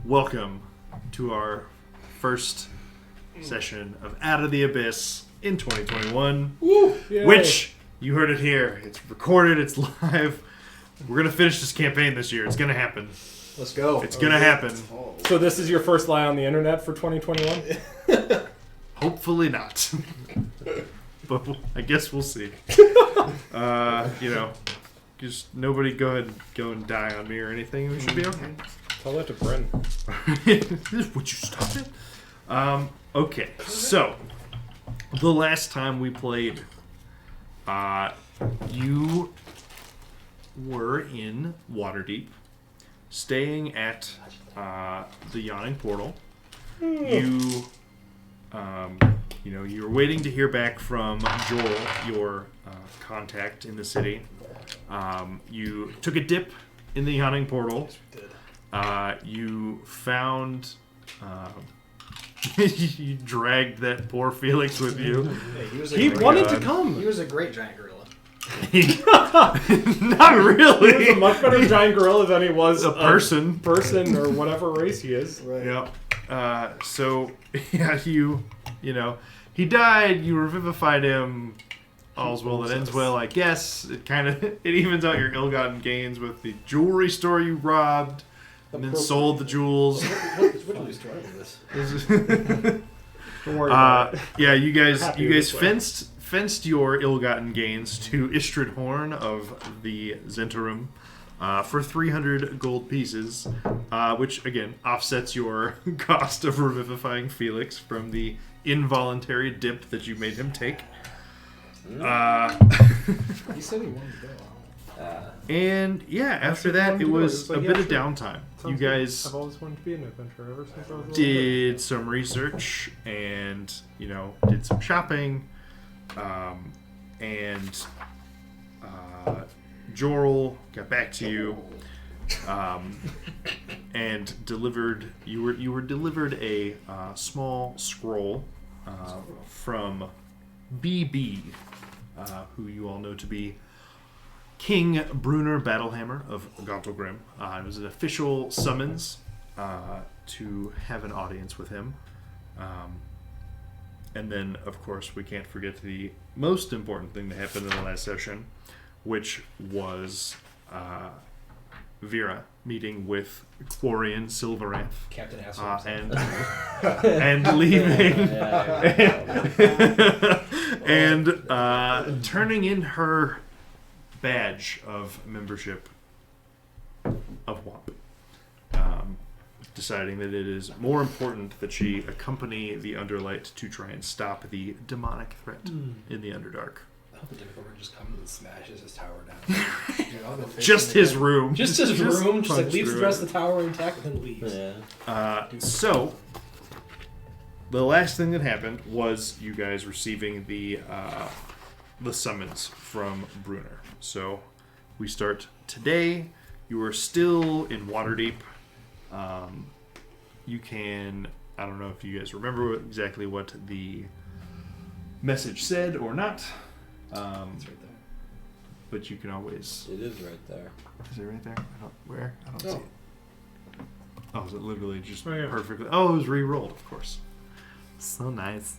welcome to our first session of Out of the Abyss in 2021. Woo! Which, you heard it here. It's recorded, it's live. We're going to finish this campaign this year. It's going to happen. Let's go. It's going to happen. So this is your first lie on the internet for 2021? Hopefully not. But I guess we'll see. Just nobody go and die on me or anything. We should be okay. Tell that to Bryn. Would you stop it? Okay, so the last time we played, you were in Waterdeep, staying at the Yawning Portal. You were waiting to hear back from Joel, your contact in the city. You took a dip in the Yawning Portal. Yes, we did. You found... you dragged that poor Felix with you. Hey, He wanted to come. He was a great giant gorilla. Not really. He was a much better giant gorilla than he was a person. Person or whatever race he is. Right. Yep. He died. You revivified him. All's well that ends well, I guess. It evens out your ill-gotten gains with the jewelry store you robbed, and then sold the jewels. What are we starting with this? Don't worry about it. Yeah, you guys Happier this way. fenced your ill-gotten gains to Istrid Horn of the Zentarum for 300 gold pieces, which again offsets your cost of revivifying Felix from the involuntary dip that you made him take. He said he wanted to go. And yeah, after that it was a bit of downtime. You guys I've always wanted to be an adventurer ever since I was a little did some research and did some shopping, and Jorel got back to you, and delivered. You were delivered a small scroll from BB, who you all know to be King Brunner Battlehammer of Gauntlgrim. It was an official summons to have an audience with him. And then, of course, we can't forget the most important thing that happened in the last session, which was Vera meeting with Quarian Silveranth. Captain Asshole. And leaving. And turning in her badge of membership of WAMP, deciding that it is more important that she accompany the Underlight to try and stop the demonic threat in the Underdark. I hope the Demogorgon just comes and smashes his tower down. Just his room. Just his room. Just like leaves through the rest it. of the tower intact and then leaves. Yeah. So, the last thing that happened was you guys receiving the summons from Brunner. So, we start today. You are still in Waterdeep. You can... I don't know if you guys remember exactly what the message said or not. It's right there. But you can always... It is right there. Is it right there? Where? I don't see it. Oh, is it literally just perfectly... Oh, it was re-rolled, of course. So nice.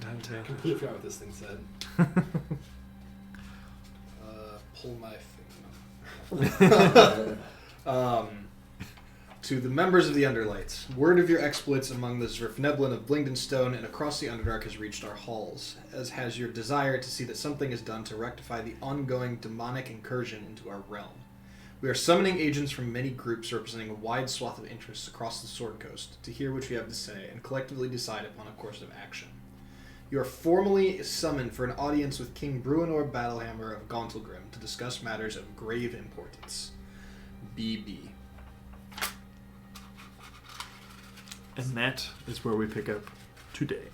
I completely forgot what this thing said. Pull my finger. To the members of the Underlights, word of your exploits among the Zrifneblin of Blingdenstone and across the Underdark has reached our halls, as has your desire to see that something is done to rectify the ongoing demonic incursion into our realm. We are summoning agents from many groups representing a wide swath of interests across the Sword Coast to hear what you have to say and collectively decide upon a course of action. You are formally summoned for an audience with King Bruenor Battlehammer of Gauntlgrim to discuss matters of grave importance. BB. And that is where we pick up today.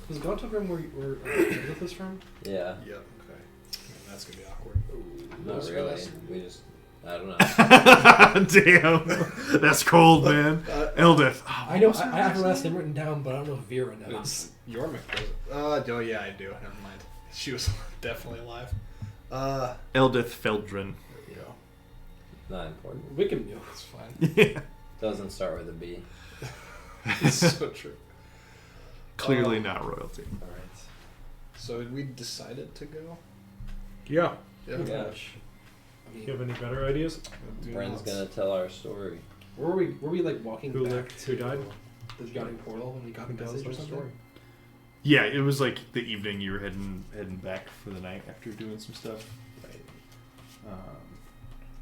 Was Gauntlgrim where Elizabeth is from? Yeah. Yep. Okay. Man, that's going to be awkward. Not really. We just... I don't know. Damn. That's cold, man. Eldith. Oh, I know. I have her last name written down, but I don't know if Vera knows. It's Yormik. Oh, yeah, I do. Never mind. She was definitely alive. Eldith Feldrin. There we go. Not important. Wickham knew. It's fine. Yeah. Doesn't start with a B. It's so true. Clearly not royalty. All right. So had we decided to go? Yeah. Yeah. Yeah. Gosh. I You mean, have any better ideas? Bren's gonna tell our story. where were we? Were we like walking Who back lived? to Who died? the yachting portal when we got the Who tells message or our something? story? Yeah, it was like the evening you were heading back for the night after doing some stuff.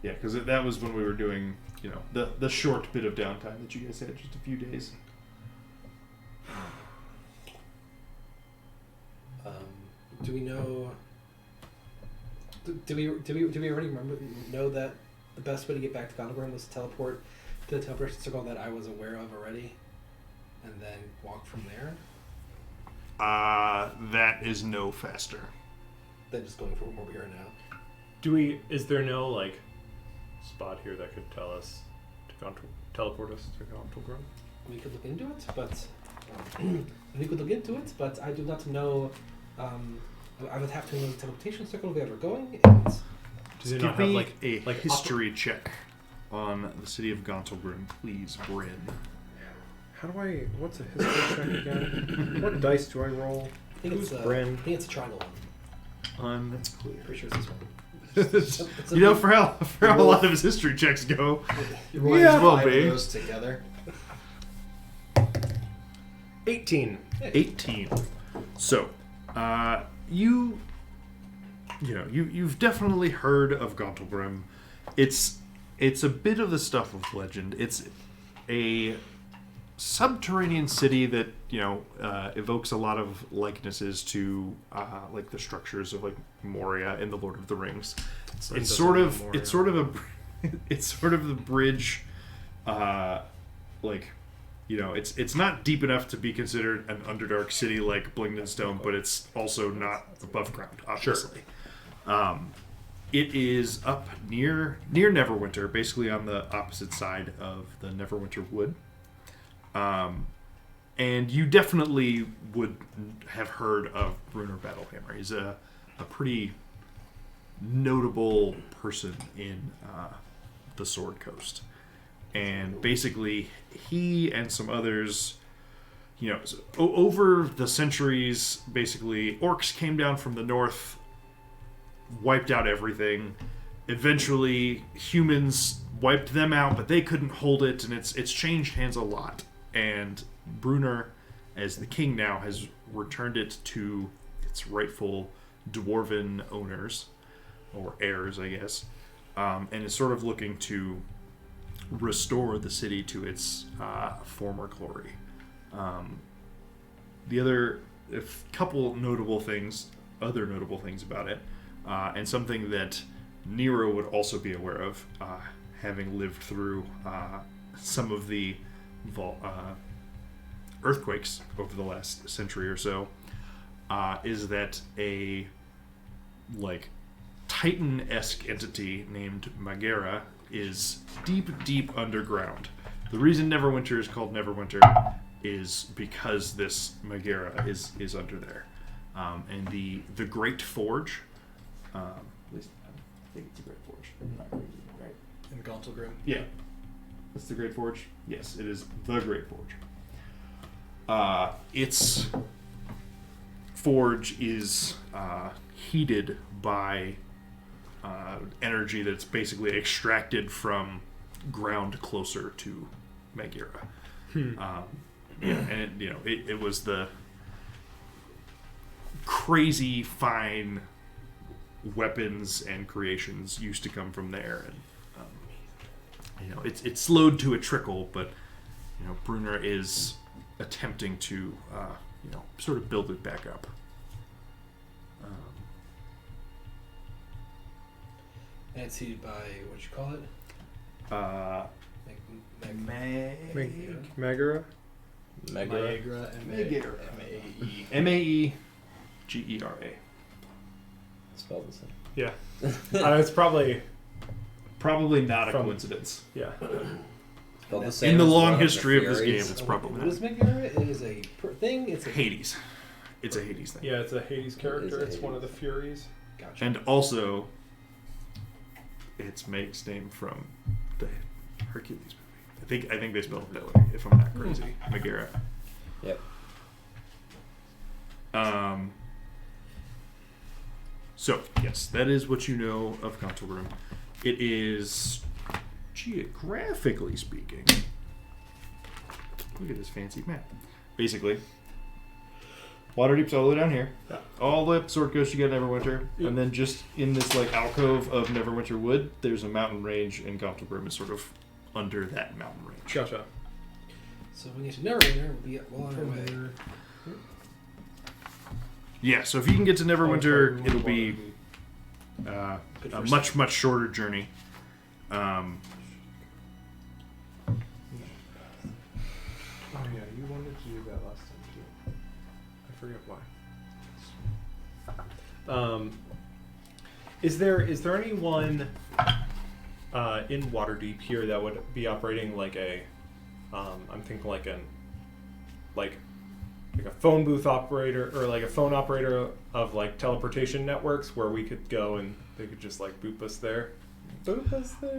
Yeah, because that was when we were doing, the short bit of downtime that you guys had, just a few days. Do we know? Do we already know that the best way to get back to Gondor was to teleport to the teleportation circle that I was aware of already, and then walk from there? That is no faster. Than just going from where we are now. Is there no, like, spot here that could tell us to teleport us to Gontalgrim? We could look into it, but I do not know. I would have to know the teleportation circle if we ever going. And Does it Give not have, me like, a like history check on the city of Gontalgrim, please, Bryn. How do I... What's a history check again? What dice do I roll? I think Who's it's Bren? I think it's a triangle one. Unclear. Pretty sure it's this one. It's a For how a lot of his history checks go, You might roll as well five be. of those together. 18. 18. So, you've definitely heard of Gontalgrim. It's a bit of the stuff of legend. It's a subterranean city that evokes a lot of likenesses to like the structures of like Moria in the Lord of the Rings. It's sort of the bridge, it's not deep enough to be considered an Underdark city like Blingdenstone, but it's also not above ground, obviously. It is up near Neverwinter, basically on the opposite side of the Neverwinter Wood. And you definitely would have heard of Brunner Battlehammer. He's a pretty notable person in the Sword Coast. And basically, he and some others, over the centuries, basically, orcs came down from the north, wiped out everything. Eventually, humans wiped them out, but they couldn't hold it, and it's changed hands a lot. And Brunner, as the king now, has returned it to its rightful dwarven owners, or heirs, I guess, and is sort of looking to restore the city to its former glory. The other couple other notable things about it, and something that Nero would also be aware of, having lived through some of the earthquakes over the last century or so, is that a Titan-esque entity named Magera is deep underground. The reason Neverwinter is called Neverwinter is because this Magera is under there. And the Great Forge, at least I think it's a Great Forge. I'm not crazy, right? In Gontalgrim. Yeah. It's the Great Forge? Yes, it is the Great Forge. Its forge is heated by energy that's basically extracted from ground closer to Magera. And it was the crazy fine weapons and creations used to come from there, and it's slowed to a trickle, but Brunner is attempting to sort of build it back up. And it's heated by what you call it? Magara? Magera. M-A-E. Maegera. Spelled the same. Yeah. It's probably Not a coincidence. Yeah. Spelled the same In the as long one of the history of this game, Furies. it's probably What not. is Megara? It is a thing. It's a Hades. It's a Hades thing. Yeah, it's a Hades character. It is a It's one of the Hades. Furies. Gotcha. And also, its make's name from the Hercules movie. I think they spelled it that way, if I'm not crazy. Megara. Yep. So, yes, that is what you know of Contalgrim. It is, geographically speaking, look at this fancy map. Basically, Waterdeep's all the way down here. Yeah. All the way up Sword Coast, you got Neverwinter. Yeah. And then just in this like alcove of Neverwinter Wood, there's a mountain range, and Contalgrim is sort of under that mountain range. Gotcha. So when you get to Neverwinter, we'll be well on our way. Yeah, so if you can get to Neverwinter, it'll be Good a first much, much shorter journey. Oh yeah, you wanted to do that last time too. I forget why. Is there anyone in Waterdeep here that would be operating like a I'm thinking like a phone booth operator or like a phone operator of like teleportation networks where we could go and they could just like boop us there. Boop us there?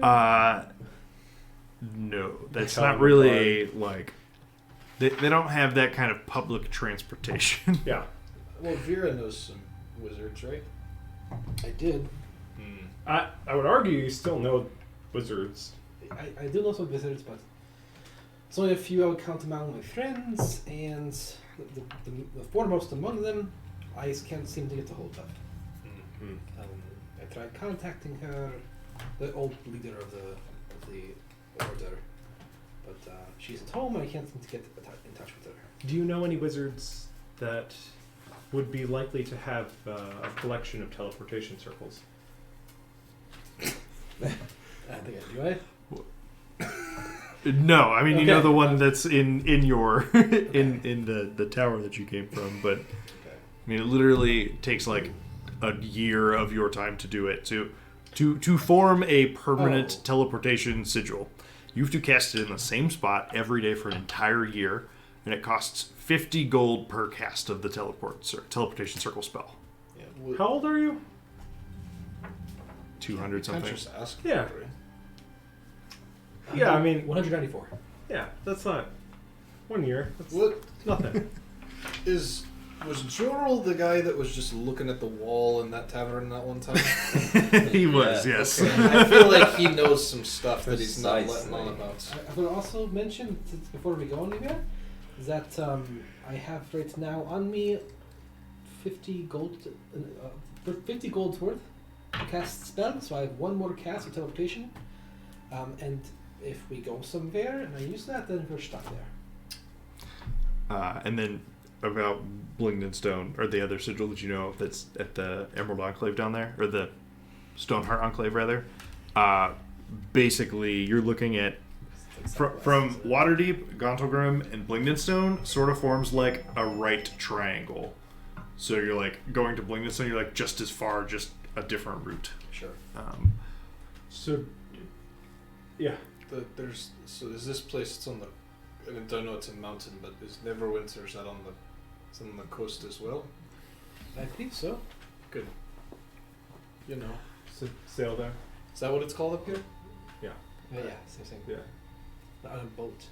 No, that's Tell not them really a, like, they don't have that kind of public transportation. Yeah. Well, Vera knows some wizards, right? I did. I would argue you still know wizards. I do know some wizards, but it's only a few I would count among my friends, and the foremost among them, I can't seem to get a hold of. I tried contacting her, the old leader of the order, but she's at home. I can't seem to get in touch with her. Do you know any wizards that would be likely to have a collection of teleportation circles? I think I do. No, I mean, you know Okay. the one that's in your in the tower that you came from, but Okay. I mean, it literally takes like a year of your time to do it. To form a permanent Oh. teleportation sigil, you have to cast it in the same spot every day for an entire year, and it costs 50 gold per cast of the teleportation circle spell. Yeah. How old are you? 200 Can't something. just ask. Yeah. for it. Yeah, I mean, 194. yeah, that's not 1 year. That's What nothing. was Jorl the guy that was just looking at the wall in that tavern that one time? He was, Yeah. yes. Okay, I feel like he knows some stuff that he's not letting Precisely. on about. I will also mention, before we go anywhere, that I have right now on me 50 gold, 50 gold's worth to cast spell, so I have one more cast of teleportation. And if we go somewhere and I use that, then we're stuck there. And then about Blingden Stone, or the other sigil that you know of that's at the Emerald Enclave down there, or the Stoneheart Enclave rather. Basically, you're looking at from Waterdeep, Gontalgrim, and Blingden Stone sort of forms like a right triangle. So you're like going to Blingden Stone, you're like just as far, just a different route. Sure. So, yeah. So is this place? It's on the. I mean, don't know it's a mountain, but is Neverwinter, is that on the? It's on the coast as well. I believe so. Good. You know, Sail there. is that what it's called up here? Yeah, same thing. Yeah. Not on a boat.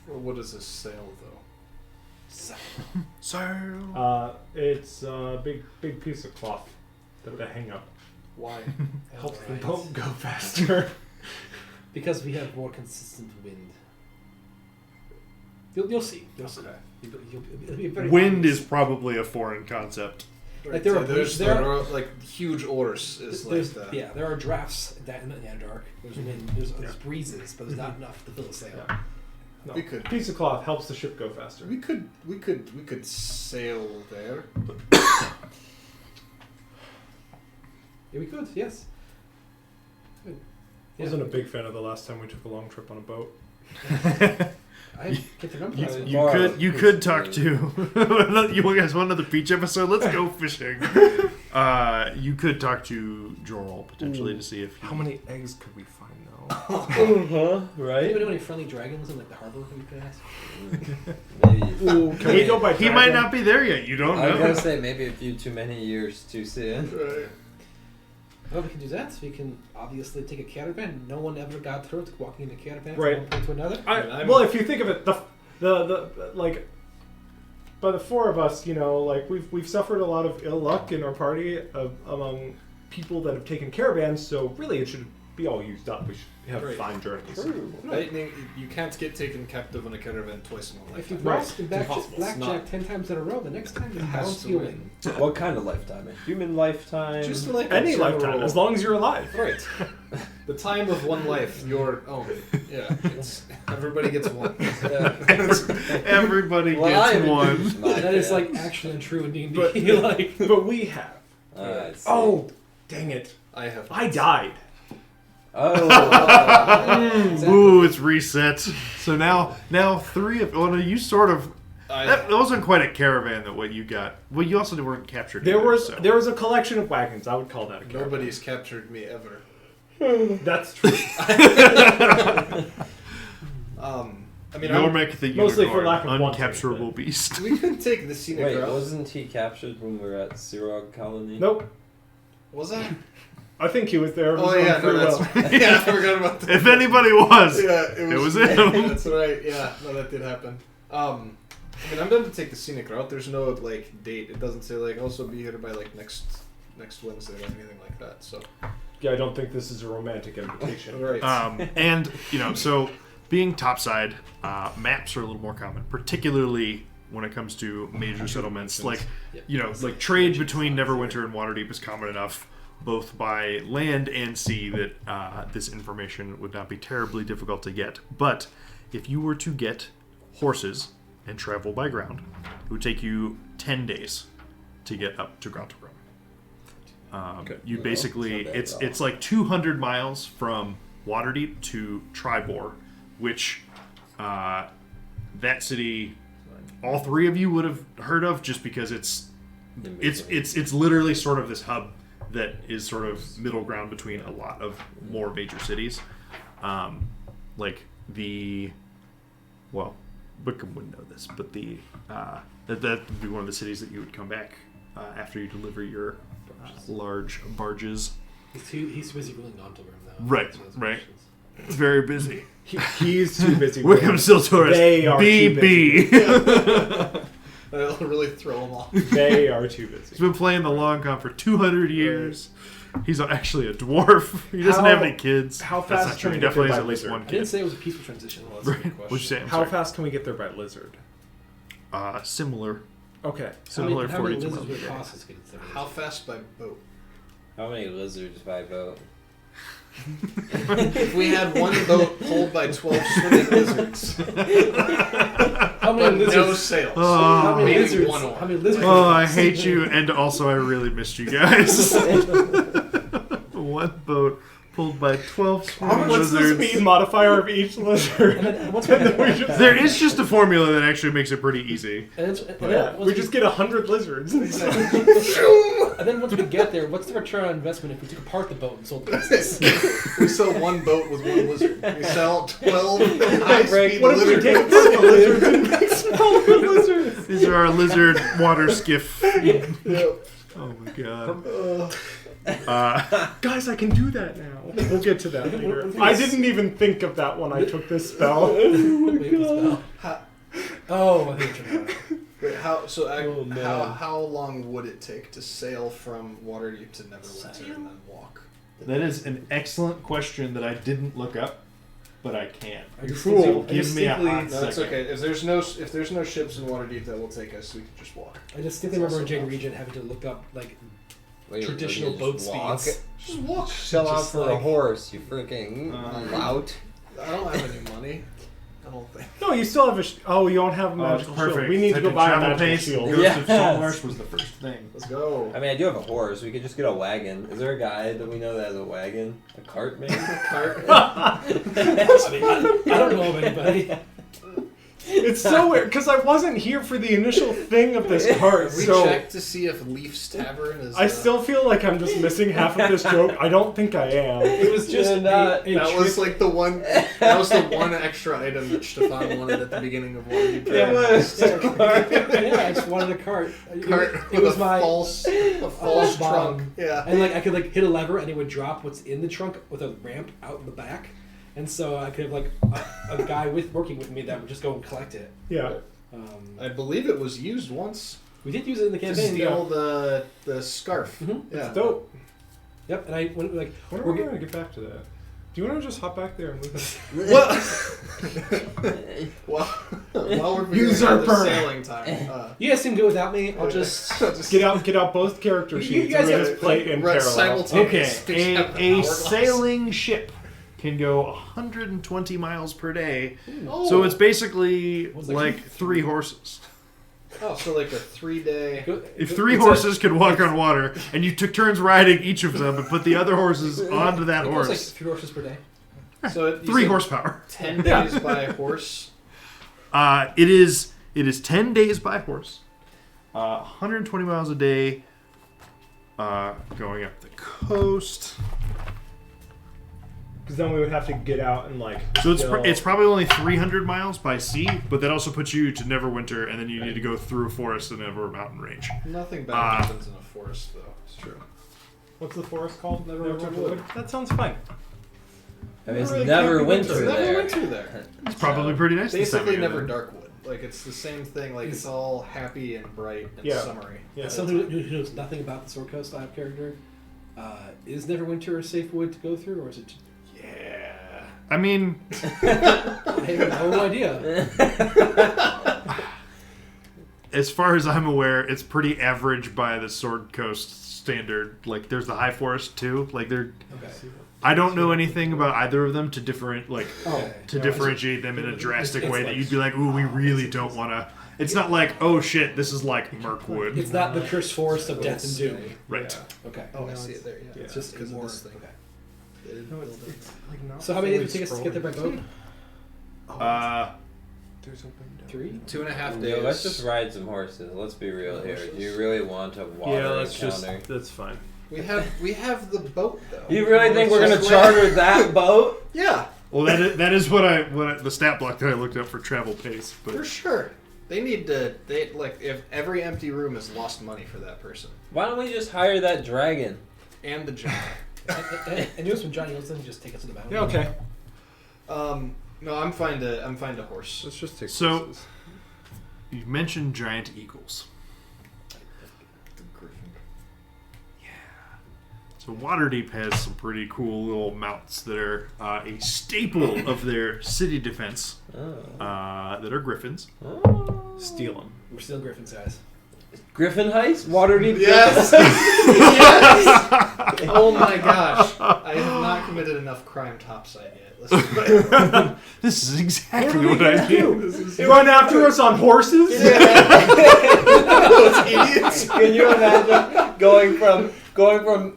Or what is a sail though? So It's a big piece of cloth that they hang up. Why? Helps the Alright. boat go faster. Because we have more consistent wind. You'll see. You'll see. Okay. It'll be very wind obvious. is probably a foreign concept. Like there are there are like huge oars. Is like the. Yeah, there are drafts in the Underdark. There's wind. There's breezes, but there's not enough to fill a sail. Yeah. No, We could- piece of cloth helps the ship go faster. We could sail there. Yeah, we could. Yes. Good. I wasn't a big fan of the last time we took a long trip on a boat. I can't remember. You could talk to you guys want another beach episode? Let's go fishing. You could talk to Jorl potentially to see if How many eggs could we find though? Right? Anybody know any friendly dragons in like the harbor we could ask? Maybe. Can we go by he might dragon? not be there yet. You don't I was know. gonna say maybe a few too many years too soon. Right. Well, we can do that. We can obviously take a caravan. No one ever got hurt walking in a caravan Right. from one point to another. Well, if you think of it, the like, by the four of us, like we've suffered a lot of ill luck in our party among people that have taken caravans. So really, it should be all used up. We should have Right. fine journeys. True. Lightning, you can't get taken captive in a caravan twice in one If you've lifetime. lost in impossible. It's blackjack not. 10 times in a row, the next time you It has bounce to you win. in. What kind of lifetime? A human lifetime? Just like Any a general- lifetime, as long as you're alive. Right. The time of one life, your own. Yeah, it's everybody gets one. Everybody Well, I gets haven't one. used my That is like chance. actually untrue in D&D. But, like, but we have. I see. Oh, dang it! I have. I died. Oh. exactly. Ooh, it's reset. So now three of you sort of that wasn't quite a caravan that what you got. Well, you also weren't captured. There either, was so. there was a collection of wagons. I would call that a caravan. Nobody's captured me ever. That's true. I mean, Normek the mostly unicorn, for lack of wanting, uncapturable beast. we could take the scenic Wait, route. wasn't he captured when we were at Sirog Colony? Nope. Was I? I think he was there. Oh yeah, no, that's right. Yeah, I forgot about that. If anybody was, Yeah, it was him. That's right. Yeah, no, that did happen. I mean, I'm done to take the scenic route. There's no like date. It doesn't say like also be here by like next Wednesday or anything like that. So Yeah, I don't think this is a romantic invitation. right. And so being topside, maps are a little more common, particularly when it comes to major settlements. Like like trade between Neverwinter and Waterdeep is common enough, both by land and sea, that this information would not be terribly difficult to get. But if you were to get horses and travel by ground, it would take you 10 days to get up to Grottorum. You basically, not bad at all. it's like 200 miles from Waterdeep to Tribor, which that city, all three of you would have heard of, just because it's literally sort of this hub that is sort of middle ground between a lot of more major cities. Wickham wouldn't know this, but that would be one of the cities that you would come back after you deliver your large barges. He's too busy ruling Nontorum now. Right, right. It's very busy. He's too busy. Wickham still tourist. They are too busy. BB. That'll really throw them off. They are too busy. He's been playing the long con for 200 years. He's actually a dwarf. He doesn't have any kids. How That's fast not true. can He we get there definitely has by at least lizard? one I didn't kid. say it was a peaceful transition. Well, that's a good What'd you question. say? I'm How sorry. fast can we get there by lizard? Similar. Okay. Similar how many 42 lizards would miles. it cost us to get to How fast by boat? How many lizards by boat? If we had one boat pulled by 12 swimming lizards, How but many no lizards? sails. How many Maybe lizards? one oar. How many lizards? Oh, I hate you, and also I really missed you guys. One boat pulled by 12 swimming What's the lizards. speed modifier of each lizard? And then once we get there, There is just a formula that actually makes it pretty easy. and then Yeah, once we just get 100 lizards. and then once we get there, what's the return on investment if we took apart the boat and sold the pieces? We sell one boat with one lizard. We sell 12 high-speed What if we take lizards. apart the lizards and make smaller lizards? These are our lizard water skiff. Yep. Oh my god. Guys, I can do that now. We'll get to that later. what- I didn't even think of that when I took this spell. Wait, what's the How, Oh, I think you're right. wait, Oh, no. how long would it take to sail from Waterdeep to Neverwinter and then walk? That is an excellent question that I didn't look up, but I can. I just Cool. think- I Give just me a simply- hot No, it's second. okay. If there's no ships in Waterdeep that will take us, we can just walk. I distinctly remember in Jade Region having to look up like Wait, traditional you boat just walk? speeds. Just walk. Shell out Just for a like- horse, you freaking lout. I don't have any money. I don't think. No, you still have a. Oh, you don't have a magical shield. We need to go buy a magical shield. Ghost Yes. of Saltmarsh was the first thing. Let's go. I mean, I do have a horse. We could just get a wagon. Is there a guy that we know that has a wagon? A cart, maybe? Cart. I don't know of anybody. It's so weird because I wasn't here for the initial thing of this part. We So checked to see if Leaf's Tavern is. I still feel like I'm just missing half of this joke. I don't think I am. It was just You're not. That was like the one. That was the one extra item that Stefan wanted at the beginning of Waterdeep. It was. Yeah, I just wanted a cart. It was my false false trunk. bomb. Yeah. And like I could like hit a lever and it would drop what's in the trunk with a ramp out in the back, and so I could have like a guy working with me that would just go and collect it. Yeah. I believe it was used once We did use it in the to campaign. steal the scarf. Mhm. Yeah. It's dope. Yep, and I went like When are we going to get back to that? Do you want to just hop back there and leave us? While we're Usurper. the sailing time. you guys can go without me. I'll just Get out both character You sheets guys and have just to play in run parallel. simultaneously. Okay, Have the a hourglass. sailing ship can go 120 miles per day. Oh. So it's basically What's that? like 3 horses. Oh, so like a 3-day. If 3 horses could walk on water, and you took turns riding each of them and put the other horses onto that It goes like horse, 3 horses per day. So you 3 said horsepower. 10 days by horse. It is 10 days by horse, 120 miles a day, going up the coast. Because then we would have to get out and like. So it's still- it's probably only 300 miles by sea, but that also puts you to Neverwinter, and then you need to go through a forest and over a mountain range. Nothing bad happens in a forest, though. It's true. What's the forest called? Neverwinter Wood. That sounds fine. I mean, it's Really never can't be winter Never there. winter there. It's probably pretty nice. this time Basically, of year, never then. Darkwood. Like it's the same thing. Like it's all happy and bright and Yeah. summery. Yeah. As someone who knows nothing about the Sword Coast Lab character, is Neverwinter a safe wood to go through, or is it? Yeah. I mean, I have no idea. as far as I'm aware, it's pretty average by the Sword Coast standard. Like, there's the High Forest too. Like, they're. Okay. I don't know anything about either of them to Oh, differentiate them in a drastic it's way like- that you'd be like, ooh, we really don't want to. It's not like, oh shit, this is like Mirkwood. It's not the cursed forest of death and doom. Right. Okay. Oh, I see it there. Yeah. It's just because of more. this thing. Okay. They didn't No, build it's, it. it's like not So how many fully days it take us to get there by boat? There's something down 3? 2.5 days. Yo, let's just ride some horses. Let's be real here. Do you really want a water encounter? That's fine. We have the boat though. You really think we're gonna Just charter that boat? Yeah, Well, that is what the stat block that I looked up for travel pace. for But sure. They need to. They like if every empty room is lost money for that person Why don't we just hire that dragon? and the giant. And you know when Johnny Wilson just take us to the mountain. Yeah. Okay. No, I'm fine to horse. Let's just take. So- horses. you mentioned giant eagles. The griffin. So Waterdeep has some pretty cool little mounts that are a staple of their city defense. Oh. That are griffins. Oh. Steal them. We're still Griffin's guys. Griffin heist? Waterdeep? Yes. Yes. Oh my gosh! I have not committed enough crime topside yet. Let's This is exactly what I do. Run after us on horses? Those idiots. Can you imagine going from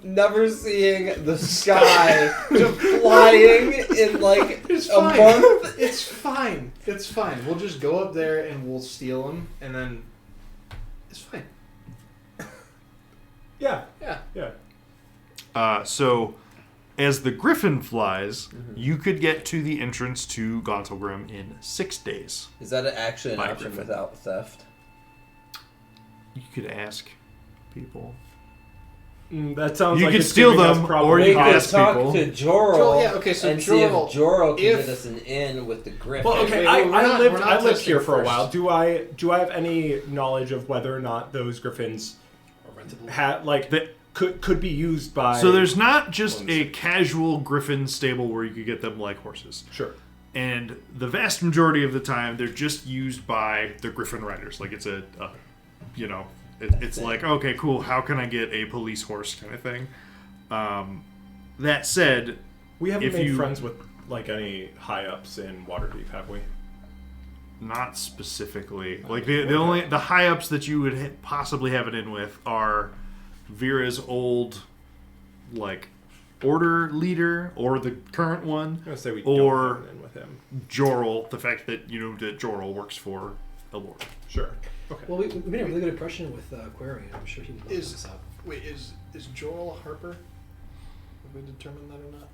never seeing the sky to flying in like It's a fine. month? It's fine. It's fine. We'll just go up there and we'll steal them, and then it's fine. Yeah. Yeah. Yeah. So, as the griffin flies, you could get to the entrance to Gauntlgrim in 6 days. Is that actually an By option Griffin. without theft? You could ask people. That sounds You like could it's steal giving us them, probably or you We could could ask talk people. to Jorl Jorl, yeah, okay, so and see if Jorl- Jorl can if- get us an in with the griffin. Well, okay, Wait, I we're not lived testing here for a first. while. Do I have any knowledge of whether or not those griffins Or rentable. had like That- could be used by? So there's not just a casual griffin stable where you could get them like horses. sure. And the vast majority of the time, they're just used by the griffin riders. Like it's it's like, okay, cool, how can I get a police horse kind of thing? That said, We haven't If made you- friends with like any high ups in Waterdeep, have we? not specifically. Like the high ups that you would possibly have it in with are Vera's old, like, order leader or the current one, I'm gonna say we Or- don't have in with him. Jorl, the fact that you know that Jorl works for a lord. Sure. Okay. Well, we made a really good impression with Aquarian. I'm sure he would love this out. Wait, is Jorl a Harper? Have we determined that or not?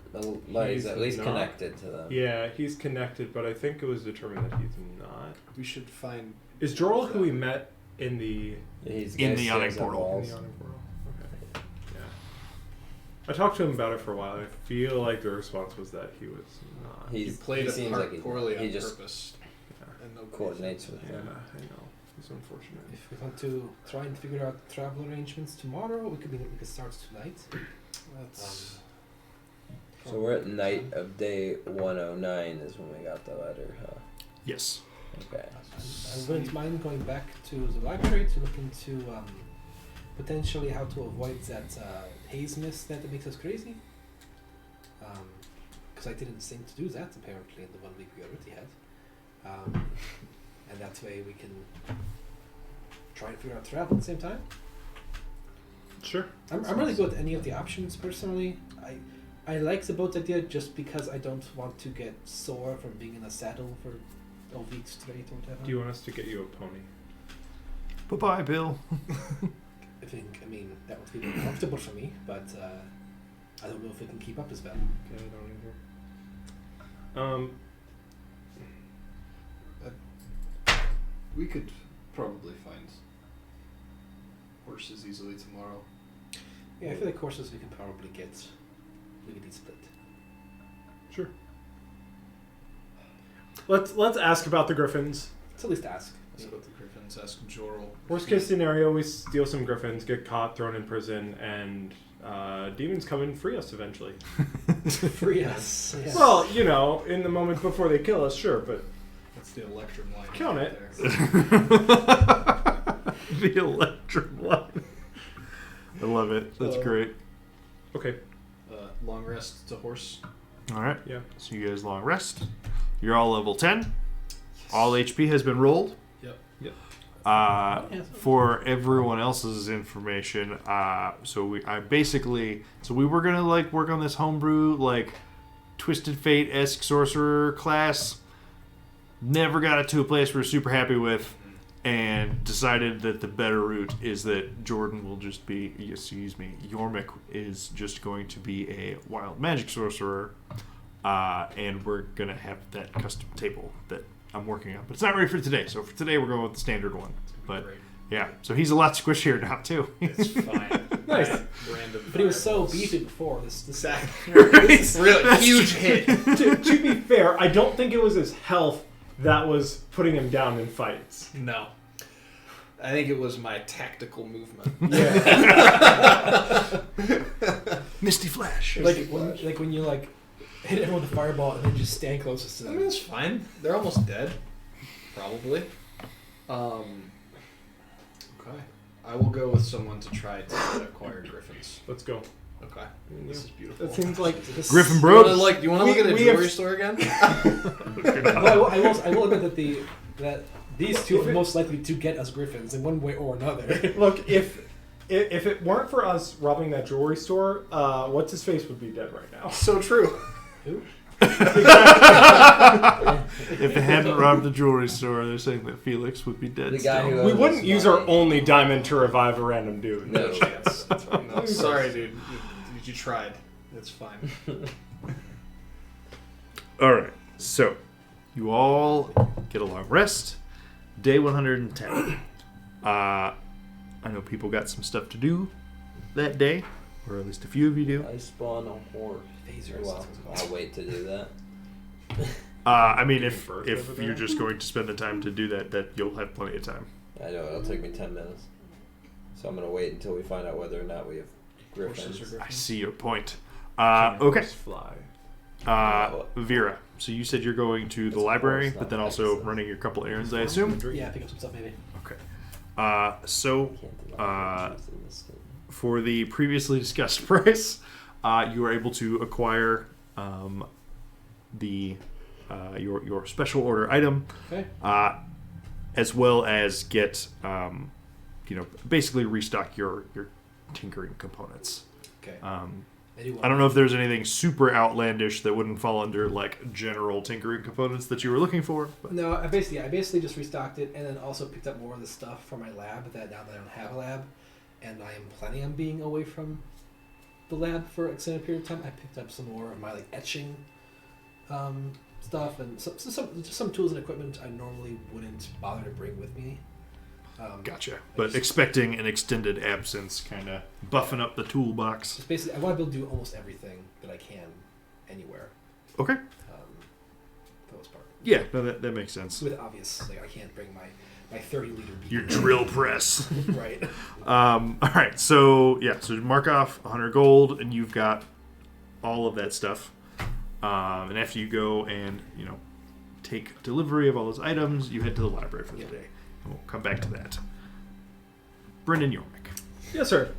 But he's He's at least not. connected to them. Yeah, he's connected, but I think it was determined that he's not. We should find. Is Jorl who we met in the He's In the guest yawning stays at portal. Walls. Yawning Portal? Okay. Yeah. I talked to him about it for a while. I feel like the response was that he was not. He played he a seems part like he, poorly he on just purpose. Yeah. And no coordinates with Yeah, them. I know. It's unfortunate. If we want to try and figure out travel arrangements tomorrow, we could start tonight. That's. So we're at night of day 109 is when we got the letter, huh? Yes. Okay. I wouldn't mind going back to the library to look into potentially how to avoid that haze mist that makes us crazy. Because I didn't seem to do that apparently in the 1 week we already had. And that way we can try and figure out travel at the same time. Sure. I'm really good at any of the options personally. I like the boat idea just because I don't want to get sore from being in a saddle for a week straight or whatever. Do you want us to get you a pony? Bye-bye, Bill. I mean, that would be more comfortable for me, but I don't know if we can keep up as well. Okay, I don't either. We could probably find horses easily tomorrow. Yeah, I feel like horses we can probably get legally split. Sure. Let's ask about the griffins. Let's at least ask. Let's go to the Griffins, ask Jorl. Worst case scenario, we steal some griffins, get caught, thrown in prison, and demons come and free us eventually. Free us. Yes. Well, you know, in the moment before they kill us, sure, but That's the Electrum line. Count right it. there. The electrum line. I love it. That's great. okay. Long rest to horse. All right. Yeah. So you guys long rest. You're all level 10. All HP has been rolled. Yep. For everyone else's information, so we were gonna like work on this homebrew like Twisted Fate-esque sorcerer class. Never got it to a place we're super happy with, and decided that the better route is that Jordan will just be, Yormik is just going to be a wild magic sorcerer, and we're gonna have that custom table that I'm working on, but it's not ready for today. So for today, we're going with the standard one. But Great. yeah, so he's a lot squishier now too. It's fine. Nice. Random. But he was so fireballs. beefy before. This Exactly. Really huge hit. to be fair, I don't think it was his health that was putting him down in fights. No. I think it was my tactical movement. Yeah. Misty Flash. like when you like hit everyone with a fireball and then just stand closest to I them. mean, it's fine. They're almost dead. Probably. Okay. I will go with someone to try to acquire griffins. Let's go. Okay. This is beautiful. That seems like Griffin Do Bro. you want to look at a we have- jewelry store again? Well, I will admit that these two are most likely to get us griffins in one way or another. Look, if it weren't for us robbing that jewelry store, what's his face would be dead right now. So true. Who? If they hadn't robbed the jewelry store, they're saying that Felix would be dead. The guy still. who We owes wouldn't us use money. our only diamond to revive a random dude. No. Chance. No, sorry, dude. You tried. It's fine. All right. So you all get a long rest. Day 110. I know people got some stuff to do that day, or at least a few of you do. I spawn a horde. Phasers. Well, I'll wait to do that. I mean, if Birth over you're there? just going to spend the time to do that you'll have plenty of time. I know, it'll take me 10 minutes. So I'm going to wait until we find out whether or not we have griffins. Horses or I griffins? see your point. Can Okay. horse Fly. Vera. So you said you're going to the It's library, horse, but not then also Pegasus. running your couple errands, I assume. Yeah, pick up some stuff maybe. Okay. Can't deny the truth in this statement. For the previously discussed price, you are able to acquire your special order item, Okay. as well as get basically restock your tinkering components. Okay. I don't know if there's anything super outlandish that wouldn't fall under like general tinkering components that you were looking for. But. No, I basically just restocked it, and then also picked up more of the stuff for my lab. That now that I don't have a lab, and I am planning on being away from the lab for an extended period of time, I picked up some more of my like etching stuff and some tools and equipment I normally wouldn't bother to bring with me. Gotcha. But expecting an extended absence, kind of buffing up the toolbox. Just basically, I want to be able to do almost everything that I can anywhere. Okay. For the most part. Yeah, no, that makes sense. With obvious, like I can't bring my 30-liter Your drill press. Right. All right. So so mark off 100 gold, and you've got all of that stuff. And after you go and take delivery of all those items, you head to the library for the day. We'll come back to that. Brendan Yormick. Yes, sir.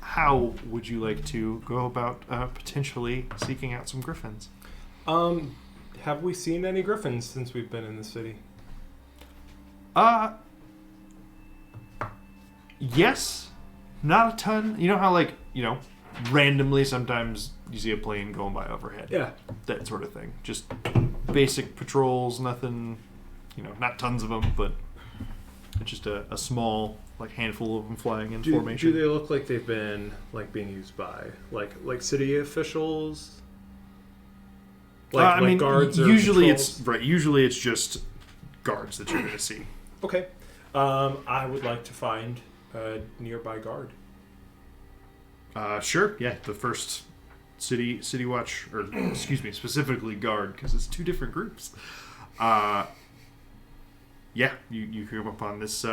How would you like to go about potentially seeking out some griffins? Have we seen any griffins since we've been in the city? Yes. Not a ton. You know how randomly sometimes you see a plane going by overhead? Yeah. That sort of thing. Just basic patrols, nothing, not tons of them, but just a small handful of them flying in formation. Do they look like they've been being used by like city officials? Guards or usually patrols? Usually it's just guards that you're going to see. Okay. I would like to find a nearby guard. Sure. Yeah, the first city watch, or excuse me, specifically guard, because it's two different groups. Yeah, you come upon this,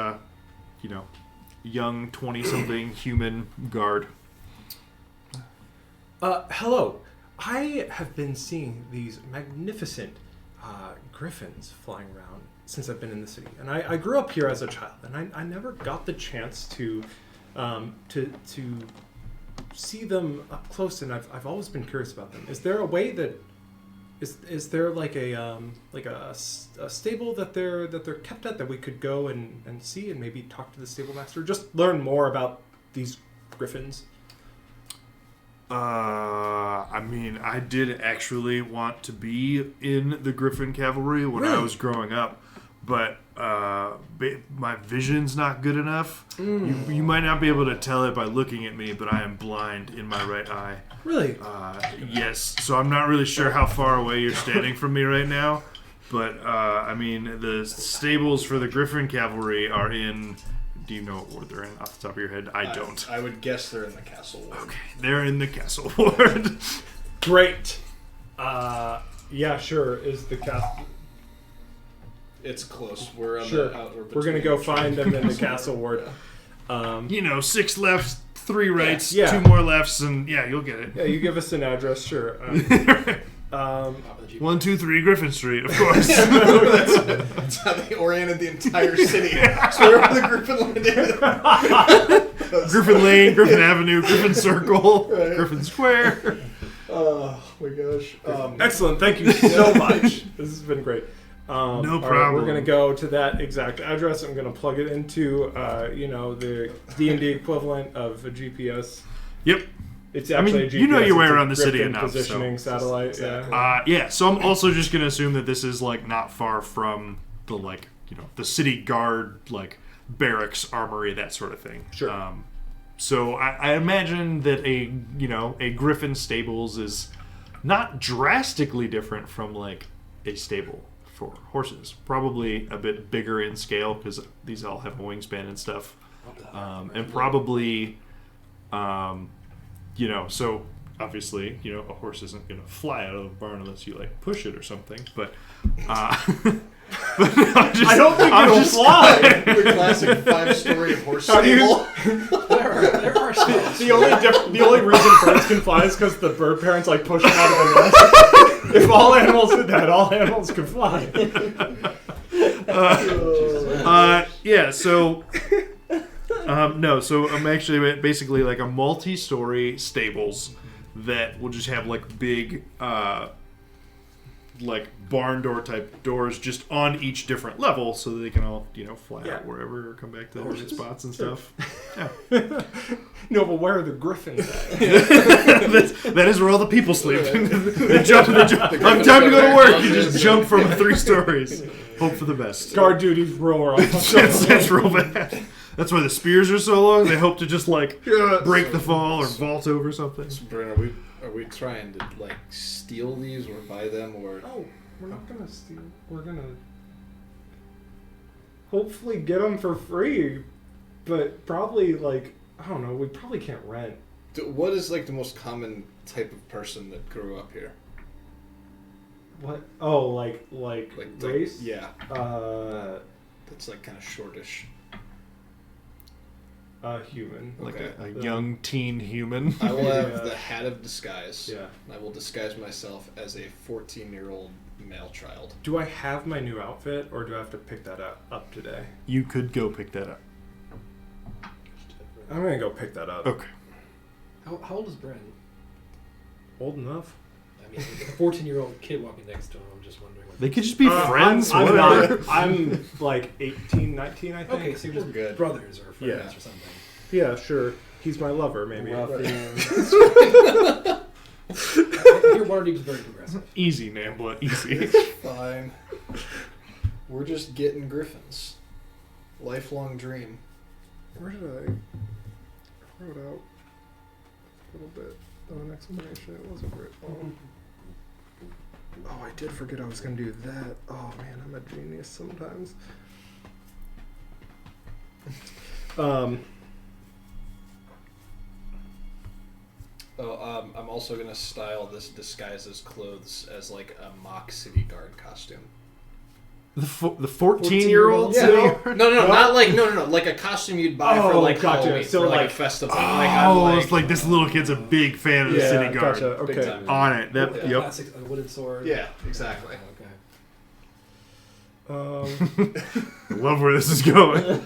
young 20-something human guard. Hello. I have been seeing these magnificent griffins flying around since I've been in the city, and I grew up here as a child, and I never got the chance to see them up close, and I've always been curious about them. Is there a way that is there a stable that they're kept at that we could go and see and maybe talk to the stable master, just learn more about these griffins? I did actually want to be in the Griffin Cavalry when I was growing up, but my vision's not good enough. You might not be able to tell it by looking at me, but I am blind in my right eye. Really? Yes. So I'm not really sure how far away you're standing from me right now, but the stables for the Griffin Cavalry are in. Do you know what ward they're in off the top of your head? I don't. I would guess they're in the castle ward. Okay, they're in the castle ward. Great. Yeah, sure. Is the castle? It's close. We're on Sure. We're gonna go find them in the castle ward. 6 lefts, 3 rights, Yeah. 2 more lefts, and you'll get it. Yeah, you give us an address, sure. 1, 2, 3 Griffin Street, of course. That's how they oriented the entire city. So wherever the Griffin landed. Griffin Lane, Griffin Avenue, Griffin Circle, Right. Griffin Square. Oh my gosh. Excellent. Thank you so much. This has been great. No all right, problem. we're gonna go to that exact address. I'm gonna plug it into the D&D equivalent of a GPS. Yep. It's actually a GPS. your way It's a around the city Griffin enough. Positioning satellite. Exactly. Yeah. So I'm also just gonna assume that this is not far from the the city guard barracks, armory, that sort of thing. Sure. So I imagine that a Griffin stables is not drastically different from a stable for horses. Probably a bit bigger in scale because these all have a wingspan and stuff, and probably. So obviously, a horse isn't going to fly out of the barn unless you push it or something. But, I don't think it'll fly. The classic 5-story horse How do you- stable. There are stalls. The only reason birds can fly is because the bird parents push them out of the nest. If all animals did that, all animals could fly. So I'm actually basically a multi-story stables that will just have big, like barn door type doors just on each different level so that they can all, fly Yeah. out wherever or come back to their different spots and stuff. Yeah. No, but where are the griffins at? that is where all the people sleep. they jump. I'm time to go to work. You just jump from 3 stories. Hope for the best. Guard duties roar off. That's real bad. That's why the spears are so long. They hope to just break the fall or vault over something. So, Brent, are we trying to steal these or buy them or? Oh, we're not gonna steal. We're gonna hopefully get them for free, but probably I don't know. We probably can't rent. What is the most common type of person that grew up here? What? Oh, like race? Yeah. That's kind of shortish. Human. Like Okay. a young teen human. I will have Yeah. the hat of disguise. Yeah. I will disguise myself as a 14-year-old male child. Do I have my new outfit, or do I have to pick that up today? You could go pick that up. I'm gonna go pick that up. Okay. How old is Bren? Old enough? I mean, a 14-year-old kid walking next to him. I'm just wondering. They could just be friends. I'm whatever. not. I'm 18, 19, I think. Okay, so you're just Good. brothers or friends Yeah. or something. Yeah, sure. He's my lover, maybe. Your water is very progressive. Easy, Nambla. Easy. Fine. We're just getting griffins. Lifelong dream. Where did I wrote out a little bit of an explanation? It wasn't very long. Oh, I did forget I was going to do that. Oh, man, I'm a genius sometimes. I'm also gonna style this disguise's clothes as a mock city guard costume. The 14-year-old? Yeah. No, not like a costume you'd buy for gotcha. Halloween, So, for like- a festival. It's like this little kid's a big fan of the city guard. Gotcha. Big Okay. time. On it. That, Yeah. Yep. Classic, a wooden sword. Yeah, exactly. Okay. I love where this is going.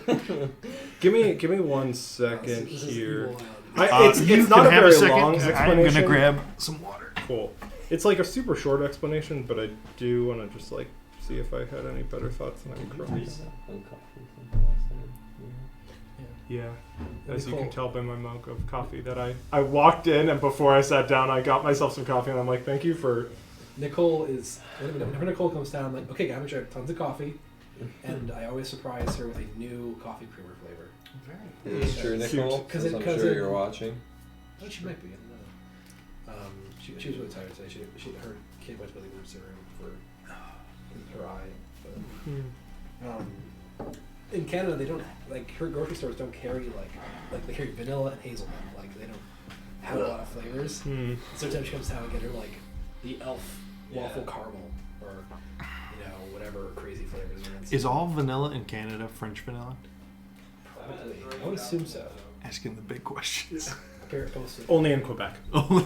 Give me 1 This second is here. evil, You It's not can a have very second, long 'cause explanation. I'm gonna grab some water. Cool. It's like a super short explanation, but I do want to just see if I had any better thoughts than I'm currently. Yeah, as you can tell by my mug of coffee that I walked in, and before I sat down, I got myself some coffee, and I'm like, thank you for. Nicole is whenever Nicole comes down, I'm like, okay, I'm gonna try tons of coffee, and I always surprise her with a new coffee creamer flavor. It's true, Nicole. Because I'm sure you're watching. Oh, she might be. I don't know. She was really tired today. Her kid went to the emergency room for her eye. But, in Canada, they don't her grocery stores don't carry they carry vanilla and hazelnut. They don't have a lot of flavors. Sometimes she comes down and get her the elf waffle caramel or whatever crazy flavors are in. Is all vanilla in Canada French vanilla? Probably. I would assume so. Asking the big questions. Compare it posted. Only in Quebec. Oh my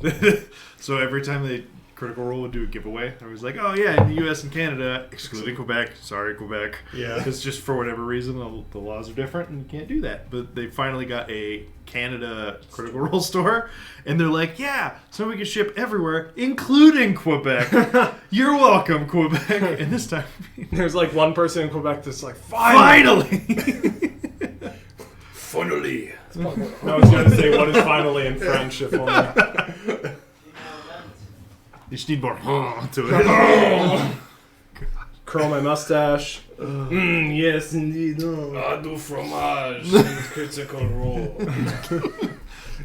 God. So every time they Critical Role would do a giveaway, I was like, oh yeah, in the U.S. and Canada, excluding Quebec. Sorry, Quebec. Yeah. Because just for whatever reason, the laws are different and you can't do that. But they finally got a Canada Critical Role store, and they're like, yeah, so we can ship everywhere, including Quebec. You're welcome, Quebec. And this time, There's one person in Quebec that's like, finally. Finally. I was going to say, what is finally in French, if only. You just need more to it. Curl my mustache. Yes, indeed. Du fromage and Critical Role.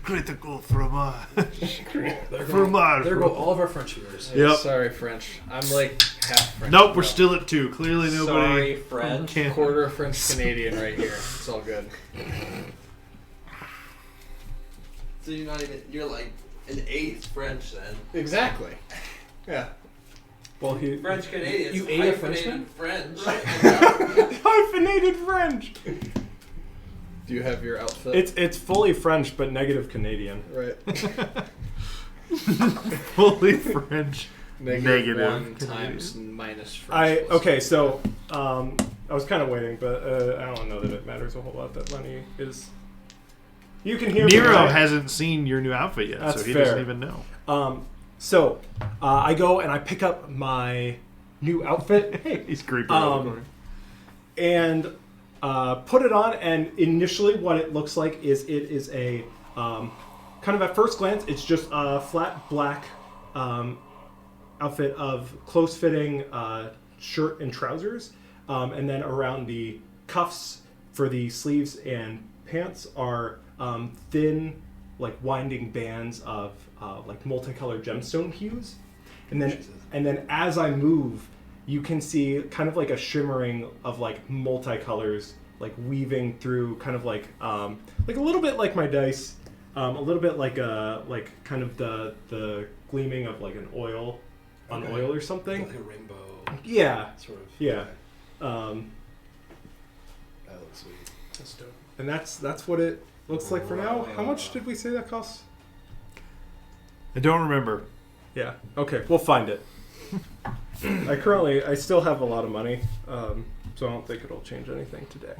Critical fromage. There Fromage. go all of our French viewers. Yep. Sorry, French. I'm half French. Nope, we're still at 2. Clearly nobody. Sorry, French. Can't. quarter French Canadian right here. It's all good. So you're not even, you're like an eighth French then. Exactly. Yeah. Well, he French Canadians. You ate a hyphenated Frenchman? French. hyphenated French. Do you have your outfit? It's fully French, but negative Canadian. right. Fully French. Negative Negative 1 times minus French. So I was kind of waiting, but I don't know that it matters a whole lot that Lenny is. You can hear Nero me, right? hasn't seen your new outfit yet, That's so he fair. doesn't even know. So I go and I pick up my new outfit. Hey, He's creeping out the corner. and put it on. And initially, what it looks like is it is a kind of at first glance, it's just a flat black outfit of close-fitting shirt and trousers, and then around the cuffs for the sleeves and pants are thin, like winding bands of like multicolored gemstone hues, and then as I move, you can see kind of like a shimmering of like multicolors, like weaving through, kind of like a little bit like my dice, a little bit like kind of the gleaming of like an oil on oil or something. Like a rainbow. Yeah. Sort of. Yeah. That looks sweet. That's dope. And that's what it looks like for now. How much did we say that costs? I don't remember. Yeah. Okay, we'll find it. I still have a lot of money, so I don't think it'll change anything today.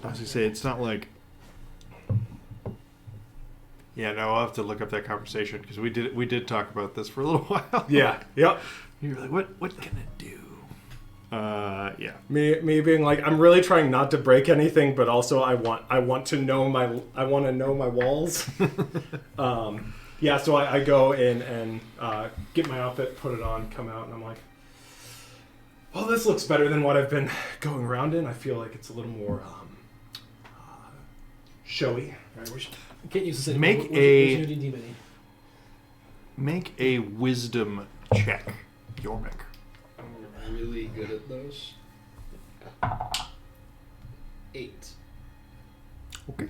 I was gonna say it's not like. Yeah, no, I'll have to look up that conversation because we did talk about this for a little while. Yeah. Yep. You're like, what can it do? Yeah. Me being like, I'm really trying not to break anything, but also I want to know my walls. Yeah, so I go in and get my outfit, put it on, come out, and I'm like, well, this looks better than what I've been going around in. I feel like it's a little more showy. Alright, we can't use this anymore. Make Where's your D&D mini? Make a wisdom check, Yormik. I'm really good at those. 8. Okay.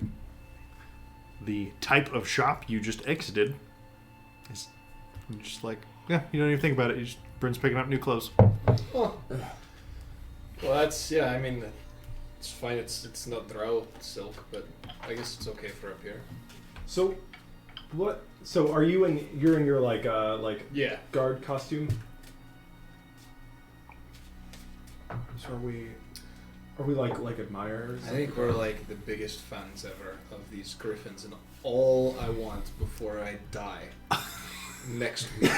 The type of shop you just exited is just like, yeah, you don't even think about it. You just Bryn's picking up new clothes. Oh. Well, that's, yeah, I mean, it's fine. It's not drow silk, but I guess it's okay for up here. So, what? So, you're in your like Yeah. guard costume? So are we like admirers? I think we're like the biggest fans ever of these griffins, and all I want before I die next week.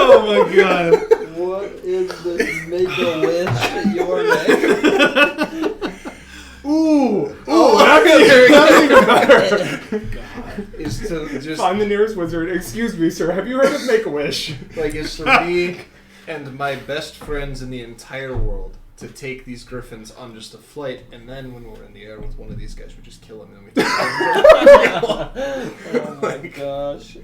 Oh my god. What is this Make-A-Wish that you're making? That's even better. Is to just Find the nearest wizard. Excuse me, sir. Have you heard of Make-A-Wish? like it's for me and my best friends in the entire world to take these griffins on just a flight, and then when we're in the air with one of these guys, we just kill him and then we take Oh my gosh.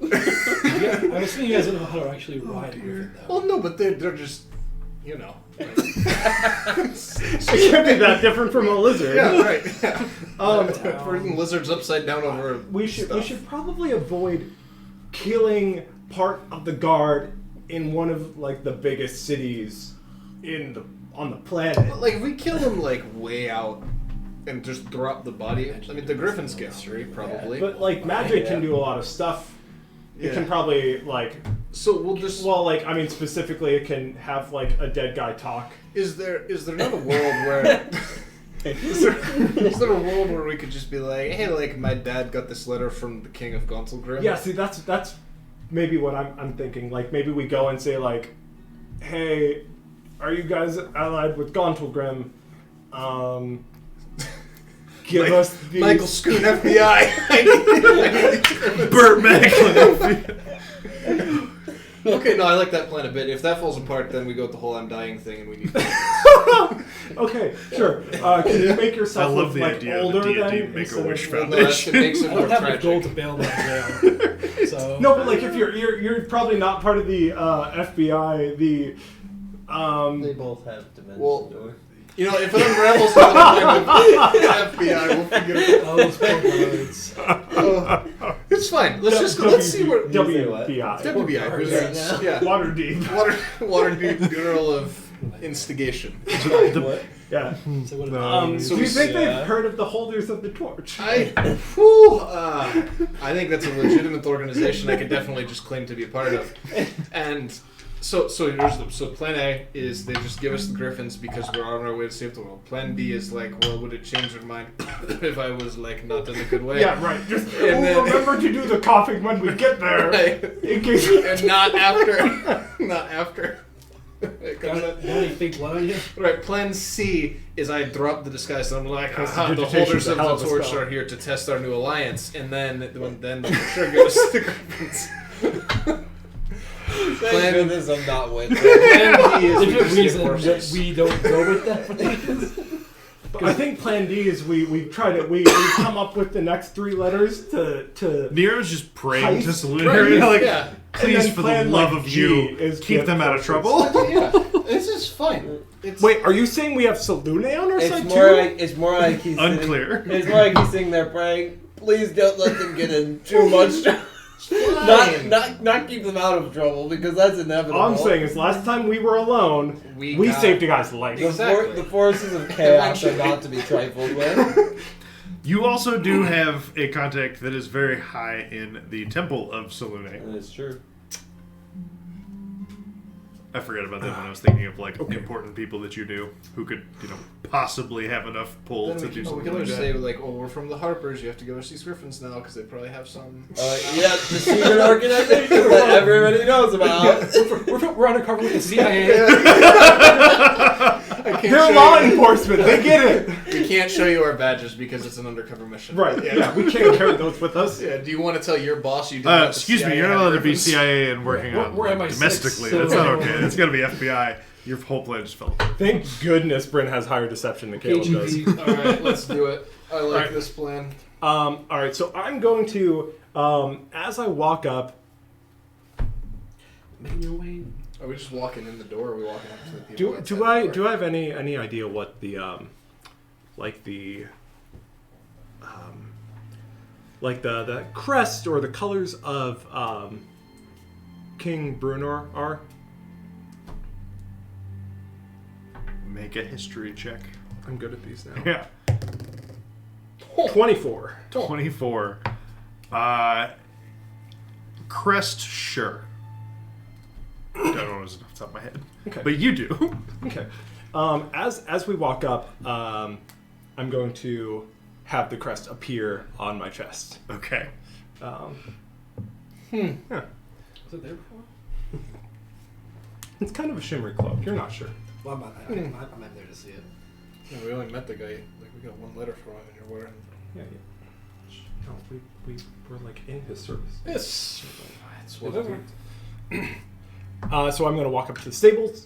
Yeah, I'm assuming you guys don't know how to actually ride a griffin, though. Well, no, but they're just, you know. Like, It can't be that different from a lizard. yeah, right. Yeah. Freaking lizards upside down over. We should stuff. probably avoid killing part of the guard in one of like the biggest cities on the planet. But, like, if we kill them like way out and just drop the body, I mean, the griffins get free probably. But like magic can do a lot of stuff. It Yeah. can probably like, So we'll just. well, like I mean specifically, it can have like a dead guy talk. Is there not a world where? is there a world where we could just be like, hey, like my dad got this letter from the king of Gontalgrim? Yeah, see, that's maybe what I'm thinking. Like, maybe we go and say, like, hey, are you guys allied with Gontalgrim? Give Like, us these... Michael Scoon, FBI. Burt Macklin. Okay, no, I like that plan a bit. If that falls apart, then we go with the whole I'm dying thing, and we need. Okay, sure. Can you make yourself I love look the like idea of older the D&D then? Make-A-Wish Well, no, that makes it I more don't have the tragic. gold to bail my jail. So No, but like if you're probably not part of the FBI, the They both have dimension Well, door. You know, if it unravels to the point of FBI, we'll figure it out. those poor birds. It's fine. Let's see where WBI. WBI. Right Wizards, now. yeah. Waterdeep. Waterdeep Bureau of Instigation. What? Yeah. So what So Do you we- think yeah. they've heard of the holders of the torch? I think that's a legitimate organization I could definitely just claim to be a part of. And So plan A is they just give us the griffins because we're on our way to save the world. Plan B is like, well, would it change their mind if I was like not in a good way? Yeah, right. Just And then- remember to do the coughing when we get there. Right. In case And not after. Not after. It comes Got out. any fake blood on you? Right, plan C is I drop the disguise and I'm like, aha, the Prestidigitation holders is a of hell the of a torch spell. are here to test our new alliance, and then they'll for sure give us the griffins. Thank goodness I'm not with them. Plan D is we Is just there a get reason that horses. we don't go with that? I think Plan D is we come up with the next 3 letters to Nero's just praying to Heist? Salutinary, Right, like, yeah. please, And then for the plan, love like, of G you, is keep get them out of horses. trouble. Yeah, this is fine. It's, Wait, are you saying we have Salune on our side It's more like he's Unclear. It's more like he's sitting there praying. Please don't let them get in too much trouble. fine. Not keep them out of trouble because that's inevitable. All I'm saying is last time we were alone, we got- saved a guy's life. Exactly. The forces of chaos are not to be trifled with. You also do have a contact that is very high in the Temple of Salune. That's true. I forgot about that when I was thinking of like Okay. important people that you knew who could, possibly have enough pull Then to we do can something like always that. say like, oh, we're from the Harpers. You have to give us these griffins now because they probably have some. Yeah, the secret organization that everybody knows about. We're undercover with the CIA. I can't They're show law you- enforcement. They get it. We can't show you our badges because it's an undercover mission. Right. Yeah. We can't carry those with us. Yeah. Do you want to tell your boss you didn't let the Excuse me, CIA you're not have allowed to be griffins? CIA and working on We're like, MI6, domestically. so- That's not okay. It's got to be FBI. Your whole plan just fell apart. Thank goodness Bryn has higher deception than Caleb does. KGB. All right, let's do it. I like Alright. this plan. All right. So I'm going to, as I walk up, Making your way. Are we just walking in the door? Or are we walking up to the people? do I have any idea what the the crest or the colors of King Brunor are? Make a history check. I'm good at these now. Yeah. 24. 24. Crest, sure. I don't know what's off the top of my head. Okay. But you do. Okay. As we walk up, I'm going to have the crest appear on my chest. Okay. Yeah. Was it there before? It's kind of a shimmery cloak. You're not sure. Well, I'm not there to see it. Yeah, we only met the guy. Like we got one letter from him, and you're wearing. Yeah. No, we were like in his service. Yes. It's Whatever. So I'm going to walk up to the stables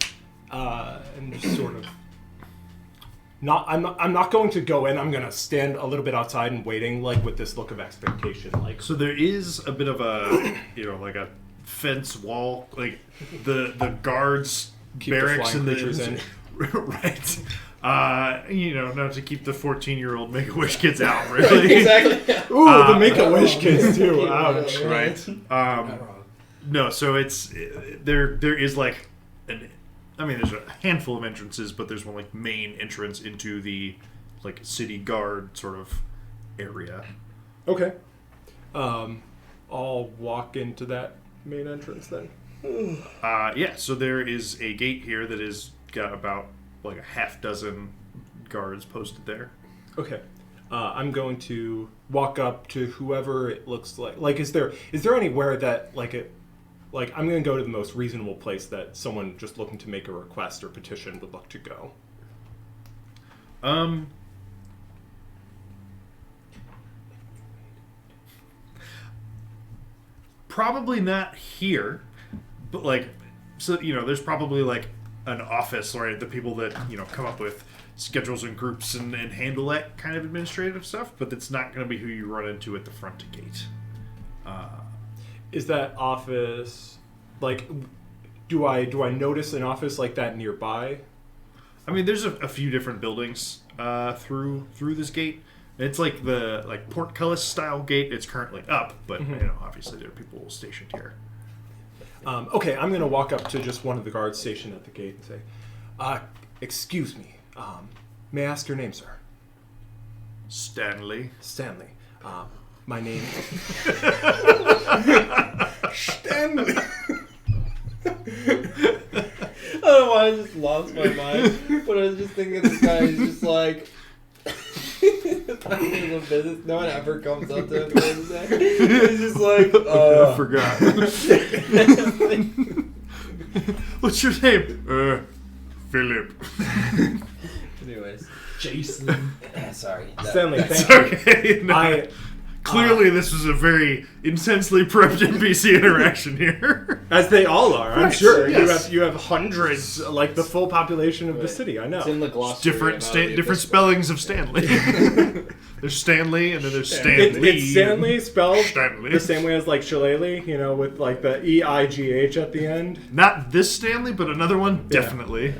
and just sort of. I'm not going to go in. I'm going to stand a little bit outside and waiting, like with this look of expectation, like. So there is a bit of a, like a fence wall, like the guards Keep the barracks flying in creatures in. right. Not to keep the 14-year-old Make-A-Wish kids out, really. Exactly. Ooh, the Make-A-Wish kids too. Ouch. Right. Not wrong. No, so it's there is like there's a handful of entrances, but there's one like main entrance into the like city guard sort of area. Okay. I'll walk into that main entrance then. So there is a gate here that is got about like a half dozen guards posted there. Okay. I'm going to walk up to whoever it looks like. Like, is there anywhere that I'm going to go to the most reasonable place that someone just looking to make a request or petition would look to go? Probably not here, but there's probably like an office, right? The people that come up with schedules and groups and handle that kind of administrative stuff, but that's not going to be who you run into at the front gate. Is that office like? Do I notice an office like that nearby? I mean, there's a few different buildings through this gate. It's like the portcullis style gate. It's currently up, but obviously there are people stationed here. Okay, I'm going to walk up to just one of the guards stationed at the gate and say, "Excuse me, may I ask your name, sir?" Stanley. Stanley. My name. Stanley. I just lost my mind. But I was just thinking this guy is just like. Business. No one ever comes up to him and says, he's just like, I forgot. What's your name? Philip. Anyways. Jason. Sorry. Stanley, It's thank you. okay. No. Clearly, this was a very intensely prepped NPC interaction here. As they all are, I'm Right, sure. yes. You have hundreds, like the full population of the city. I know. It's in the glossary. Different spellings of Stanley. There's Stanley, and then there's Stanley. It's Stanley spelled Stanley. the same way as like Shillelagh, with like the EIGH at the end. Not this Stanley, but another one, Yeah. definitely.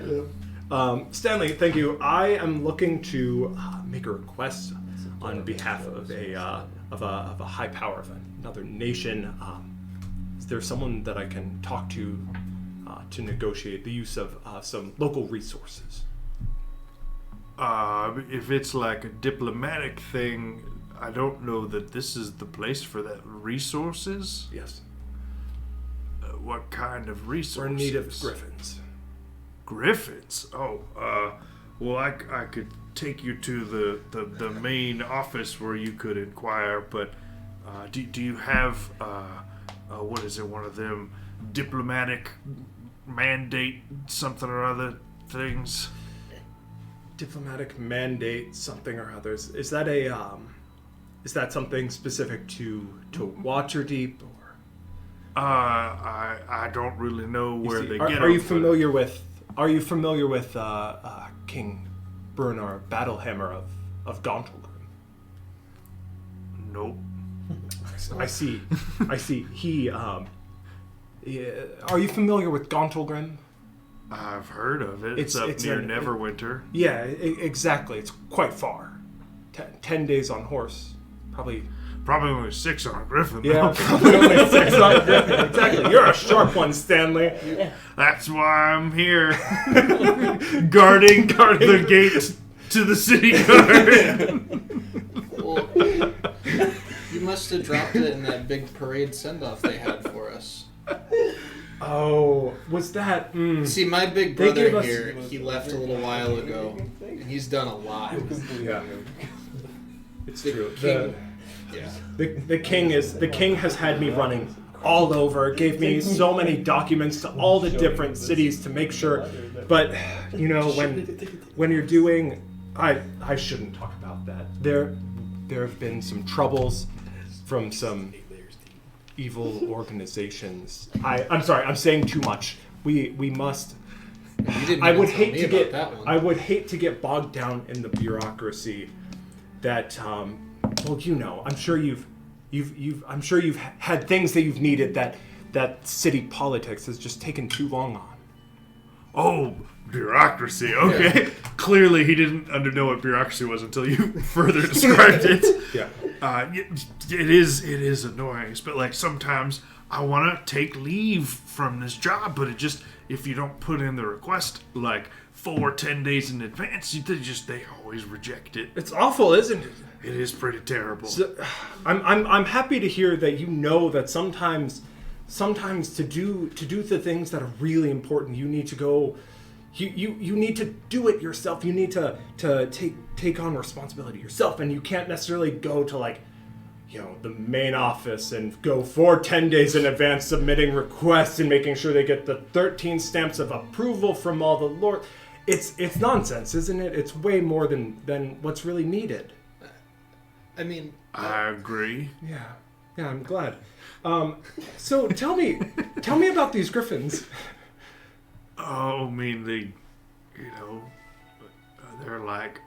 Stanley, thank you. I am looking to make a request on behalf of a high power of another nation. Is there someone that I can talk to negotiate the use of some local resources? If it's like a diplomatic thing, I don't know that this is the place for that. Resources? Yes. What kind of resources? We're in need of griffins. Griffins? Oh, well, I could take you to the main office where you could inquire, but do you have, what is it, one of them diplomatic mandate something or other things? Diplomatic mandate something or others. Is that is that something specific to Waterdeep or? I don't really know where they get. Are you familiar with King Brunar Battlehammer of Gauntlgrim? Nope. I see. He are you familiar with Gauntlgrim? I've heard of it. It's It's near an- Neverwinter. Yeah, exactly. It's quite far. 10 days on horse. Probably Probably 6 on a griffin. Yeah, though. probably only 6 on Griffin. Exactly. You're a sharp one, Stanley. That's why I'm here, guarding the gate to the city guard. Well, you must have dropped it in that big parade send-off they had for us. Oh, was that? See, my big They gave brother us- here, he left a little while ago, and he's done a lot. Yeah, it's The true. king- Yeah. The king has had me running all over. Gave me so many documents to all the different cities to make sure. But when you're doing, I shouldn't talk about that. There have been some troubles from some evil organizations. I'm sorry. I'm saying too much. We must. You didn't I even would tell hate me to about get. that one. I would hate to get bogged down in the bureaucracy. That well, I'm sure you've had things that you've needed that city politics has just taken too long on. Oh, bureaucracy. Okay. Yeah. Clearly, he didn't know what bureaucracy was until you further described it. Yeah. It is annoying, but like sometimes I want to take leave from this job, but if you don't put in the request like 10 days in advance, they always reject it. It's awful, isn't it? It is pretty terrible. So, I'm happy to hear that that sometimes to do the things that are really important, you need to go. You need to do it yourself. You need to take on responsibility yourself, and you can't necessarily go to the main office and go 10 days in advance submitting requests and making sure they get the 13 stamps of approval from all the lord. It's nonsense, isn't it? It's way more than what's really needed. I mean, I agree. Yeah, I'm glad. So tell me about these griffins. Oh, I mean, they're like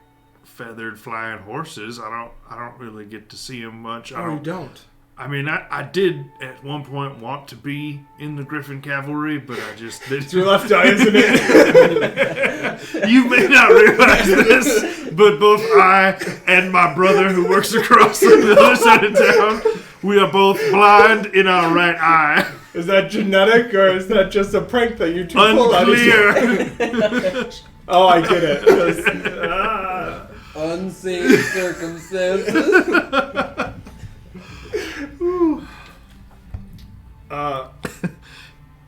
feathered flying horses. I don't really get to see them much. You don't. I mean, I did at one point want to be in the Griffin Cavalry, but It's your left eye, isn't it? You may not realize this, but both I and my brother, who works across the other side of town, we are both blind in our right eye. Is that genetic, or is that just a prank that you two pulled out of you? Unclear. Oh, I get it. Unseen circumstances.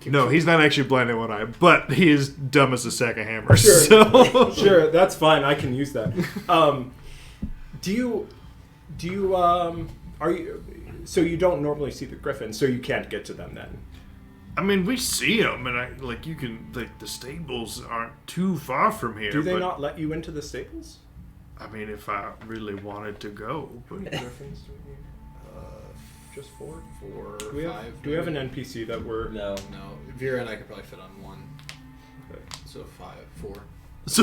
No, he's not actually blind in one eye, but he is dumb as a sack of hammers. Sure. So. Sure, that's fine. I can use that. Do you are you? So you don't normally see the griffins, so you can't get to them then. I mean, we see them, and you can, the stables aren't too far from here. Do they but, not let you into the stables? I mean, if I really wanted to go, How many but griffins do we need? Just 4? 4, Do we have 5. do we have an NPC that we're? No. No, Vera and I could probably fit on 1. Okay. So 5, 4. so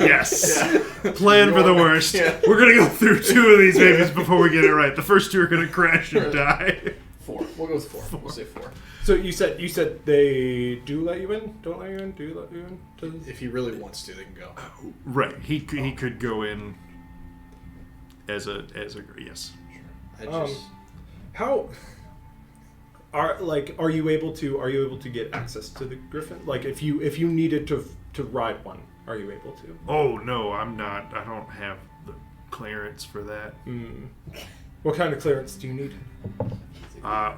yes, plan for the worst. Yeah. We're gonna go through 2 of these babies before we get it right. The first 2 are gonna crash and die. 4. We'll go with 4. We'll say 4. So you said they do let you in? Don't let you in? Do let you in? If he really wants to, they can go. Right, he could go in as a yes. I just How are you able to get access to the griffin? Like if you needed to ride one, are you able to? Oh no, I'm not. I don't have the clearance for that. What kind of clearance do you need?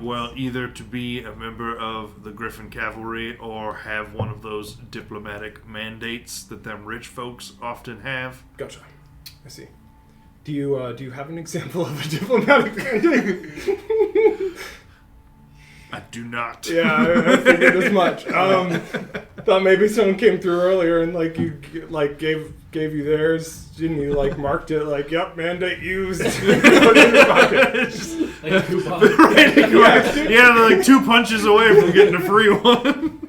Well, either to be a member of the Griffin Cavalry or have one of those diplomatic mandates that them rich folks often have. Gotcha. I see. Do you have an example of a diplomatic mandate? I do not. Yeah, I figured as much. Thought maybe someone came through earlier and gave you theirs and you marked it yep, mandate used. Put it in your pocket. Like a coupon. Right, yeah, they're 2 punches away from getting a free one.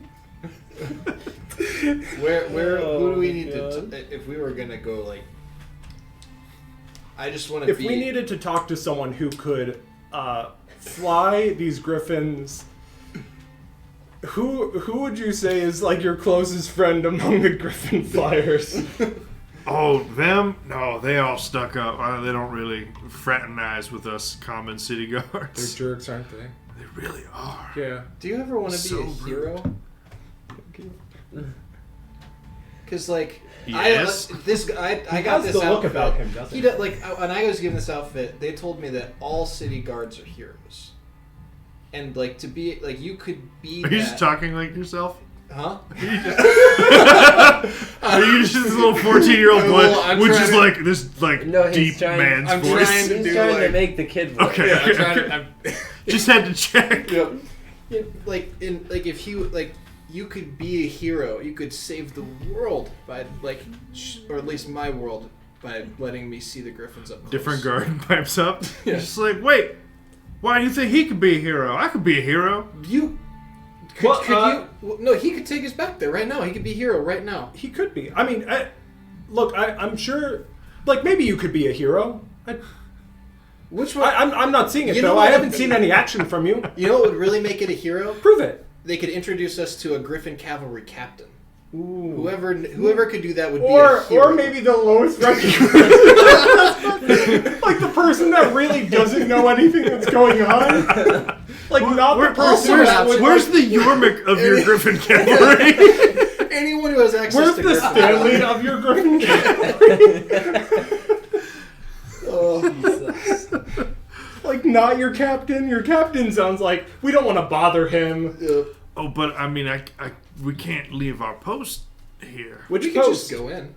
who do we need to if we were gonna go I just want to If we needed to talk to someone who could fly these griffins, who would you say is your closest friend among the griffin flyers? Oh, them? No, they all stuck up. They don't really fraternize with us common city They're guards. jerks, aren't they? They really are. Yeah. Do you ever want to So be a hero? Because Yes. I got this the look outfit. about him, doesn't He does, when I was given this outfit, they told me that all city guards are heroes, and to be you could be. Are you just talking like yourself? Huh? Are you just this little 14-year-old boy Well, I'm which trying is to- this No, he's deep trying- man's I'm voice? trying to He's do, trying to like- make the kid voice. Okay. Yeah, I'm trying to. Just had to check. Yep. If you could be a hero, you could save the world by or at least my world by letting me see the griffins up close. Different guard pipes up. Yeah. Just wait, why do you think he could be a hero? I could be a hero. You. Could you? No, he could take us back there right now. He could be a hero right now. He could be. I mean, I'm sure. Maybe you could be a hero. Which one? I'm not seeing it You know though. what? I haven't seen any action from you. You know what would really make it a hero? Prove it. They could introduce us to a Griffin cavalry captain. Ooh. Whoever could do that would be a Or hero. maybe the lowest ranking person. The person that really doesn't know anything that's going on. Not the person that would. Where's the Yormik of your Griffin cavalry? anyone who has access Where's to the Griffin Stanley cavalry. of your Griffin cavalry? Jesus. Not your captain. Your captain sounds like we don't want to bother him. Oh, but I mean, we can't leave our post here. Which We could post? just go in.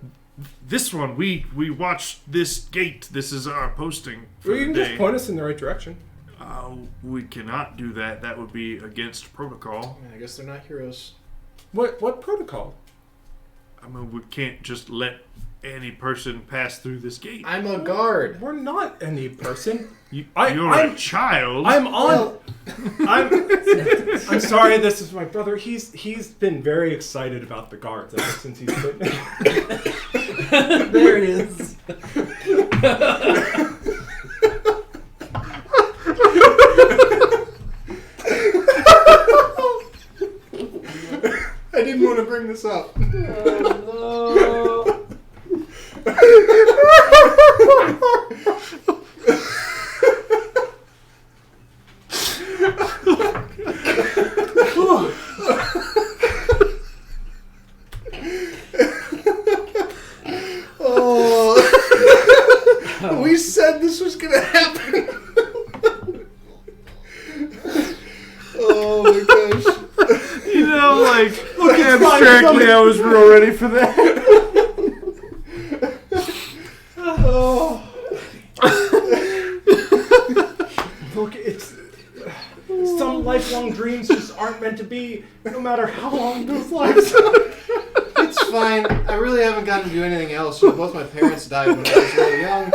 This one, we watched this gate. This is our posting for Well, you the can day. just point us in the right direction. We cannot do that. That would be against protocol. I guess they're not heroes. What protocol? I mean, we can't just let any person pass through this gate. I'm a guard. We're not any person. You're I'm a child. I'm on. I'm sorry. This is my brother. He's been very excited about the guards ever since he's been. There it is. I didn't want to bring this up. Oh, Oh, we said this was gonna happen. Oh my gosh. Abstractly, I was real ready for that. Look, it's some lifelong dreams just aren't meant to be, no matter how long those lives are. It's fine. I really haven't gotten to do anything else. Both my parents died when I was really young.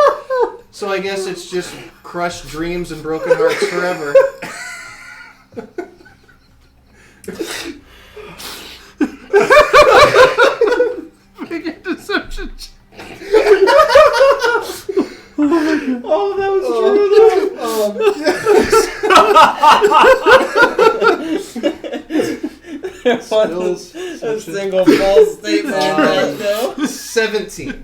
So I guess it's just crushed dreams and broken hearts forever. Make a deception check. Oh, that was true, though. A single false statement. No. 17.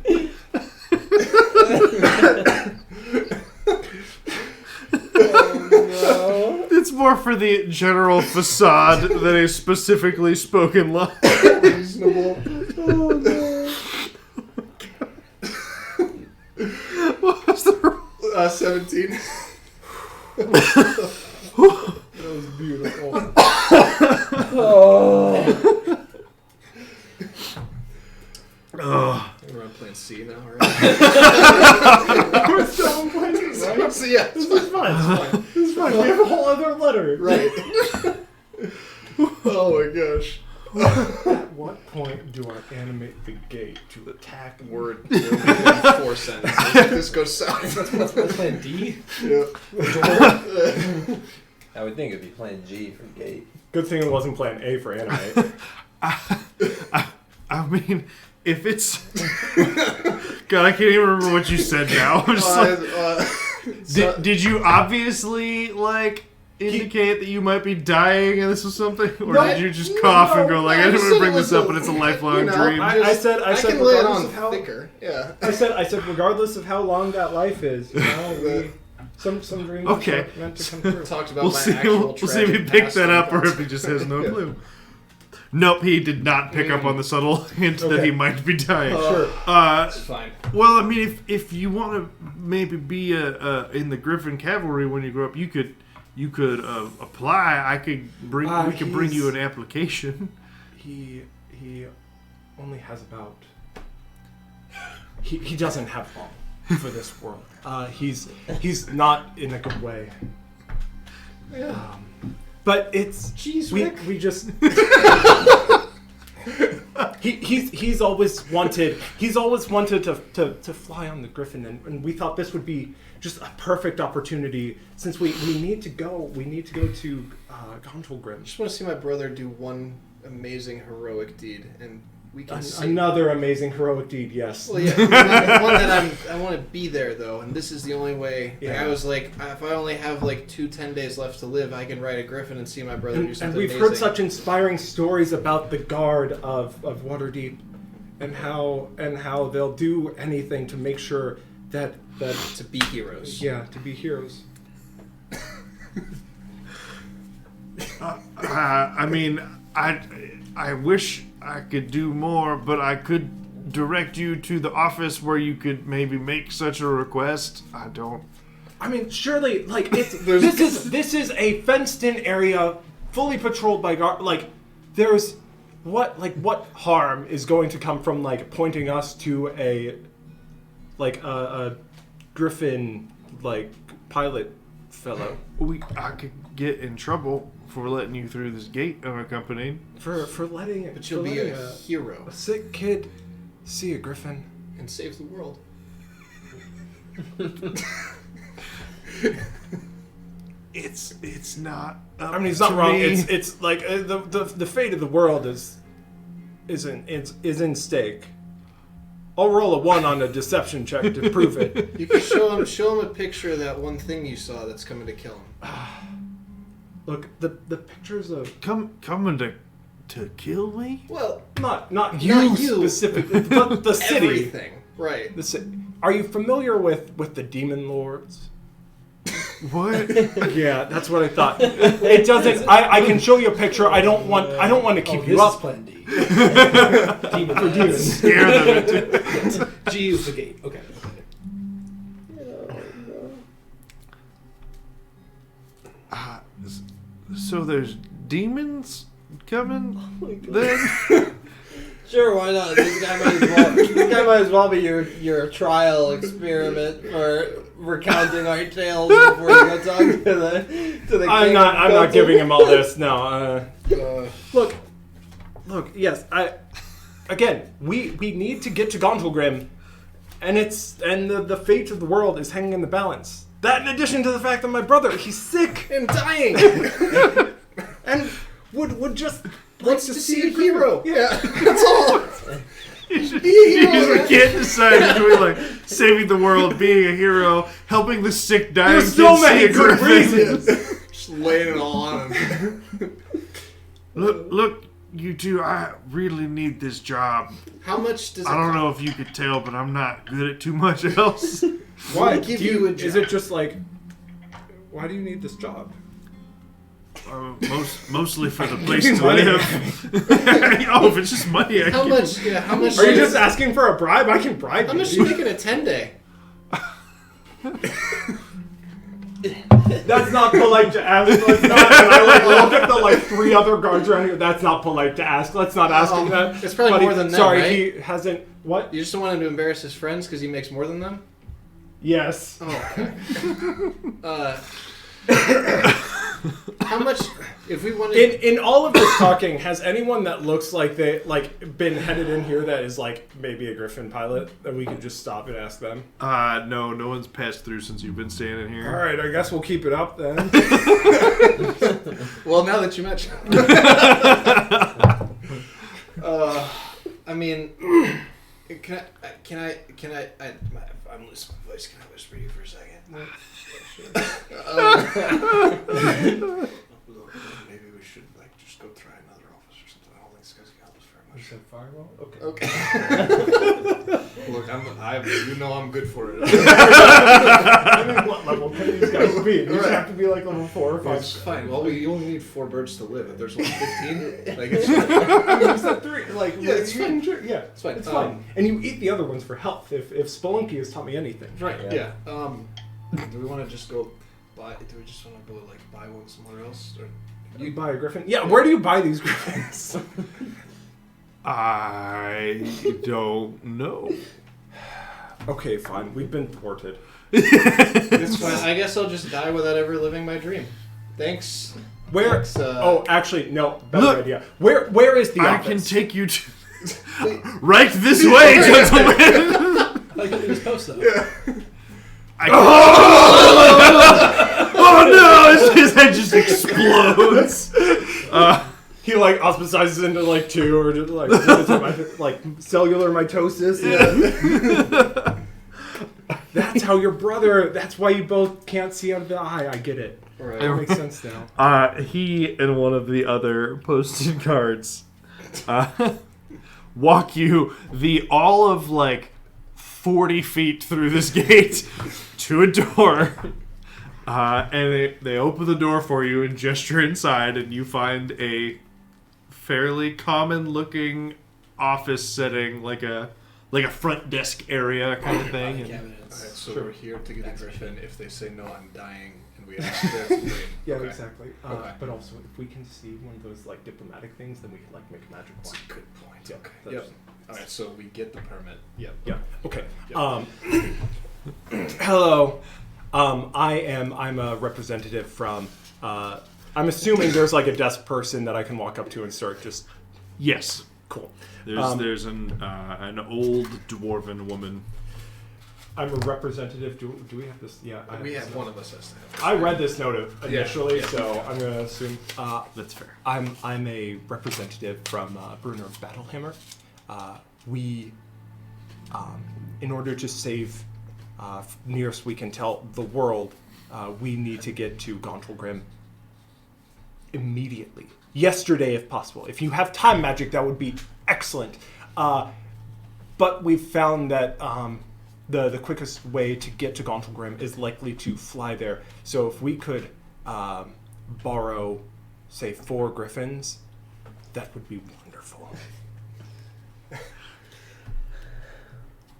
It's more for the general facade than a specifically spoken line. Reasonable. Oh, no. What was the roll? 17. That was beautiful. Oh. Oh. We're playing C now, right? We're still playing this, right? So yeah, This is fine. This is fine. We have a whole other letter. right. Oh my gosh. At what point do I animate the gate to attack? Word. 4 sentences. This goes south. Let's play D. Yep. I would think it'd be playing G for gate. Good thing it wasn't plan A for animate. I mean, if it's... God, I can't even remember what you said now. I'm just like, did you obviously, like, indicate that you might be dying and this was something? Or No, did you just cough and go like, I didn't want to bring this up, but it's a lifelong dream? I said I can lay it regardless on of how thicker. Yeah. I said regardless of how long that life is, you know, some dreams Okay. are meant to come true. Talked about We'll my see, actual we'll see if he tragic picked past that up or and if he just has no Yeah. clue. Nope, he did not pick up on the subtle hint that Okay. he might be dying. Sure. It's fine. Well, I mean, if you want to maybe be in the Griffin Cavalry when you grow up, you could apply. I could bring we could bring you an application. He only has about. He doesn't have long for this world. He's not in a good way. Yeah. But it's Jeez, we Rick. we just. He's always wanted to fly on the Griffin, and we thought this would be just a perfect opportunity since we need to go to Gontalgrim. I just want to see my brother do one amazing heroic deed, and we can see. Another amazing heroic deed, yes. Well, yeah, one that I want to be there though, and this is the only way. Like, Yeah. I was like, if I only have like 10 days left to live, I can ride a Griffin and see my brother do And something we've amazing. heard such inspiring stories about the guard of Waterdeep, and how they'll do anything to make sure that to be heroes. to be heroes. I mean, I wish I could do more, but I could direct you to the office where you could maybe make such a request. I don't. I mean, surely, like this is a fenced-in area, fully patrolled by guard. Like, there's what harm is going to come from like pointing us to a Griffin like pilot fellow I could get in trouble for letting you through this gate unaccompanied. for letting it. But you'll be a hero a sick kid see a Griffin. and save the world. It's not. Up I mean, he's not to wrong. me. It's like the fate of the world is in stake. I'll roll a 1 on a deception check to prove it. You can show him a picture of that one thing you saw that's coming to kill him. Look, the pictures of coming to kill me. Well, not Not you you. specifically, but the city. everything. Right. The city. Are you familiar with the demon lords? What? Yeah, that's what I thought. It doesn't. I can show you a picture. I don't want to keep you this is up. plan D. Demon for demons. Scare them into. G is the gate. Okay. So there's demons coming. Oh Then Sure, why not? This guy might as well be your trial experiment for recounting our tales before you go talk to the king. I'm not giving him all this. No. Look. Yes. Again, we need to get to Gondelgrim, and the fate of the world is hanging in the balance. That, in addition to the fact that my brother, he's sick And dying. and would just Wants to see a hero. Yeah. That's all. You hero. can't decide between like saving the world, being a hero, helping the sick, dying There's kid so see many a good griffin. reasons. Just laying it all on him. Look, you two, I really need this job. How much does it I don't know if you could tell, but I'm not good at too much else. Why? give you a job. Is it just like, why do you need this job? Mostly for the place Give to me money. live. Oh, if it's just money, I How can. much? Yeah, how much? Are you just asking for a bribe? I can bribe How you. much do you make in a 10-day? That's not polite to ask. Let's not. And I look at the 3 other guards around here. That's not polite to ask. Let's not ask him that. It's probably Buddy, more than that, Sorry, right? he hasn't. What? You just don't want him to embarrass his friends because he makes more than them? Yes. Oh, okay. How much? If we wanted, In all of this talking, has anyone that looks like they been headed in here that is maybe a Griffin pilot that we could just stop and ask them? No one's passed through since you've been standing here. All right, I guess we'll keep it up then. well, now that you mention, I mean, can I? I'm losing my voice. Can I whisper you for a second? Maybe we should just go try another office or something. I don't think this guy's gonna help us very much. You said firewall? Okay. Look, I'm good for it. I mean, what level can these guys be? These have to be level 4 or 5. It's fine. Well, you only need 4 birds to live. If there's only 15, it's You said 3. Yeah, it's fine. Yeah, It's fine. It's fine. And you eat the other ones for health. If Spelunky has taught me anything. right. Yeah. Yeah. Do we want to just go buy? Do we just want to go buy one somewhere else? Or You buy a griffin? Yeah. Where do you buy these griffins? I don't know. Okay, fine. We've been thwarted. it's fine. I guess I'll just die without ever living my dream. Thanks. Where? Thanks, Actually, no. Better Look, idea. Where is the I office? can take you to right this way, gentlemen. Like in this post though. Oh no! His head just explodes. He ostracizes into 2 or just cellular mitosis. Yeah. That's how your brother. That's why you both can't see out of the eye. I get it. Right. That makes sense now. He and one of the other posted guards walk you all of 40 feet through this gate to a door. And they open the door for you and gesture inside, and you find a fairly common-looking office setting, like a front desk area kind of thing. And, Cabinets. Alright, so we're here to get a griffin. If they say no, I'm dying, and we ask their brain. Yeah, Okay. exactly. Okay. But also, if we can see one of those diplomatic things, then we can make a magic That's wand. a good point. Yeah, Okay. that's- Yep. All right. So we get the permit. Yep. Yeah. Okay. Yep. Hello. I'm a representative from. I'm assuming there's a desk person that I can walk up to and start just. yes, Cool. there's an old dwarven woman. I'm a representative. Do we have this? Yeah. We this have note. one of us has to have. I read this note initially, yeah. so I'm gonna assume. That's fair. I'm a representative from Bruner Battlehammer. We, in order to save, nearest we can tell, the world, we need to get to Gauntlgrim immediately. Yesterday, if possible. If you have time magic, that would be excellent. But we've found that the quickest way to get to Gauntlgrim is likely to fly there. So if we could borrow, say, 4 griffins, that would be wonderful.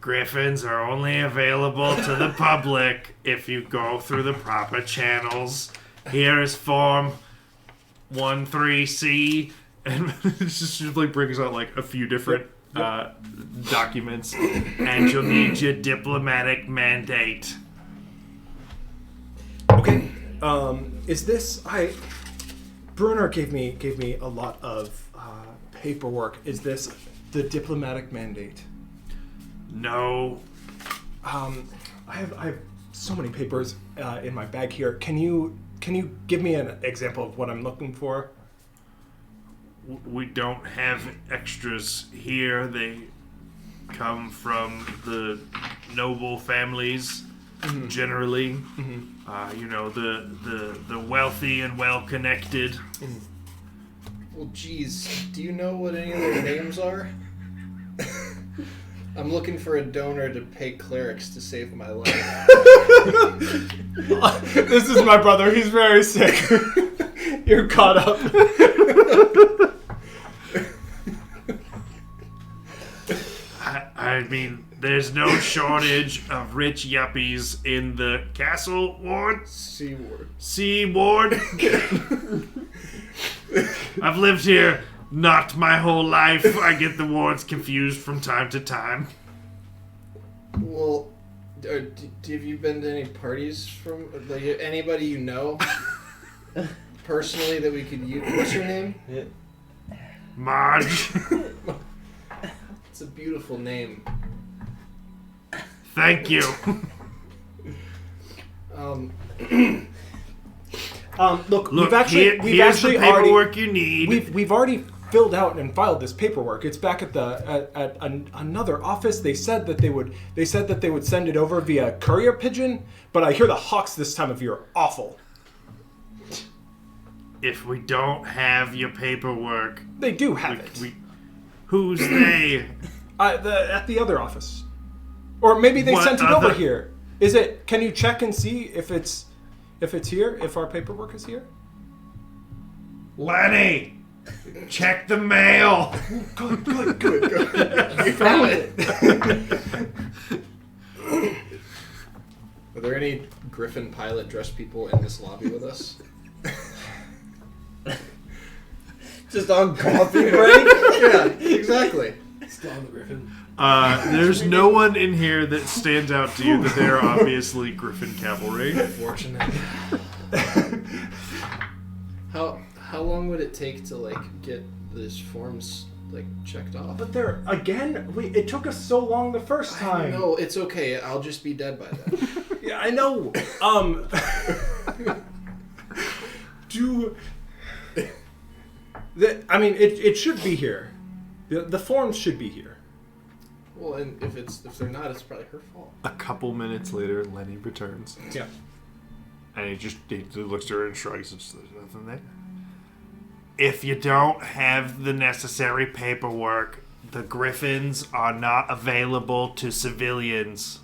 Griffins are only available to the public if you go through the proper channels. Here is Form 13C, And it just like brings out like a few different documents. And you'll need your diplomatic mandate. Okay. Is this Bruner gave me a lot of paperwork. Is this the diplomatic mandate? No. I have so many papers in my bag here. Can you give me an example of what I'm looking for? We don't have extras here. They come from the noble families, generally. You know, the wealthy and well-connected. Well, geez, do you know what any of their names are? I'm looking for a donor to pay clerics to save my life. This is my brother. He's very sick. You're caught up. I mean, there's no shortage of rich yuppies in the castle ward. C ward. I've lived here not my whole life. I get the wards confused from time to time. Well, have you been to any parties from anybody you know personally that we could use? What's your name? Marge. It's a beautiful name. Thank you. Look, Look, we've here's actually the paperwork already, you need. We've already filled out and filed this paperwork. It's back at another office. They said that they would send it over via courier pigeon, but I hear the hawks this time of year are awful. If we don't have your paperwork, They do have it. who's they? At the other office, or maybe they What sent it other- over here. Is it? Can you check and see if it's here? If our paperwork is here? Lenny, check the mail. Good. You found it. Are there any Griffin pilot dressed people in this lobby with us? Just on coffee break? Yeah, exactly. Still on the Griffin. There's no one in here that stands out to you that they're obviously Griffin cavalry. Fortunate. How long would it take to get these forms checked off? But there again, it took us so long the first time. No, it's okay. I'll just be dead by then. Yeah, I know. It should be here. The forms should be here. Well, and if they're not, it's probably her fault. A couple minutes later, Lenny returns. Yeah. And he looks at her and shrugs. And there's nothing there. If you don't have the necessary paperwork, the Griffins are not available to civilians.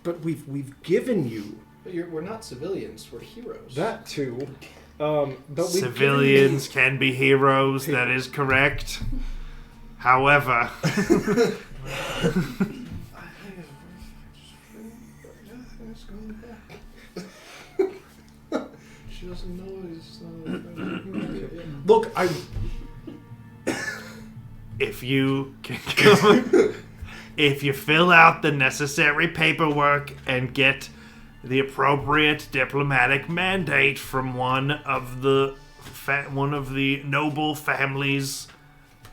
But we've given you But we're not civilians. We're heroes. that too. But we've Civilians can be heroes. That is correct. However, She doesn't know it's not. Look, if you can come, if you fill out the necessary paperwork and get the appropriate diplomatic mandate from one of the noble families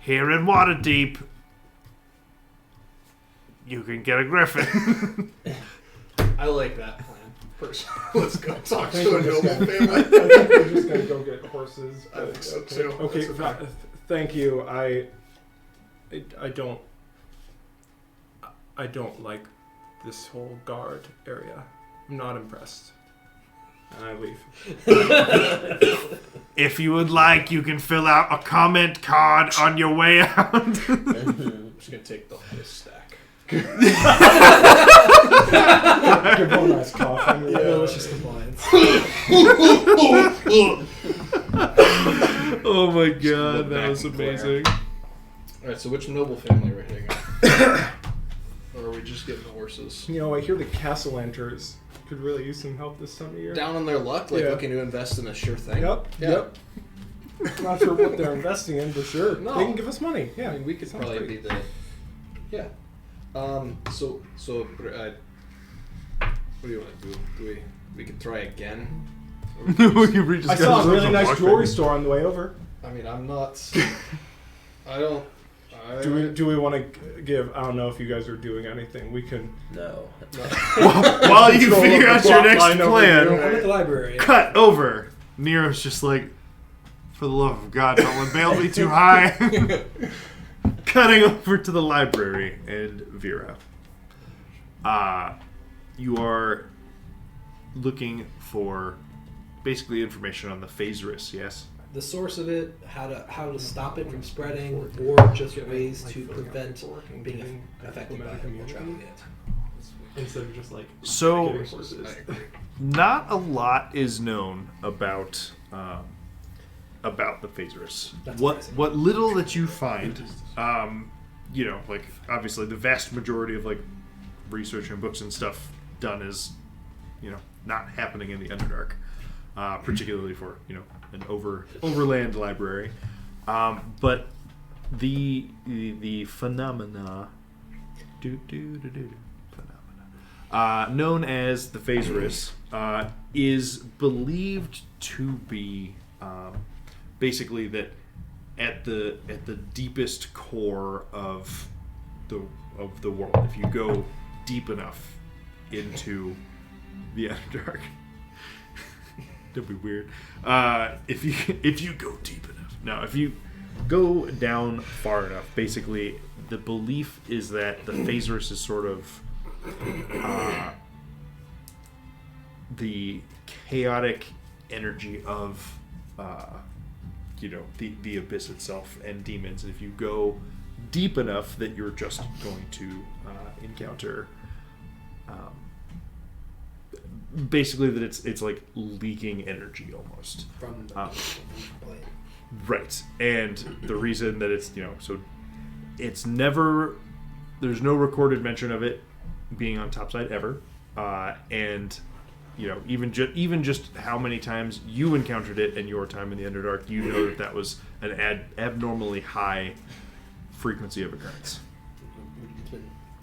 here in Waterdeep, you can get a griffin. I like that plan. First, let's go talk to a noble family. I think we're just gonna go get horses. I think so too. Okay, That's thank you. I don't like this whole guard area. I'm not impressed. And I leave. If you would like, you can fill out a comment card on your way out. I'm just gonna take the whole stack. Give one nice cough. Delicious compliance. Oh my god, Look that back was and glare. amazing. Alright, so which noble family are we hitting up? Or are we just getting horses? I hear the Castellanters could really use some help this time of year. Down on their luck, Yeah. looking to invest in a sure thing? Yep. Yeah. I'm not sure what they're investing in, but sure, No. they can give us money. Yeah, I mean, we could sounds probably great. be the. Yeah. So what do you want to do? We could try again. I saw a really nice jewelry store on the way over. I mean, I'm not. I don't. Do we want to give? I don't know if you guys are doing anything. We can. No. While you Control figure of out the your plot next line over plan, here. I'm at the library. cut over. Nero's just like, for the love of God, don't let bail be too high. Cutting over to the library, and Vera. You are looking for basically information on the Phaserus, yes? The source of it, how to stop it from spreading, or just ways to prevent being affected by it while traveling it. Instead of just like So, getting horses. not a lot is known about the Phaserus. That's surprising. What little that you find, like obviously the vast majority of like research and books and stuff done is, not happening in the Underdark, particularly for an overland library, but the phenomena known as the Phaserus is believed to be basically that at the deepest core of the world, if you go deep enough into the Underdark, that'd be weird. If you go deep enough, no, if you go down far enough, basically the belief is that the Phaserus is sort of the chaotic energy of the abyss itself and demons. And if you go deep enough, that you're just going to encounter basically that it's like leaking energy almost From the plane. right. And the reason that it's so it's never, there's no recorded mention of it being on topside ever, and even just how many times you encountered it in your time in the Underdark, you know that was an abnormally high frequency of occurrence.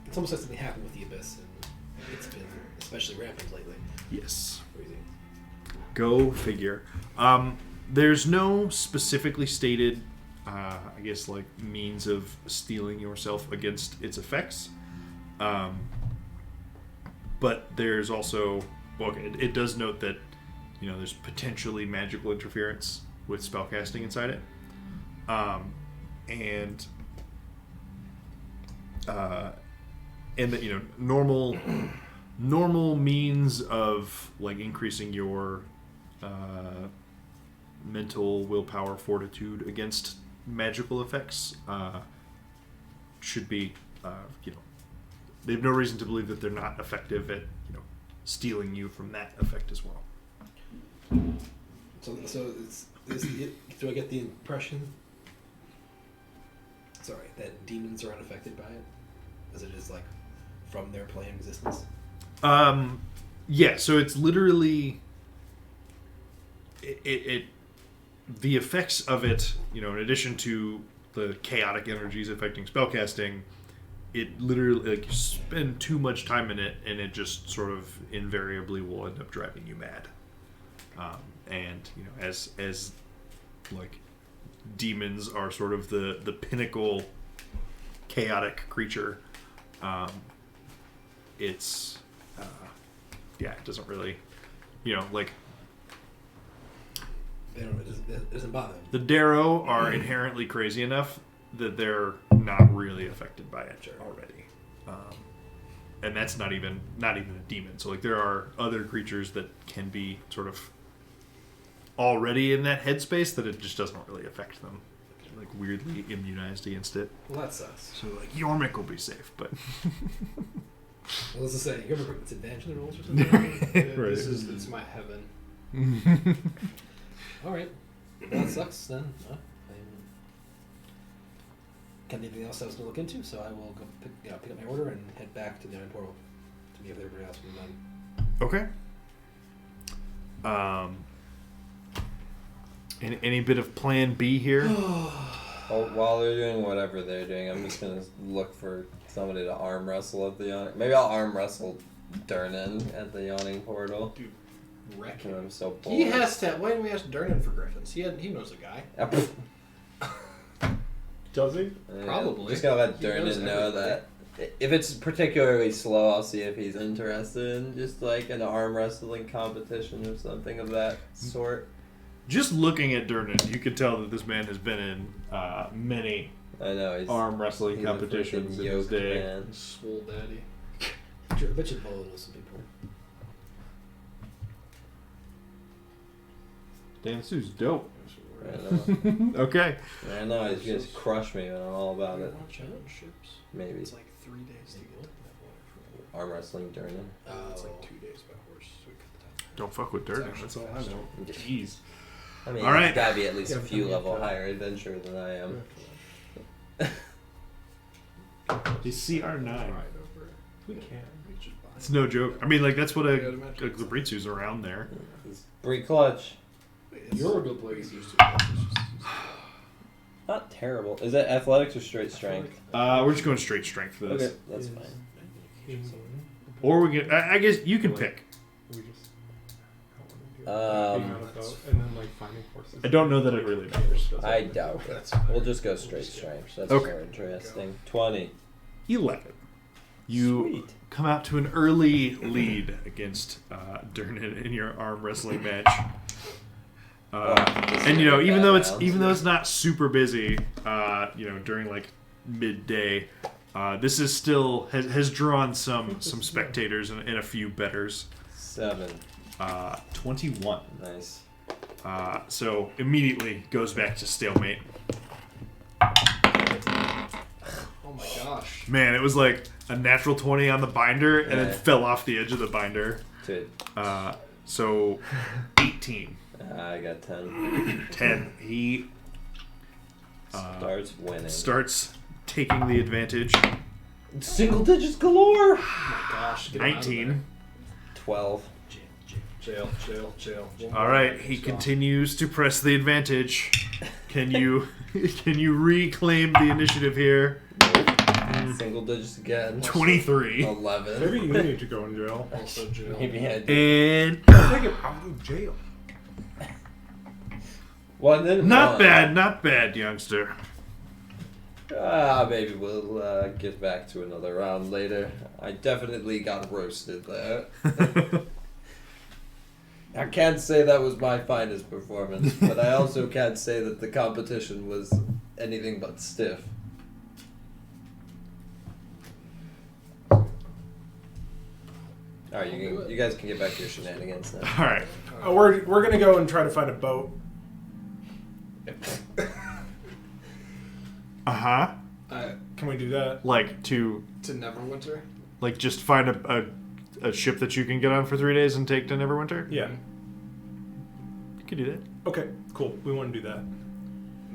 It's almost like something happened with the Abyss, and it's been especially rampant lately. Yes. Crazy. Go figure. There's no specifically stated, means of steeling yourself against its effects. But there's also, it does note that, there's potentially magical interference with spellcasting inside it. And that, normal means of, like, increasing your mental willpower fortitude against magical effects should be, they have no reason to believe that they're not effective at, stealing you from that effect as well. So do I get the impression, that demons are unaffected by it? As it is, like, from their plane of existence? Yeah, so it's literally the effects of it, in addition to the chaotic energies affecting spellcasting, it literally, like, you spend too much time in it and it just sort of invariably will end up driving you mad. And as like demons are sort of the pinnacle chaotic creature, it's it doesn't really, like, It doesn't bother them. the Darrow are inherently crazy enough that they're not really affected by it already, and that's not even a demon. So, like, there are other creatures that can be sort of already in that headspace that it just doesn't really affect them. They're, like, weirdly immunized against it. Well, that sucks. So, like, Yormik will be safe, but Well, let's just say, you ever it's advantage in the rolls or something? Right. It's my heaven. All right. Well, that sucks then. Got anything else I was going to look into? So I will go pick up my order and head back to the Iron Portal to meet with everybody else when we're done. okay. Any bit of plan B here? While they're doing whatever they're doing, I'm just gonna look for somebody to arm wrestle at the yawning. Maybe I'll arm wrestle Durnan at the yawning portal. Dude, wreck And him. I'm so bored. He has to. Why didn't we ask Durnan for Griffins? He knows a guy. Does he? Yeah, Probably. Just gonna let He knows Durnan know everything. that if it's particularly slow, I'll see if he's interested in just like an arm wrestling competition or something of that sort. Just looking at Durnan, you can tell that this man has been in many I know he's arm wrestling he's a competitions freaking in his yoked day. man. Swole daddy. I bet you Polo knows some people. Dan Sue's dope. I know. Okay. I know he's just crushed me, but I'm all about it. Championships. Maybe It's like 3 days to get to that arm wrestling Durnan. It's like 2 days by horse. So we cut the time. Don't fuck with Durnan. That's all I know. Jeez. I mean, All right. he's gotta be at least a Yeah, few yeah, level yeah. higher adventurer than I am. He's CR9. We can. It's no joke. I mean, like, that's what a Yeah, I'd imagine. Glabritsu's around there. He's pretty clutch. You're a good player. He's used to Not terrible. Is that athletics or straight strength? We're just going straight strength for this. Okay, that's fine. Or we can, I guess you can pick. Um, and then like finding horses. I don't know that it really matters. I doubt it. That's We'll just go straight strength. That's Okay. more interesting. 20. 11. You Sweet. come out to an early lead against Durnan in your arm wrestling match. And you know, even though it's not super busy, during like midday, this is still has drawn some spectators and a few bettors. 7. 21. Nice. So immediately goes back to stalemate. Oh my gosh. Man, it was like a natural 20 on the binder and Yeah. it fell off the edge of the binder. Dude, So 18. I got 10. 10. He Starts winning. starts taking the advantage. Single digits galore! Oh my gosh. Get him out of 19. 12. there. Jail. All right, he continues to press the advantage. Can you reclaim the initiative here? Single digits again. 23. 11. Maybe you need to go in jail. Also jail. Maybe I did. And Take it out of jail. Well, then not bad, youngster. Maybe we'll get back to another round later. I definitely got roasted there. I can't say that was my finest performance, but I also can't say that the competition was anything but stiff. Alright, you guys can get back to your shenanigans now. All right. We're gonna go and try to find a boat. Uh-huh. Can we do that? Like to Neverwinter? just find a ship that you can get on for 3 days and take to Neverwinter? Yeah. You could do that. Okay. Cool. We want to do that.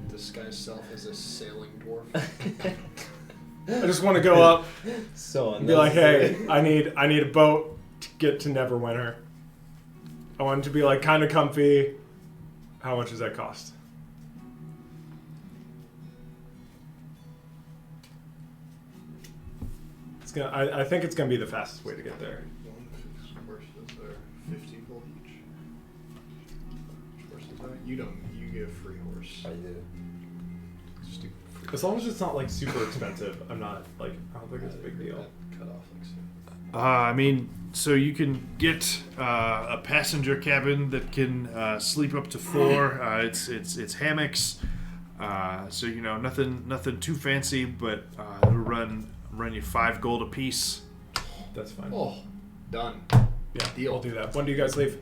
Disguise self as a sailing dwarf. I just want to go up So and be like, "Hey, unnecessary. I need a boat to get to Neverwinter. I want it to be like kind of comfy. How much does that cost?" I think it's gonna be the fastest way to get there. One of his horses are 50 gold each. Which horses are? You get a free horse. I do. Stupid free As long as it's not like super expensive, I don't think it's a big deal. Cut off like so. I mean, so you can get a passenger cabin that can sleep up to 4. It's hammocks. So nothing too fancy, but it'll run you 5 gold a piece. That's fine. Oh, done. Yeah, deal. I'll do that. When do you guys leave?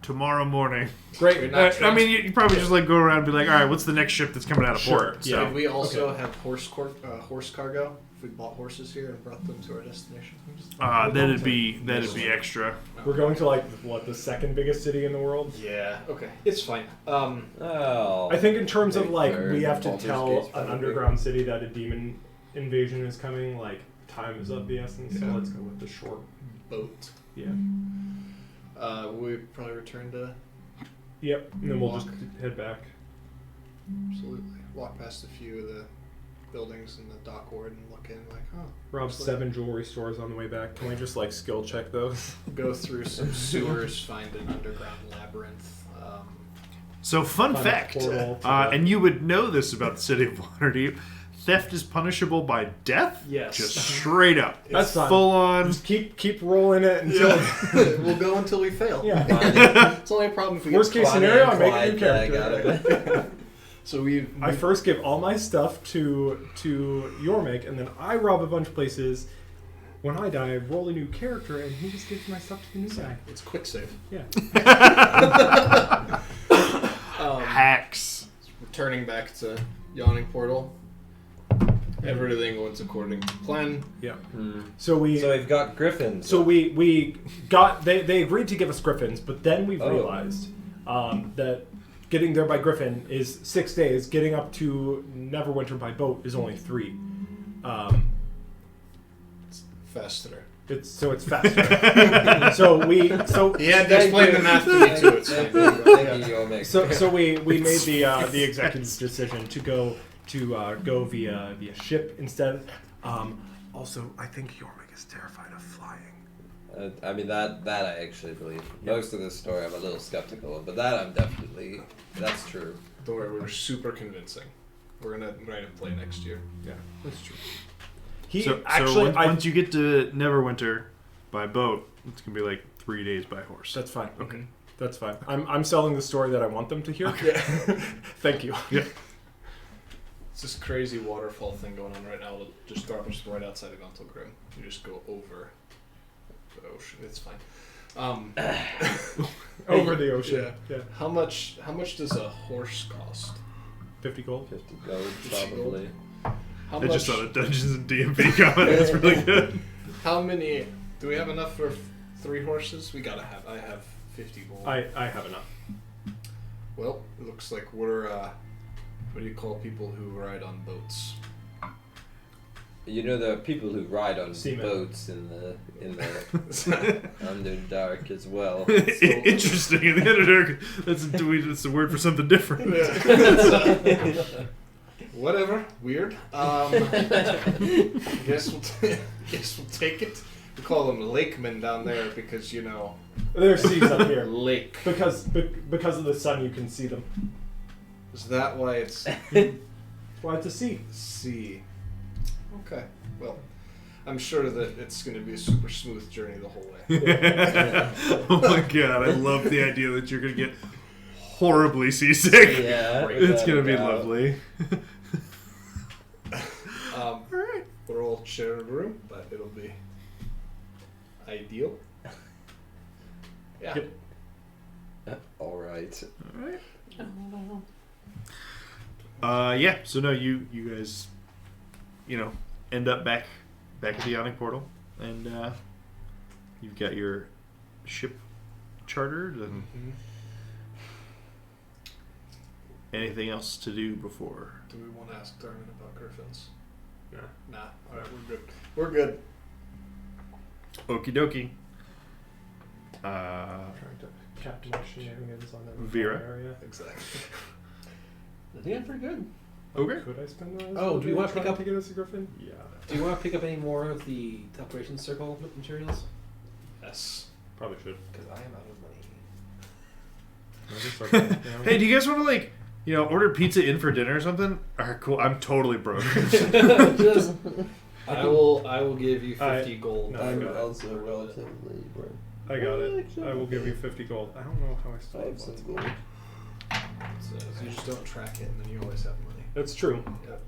Tomorrow morning. Great. You're not I mean, you probably just like go around and be like, all right, what's the next ship that's coming out of Sure, port? yeah. So, Could we also have horse cargo? If we bought horses here and brought them to our destination? that'd be extra. We're going to the second biggest city in the world. Yeah. Okay. It's fine. Oh. I think in terms of Third, we have to Baldur's tell Gate's an probably underground city that a demon invasion is coming. Time is of the essence. So Yeah. let's go with the short. boat. Yeah. We probably return to Yep, and then we'll just head back. Absolutely. Walk past a few of the buildings in the dock ward and look in like, oh. Rob looks 7 jewelry stores on the way back. Can we just like skill check those? Go through some sewers, find an underground labyrinth. So, fun Find a fact, portal to and you would know this about the city of Waterdeep, theft is punishable by death. Yes. Just straight up. That's fine. Full on. Just keep rolling it until. We'll go until we fail. Yeah. It's only a problem if we Worst get case scenario, I make a new character. Got it. So we I first give all my stuff to Yormik, and then I rob a bunch of places. When I die, I roll a new character, and he just gives my stuff to the new guy. It's quick save. Yeah. Hacks. Returning back to Yawning Portal. Everything went according to plan. Yeah. Hmm. So So we've got griffins. So we got they agreed to give us griffins, but then we Oh. realized that getting there by griffin is 6 days. Getting up to Neverwinter by boat is only 3. Faster. It's faster. so He had to Thank explain you. the math to me too. It's Thank fine. you, thank you, Yormik. so we made the executive decision to go via ship instead. Also, I think Yormik is terrified of flying. I mean that I actually believe. Most of this story I'm a little skeptical of, but that I'm definitely that's true. Don't worry, we were super convincing. We're gonna write a play next year. Yeah, that's true. He So actually, once you get to Neverwinter by boat, it's going to be like 3 days by horse. that's fine. Okay. That's fine. I'm selling the story that I want them to hear. Yeah. Thank you. Yeah. It's this crazy waterfall thing going on right now. It'll just drop us right outside of Gontal Grim. You just go over the ocean. It's fine. Over the ocean. Yeah. Yeah. How much does a horse cost? 50 gold. 50 gold 50 gold? probably. How I much? just saw the Dungeons and D&B comment. That's really good. How many? Do we have enough for 3 horses? We gotta have. I have 50 gold. I have enough. Well, it looks like we're. What do you call people who ride on boats? You know there are people who ride on Seamen. boats in the Underdark as well. Interesting. In the Underdark, that's a word for something different. Whatever. Weird. Guess we'll take it. We call them lakemen down there because There's seas up here. lake. Because of the sun, you can see them. Is that why it's Why it's a sea. sea? Okay. Well, I'm sure that it's going to be a super smooth journey the whole way. Oh my god, I love the idea that you're going to get horribly seasick. Yeah, It's going to be without a doubt. lovely. Alright. We're all sharing a room, but it'll be ideal. Yeah. Yep. All right. Yeah, so no, you guys, end up back at the Yawning Portal, and you've got your ship chartered, and anything else to do before? Do we want to ask Darwin about griffins? Nah. Nah. Alright, we're good. We're good. Okie dokie. Trying to captain shenanigans on that Vera? area. Exactly. I think I'm pretty good. Okay. Could I spend those? Oh, do you want to try pick up- to get us a griffin? Yeah. Do you want to pick up any more of the Operations Circle materials? Yes. Probably should. Because I am out of money. I'll just start going down. Hey, do you guys want to order pizza in for dinner or something? Alright, cool. I'm totally broke. Just, I will give you 50 I- gold. no. I'm got it. also relatively broke. I got it. I will give you 50 gold. I don't know how I still I have have some lots. gold. So you just don't track it, and then you always have money. That's true. Yep.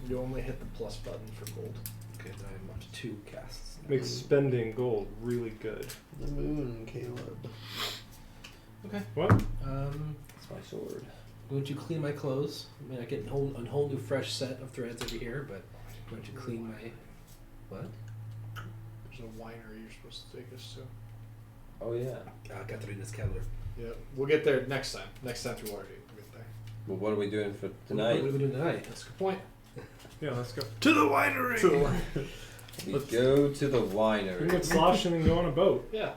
You only hit the plus button for gold. okay, then I'm up to 2 casts. Makes spending gold really good. The moon, Caleb. Okay. What? It's my sword. I'm going to clean my clothes. I mean, I get a whole new fresh set of threads over here, but I'm going to clean my... What? There's a winery you're supposed to take us to. Oh yeah. Katarina's Keller. Yeah, we'll get there next time. Next time through Waterdeep, we'll get there. Well, what are we doing for What tonight? are we doing tonight? That's a good point. Yeah, let's go. To the winery! We go to the We can winery. get sloshed and then go on a boat. Yeah.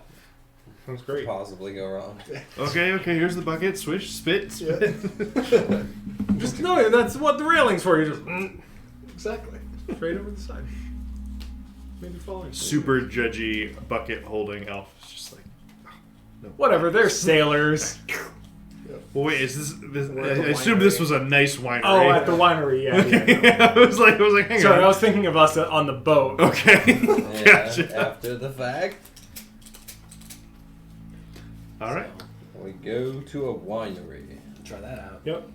Sounds great. possibly go wrong. Okay, here's the bucket. Swish, spit, spit. Just no, that's what the railing's for. You just Exactly. straight over the side. Maybe falling. Super judgy bucket holding elf. It's just like, Whatever, they're sailors. well, wait, is this We're I at the assume winery. this was a nice winery. Oh, at the winery, yeah. I was like, hang Sorry, on. I was thinking of us on the boat. Okay. Yeah, Gotcha. after the fact. All right. So, we go to a winery. Try that out. Yep.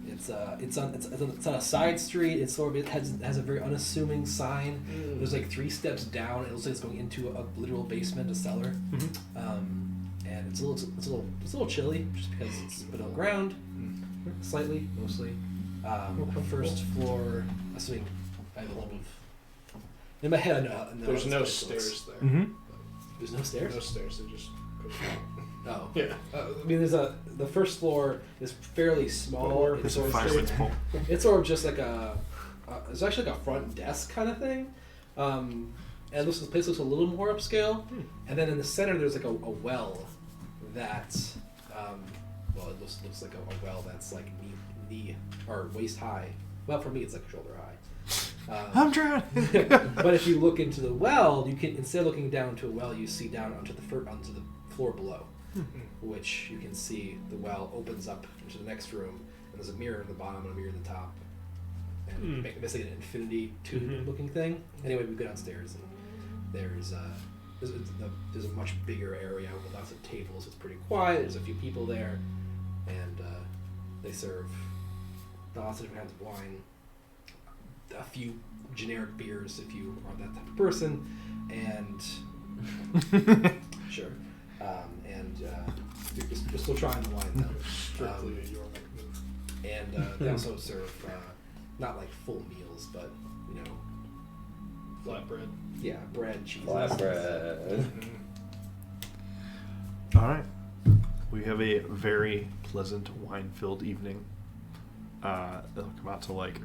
It's on a side street. It's sort of it has a very unassuming sign. There's like 3 steps down. It looks like it's going into a literal basement, a cellar. And it's a little chilly just because it's below ground, slightly, mostly. First floor. Assuming I have a little of in my head. I know There's how no this place stairs looks. there. Mm-hmm. There's no stairs. No stairs. They just go Oh. Yeah. I mean, the first floor is fairly small. There's It's a sort of fireman's pole. It's sort of just like it's actually like a front desk kind of thing. And the place looks a little more upscale. And then in the center, there's like a well that, well, it looks like a well that's like knee or waist high. Well, for me, it's like shoulder high. I'm trying. But if you look into the well, you can, instead of looking down into a well, you see down onto the floor below, which you can see the well opens up into the next room, and there's a mirror in the bottom and a mirror in the top, and basically an infinity tube looking thing. Anyway, we go downstairs, and there's a much bigger area with lots of tables. It's pretty quiet. There's a few people there, and they serve lots of different kinds of wine. A few generic beers if you are that type of person, and sure, and you're still trying the wine though. strictly a York move. And they also serve not like full meals, but you know, Flatbread. yeah, bread, cheese, Flatbread. All right. We have a very pleasant wine-filled evening. It'll come out to like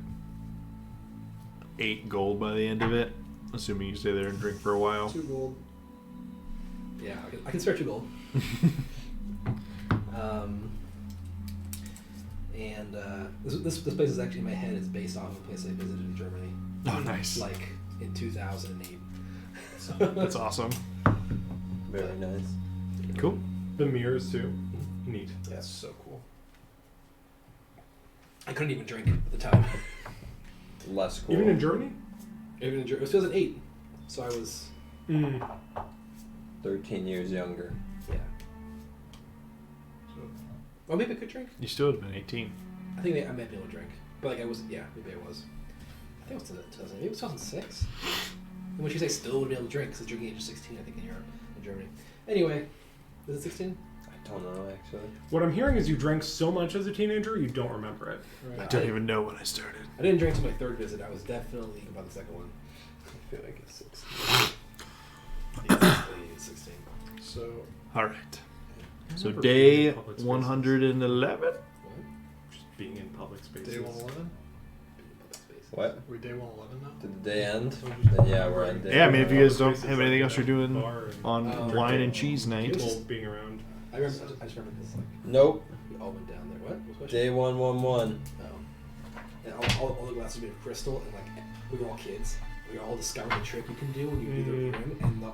8 gold by the end of it, assuming you stay there and drink for a while. 2 gold. Yeah, I can spare 2 gold. And this place is actually in my head is based off a place I visited in Germany. Oh, nice. Like in 2008. So That's awesome. Very nice. Cool. The mirrors too. Neat. That's so cool. I couldn't even drink at the time. Less cool. Even in Germany? Even in Germany, it was 2008, so I was 13 years younger. yeah. Well, maybe I could drink. You still would have been 18. I think I might be able to drink, but like I was, yeah, maybe I was. I think it was 2000, maybe it was 2006. And when you say still would be able to drink, because drinking age is 16, I think in Europe, in Germany. Anyway, is it 16? I don't know actually. What I'm hearing is you drank so much as a teenager you don't remember it. I don't even know when I started. I didn't drink until my 3rd visit. I was definitely about the 2nd one. I feel like it's 16. Yeah, definitely 16. So All right. So Never day being in public spaces. 111. What? Just being in public spaces. day 111? What? We're day 111 now? Did the day end? Then yeah, we're on day. Yeah, I mean, if you guys don't Spaces have like anything else you're doing bar and on wine and cheese night, people being around. I just remember this, like, Nope. we all went down there. What? What's the question? Day 111. And all the glasses made of crystal, and like we were all kids. We all discovered the trick you can do when you do the rim, and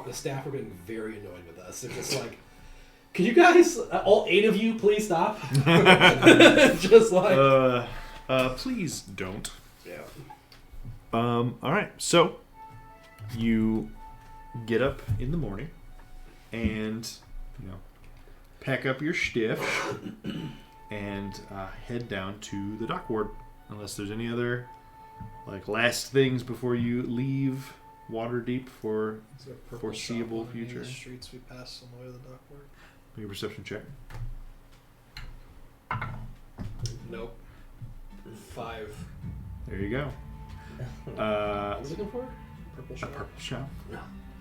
the staff were getting very annoyed with us. They're just like, "Can you guys, all 8 of you, please stop?" Just like, please don't. yeah. All right. So you get up in the morning and pack up your stiff and head down to the dock ward. Unless there's any other last things before you leave Waterdeep for Is there a purple foreseeable shop on any of future. the streets we passed on the way to the dock ward? Make a perception check. Nope. 5. There you go. What I was looking for? Purple A shop. purple shop.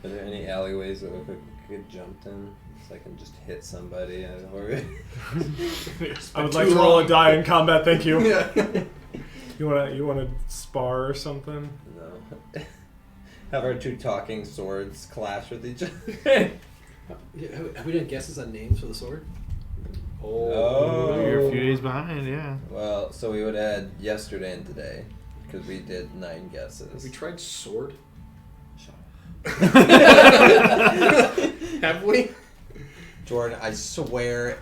Are there any alleyways that look like we could jump in? So I can just hit somebody or I would like to roll a die in combat, thank you. Yeah. You wanna spar or something? no. Have our two talking swords clash with each other. Have we done guesses on names for the sword? Oh. You're a few days behind, yeah. Well, so we would add yesterday and today because we did 9 guesses. We tried sword. Shut Have we? Jordan, I swear,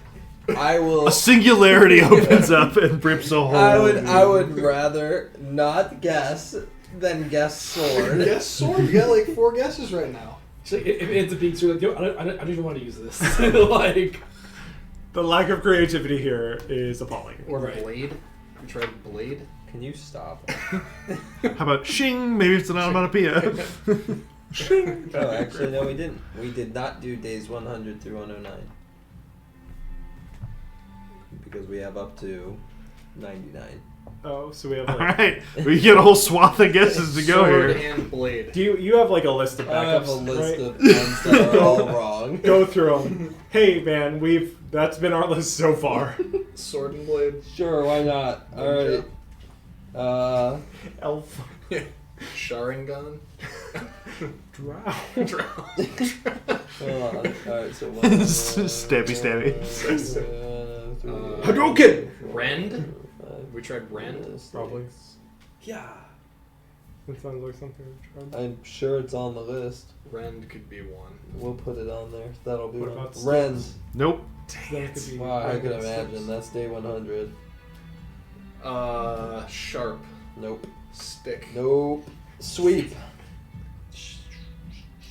I will. A singularity opens up and rips a hole. I would rather not guess than guess sword. Guess sword. You got like 4 guesses right now. So if it ends up being true, like, I don't even want to use this. Like, The lack of creativity here is appalling. Or Right. blade. We tried blade. Can you stop? How about shing? Maybe it's an onomatopoeia. Oh, actually, no, we didn't. We did not do days 100 through 109 because we have up to 99. Oh, so we have All like. right, we get a whole swath of guesses to go Sword here. and blade. Do you have like a list of backups? I have a list right? of ones that are all wrong. Go through them. Hey man, that's been our list so far. Sword and blade. Sure, why not? All right. Elf. Sharingan. Drow. Hold on. Alright, so Stabby, stabby. Hadouken! Rend. We tried Rend. Probably. yeah. That sounds like something we've tried. I'm sure it's on the list. Rend could be one. We'll put it on there. That'll be What one. about Ren. sticks? Nope. That could be Wow, I could sticks. imagine. That's day 100. Sharp. Nope. Stick. Nope. Sweep.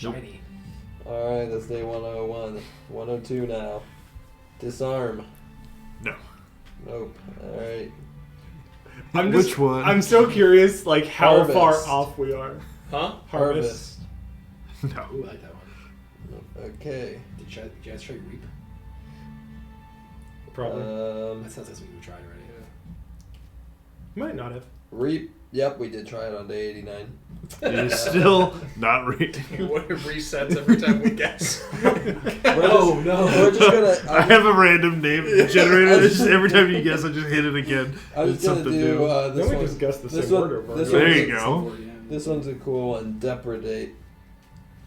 Nope. Shiny. Alright, that's day 101. 102 now. Disarm. No. Nope. Alright. Which one? I'm so curious, like how Harvest. far off we are. Huh? Harvest. No. Ooh, I like that one. Okay. Did you guys try Reap? Probably. That sounds like something we tried already. Might not have. Reap. Yep, we did try it on day 89. It is still not reading. What resets every time we guess? Oh no! We're just gonna. I have a random name generator. It's just every time you guess, I just hit it again. I was It's gonna something do new. this Then we one. just guess the this same one- word over. this and over. There one- you go. This one's a cool one. Depredate.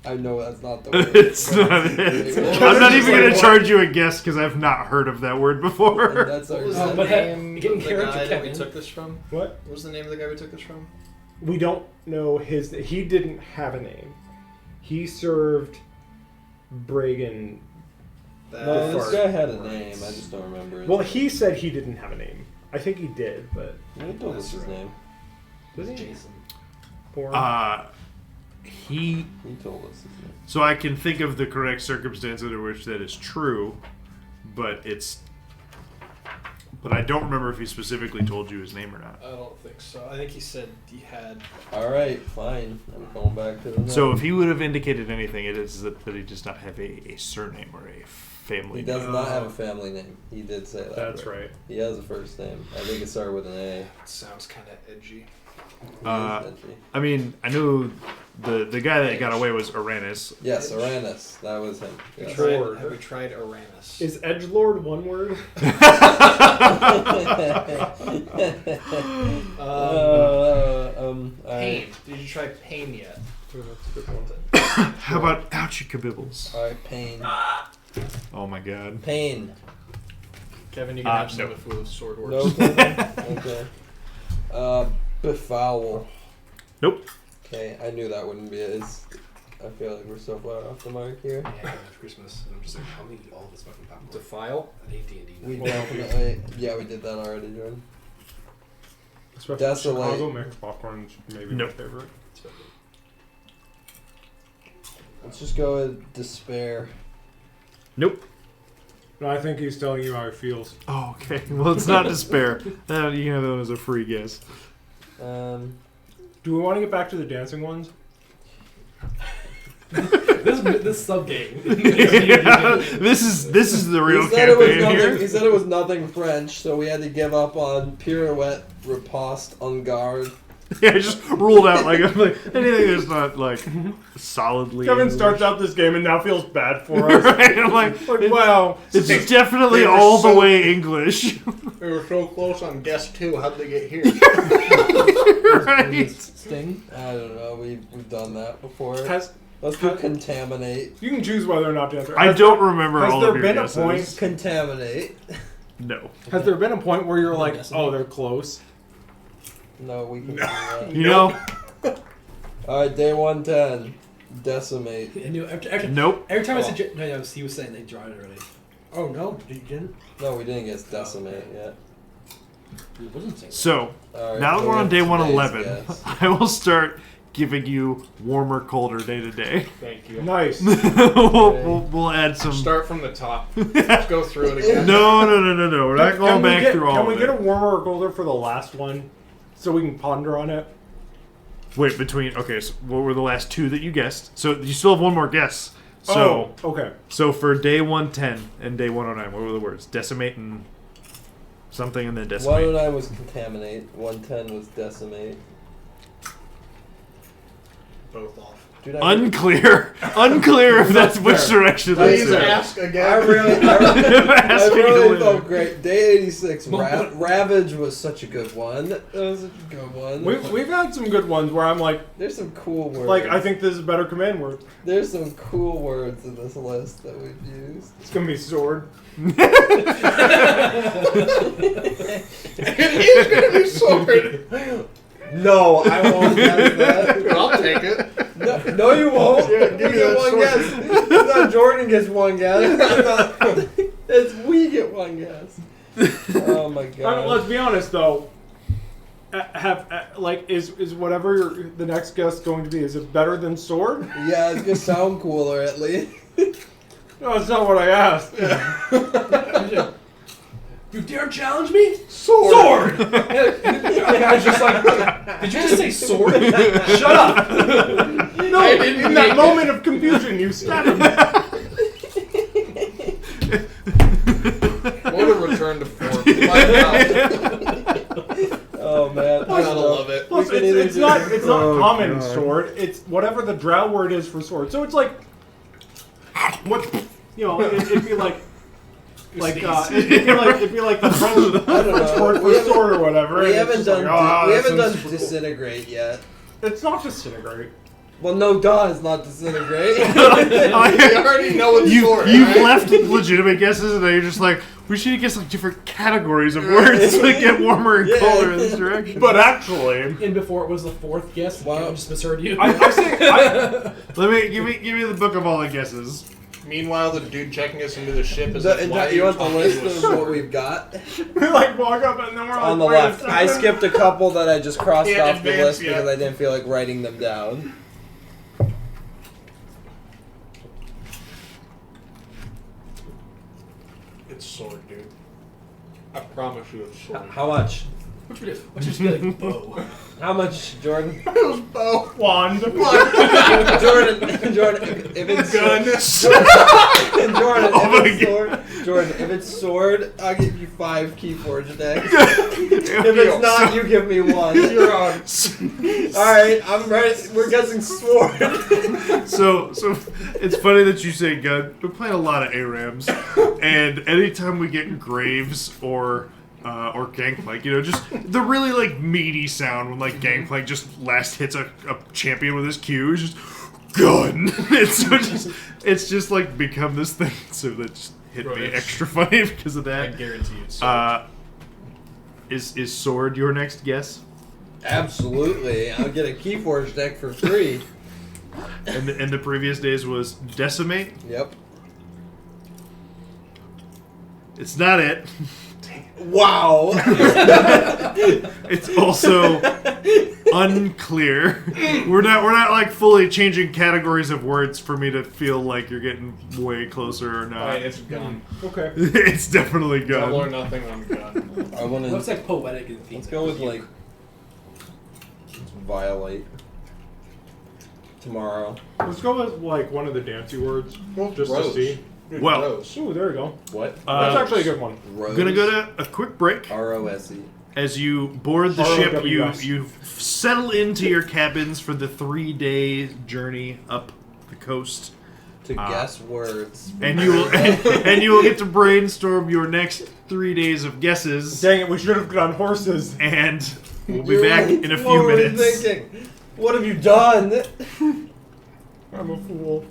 I know that's not the word. It's but not it's- it. I'm not even going to charge you a guess because I've not heard of that word And before. that's our What was Oh, the but name getting of the character guy that we Kevin. took this from? What? What was the name of the guy we took this from? We don't know his. He didn't have a name. He served Bragan. No, this Fart. guy had a name. I just don't remember. His Well, name. he said he didn't have a name. I think he did, but He told us his name. did he? Jason. Or He. He told us his name. So I can think of the correct circumstance under which that is true, but it's. But I don't remember if he specifically told you his name or not. I don't think so. I think he said he had. All right, fine. I'm going back to the. So note. if he would have indicated anything, it is that he does not have a surname or a family He name. does not have a family name. He did say that. That's right. He has a first name. I think it started with an A. It sounds kind of edgy. He Uh, is edgy. I mean, I knew the guy that got away was Uranus. Yes, Uranus. That was him. Yes. Tried- Have we tried Uranus? Is edgelord one word? Pain. Did you try Pain yet? How about ouchie kabibbles? All right, pain. Oh my god. Pain. Kevin, you can have some no. of the sword works. No. Okay. Befoul. Nope. Okay, I knew that wouldn't be it. I feel like we're so far off the mark here. Yeah, after Christmas, and I'm just like, how many eat all this fucking popcorn? Defile. I hate D&D. We definitely, yeah, we did that already, Jordan. Especially Desolate. Chicago mixed popcorn is maybe Nope. my favorite. Let's just go with despair. Nope. No, I think he's telling you how he feels. Oh, okay. Well, it's not despair. You can have that one as a free guess. Do we want to get back to the dancing ones? this sub game. Yeah, this is the real He said it was campaign nothing. here. He said it was nothing French, so we had to give up on pirouette, riposte, en garde. Yeah, I just ruled out like anything that's not like solidly. Kevin English. starts out this game and now feels bad for us. Right? I'm like, wow. it's definitely they were all the so- way English. We were so close on guess 2. How'd they get here? Right? Sting. I don't know. We've done that before. Let's do has- contaminate. You can choose whether or not to answer. I don't remember has all there of your been a guesses. point- Contaminate. No. Has there been a point where you're like, oh, they're close? No, we can do that. You know? Alright, day 110. Decimate. And you, every Nope. time I said no, he was saying they drawn it already. Oh no, you didn't. No, we didn't guess decimate yet. He wasn't saying. So, Alright, now that so we're on we day have 111, today's guess. I will start giving you warmer, colder day to day. Thank you. Nice. We'll add some. Start from the top. Let's go through it again. No. We're not going back through all Can of we it. get a warmer or colder for the last one, so we can ponder on it? Wait, okay, so what were the last 2 that you guessed? So you still have one more guess. So, okay. So for day 110 and day 109, what were the words? Decimate and something, and then decimate. 109 was contaminate. 110 was decimate. Both off. Dude, I Unclear if that's which direction that's Please in. ask I again. really Asking felt later. great. Day 86. Ravage was such a good one. That was such a good one. We've had some good ones where I'm like, There's some cool words. I think this is a better command word. There's some cool words in this list that we've used. It's gonna be sword. It is going to be sword. No, I won't guess that. I'll take it. No, you won't. Yeah, You give me get that one sword. guess. It's not Jordan gets one guess. It's we get one guess. Oh my I mean, god. let's be honest though. Is whatever the next guest going to be? Is it better than sword? Yeah, it's gonna sound cooler at least. No, that's not what I asked. You dare challenge me? Sword. Sword! I was just like, did you just say sword? Shut up! No, in that moment of confusion, you stabbed me. What a return to form. My God. Oh man, I gotta love it. Plus, We can either it's do- not Oh, common God. sword. It's whatever the drow word is for sword. So it's like what it'd be like. It'd be like the French word for We sword or whatever. We and haven't it's done just like, we that haven't done sounds super cool. disintegrate yet. It's not disintegrate. Well, no, duh, it's not disintegrate. You already know what sword You've right? left legitimate guesses, and then you're just like, we should guess like different categories of words to get warmer and Yeah. colder in this direction. But actually, And before it was the fourth guess, Wow. I just misheard you. I say Let me give me the book of all the guesses. Meanwhile, the dude checking us into the ship is You like, why are want the talking list to a of sword? what we've got? we like walk up and then we're On the like, wait a left. I second. skipped a couple that I just crossed Can't off the advance list yet. because I didn't feel like writing them down. It's sword, dude. I promise you it's sword. How much? What's just be like, bow? How much, Jordan? It was bow. Wand. Jordan, if it's Gun. Jordan, Oh if it's sword, Jordan, if it's sword, I'll give you 5 Keyforge decks. If it's not, you give me 1. You're on. Alright, I'm ready. We're guessing sword. So it's funny that you say gun. We're playing a lot of ARAMs, and anytime we get Graves or Gangplank, just the really like meaty sound when like Gangplank just last hits a champion with his Q is just gun. It's just like become this thing, so that just hit me Right. extra funny because of I that. guarantee it's sword. Is sword your next guess? Absolutely. I'll get a Keyforge deck for free. And the previous days was decimate. Yep. It's not it. Wow. It's also unclear. We're not like fully changing categories of words for me to feel like you're getting way closer or not. Alright, it's gun. Okay. It's definitely Double or gun. nothing on gun. I want What's to. like poetic and theme? Let's go with like. Violate. Tomorrow. Let's go with like one of the dancey words just to Rose. see. Dude, Well- Rose. Ooh, there we go. What? That's actually a good one. Rose. Gonna go to a quick break. ROSE. As you board the ship, ROWS. you settle into your cabins for the 3-day journey up the coast, To guess words. and you will and you will get to brainstorm your next 3 days of guesses. Dang it, we should have gone horses. And we'll be You're back right. in a What few were we minutes. thinking? What have you done? I'm a fool.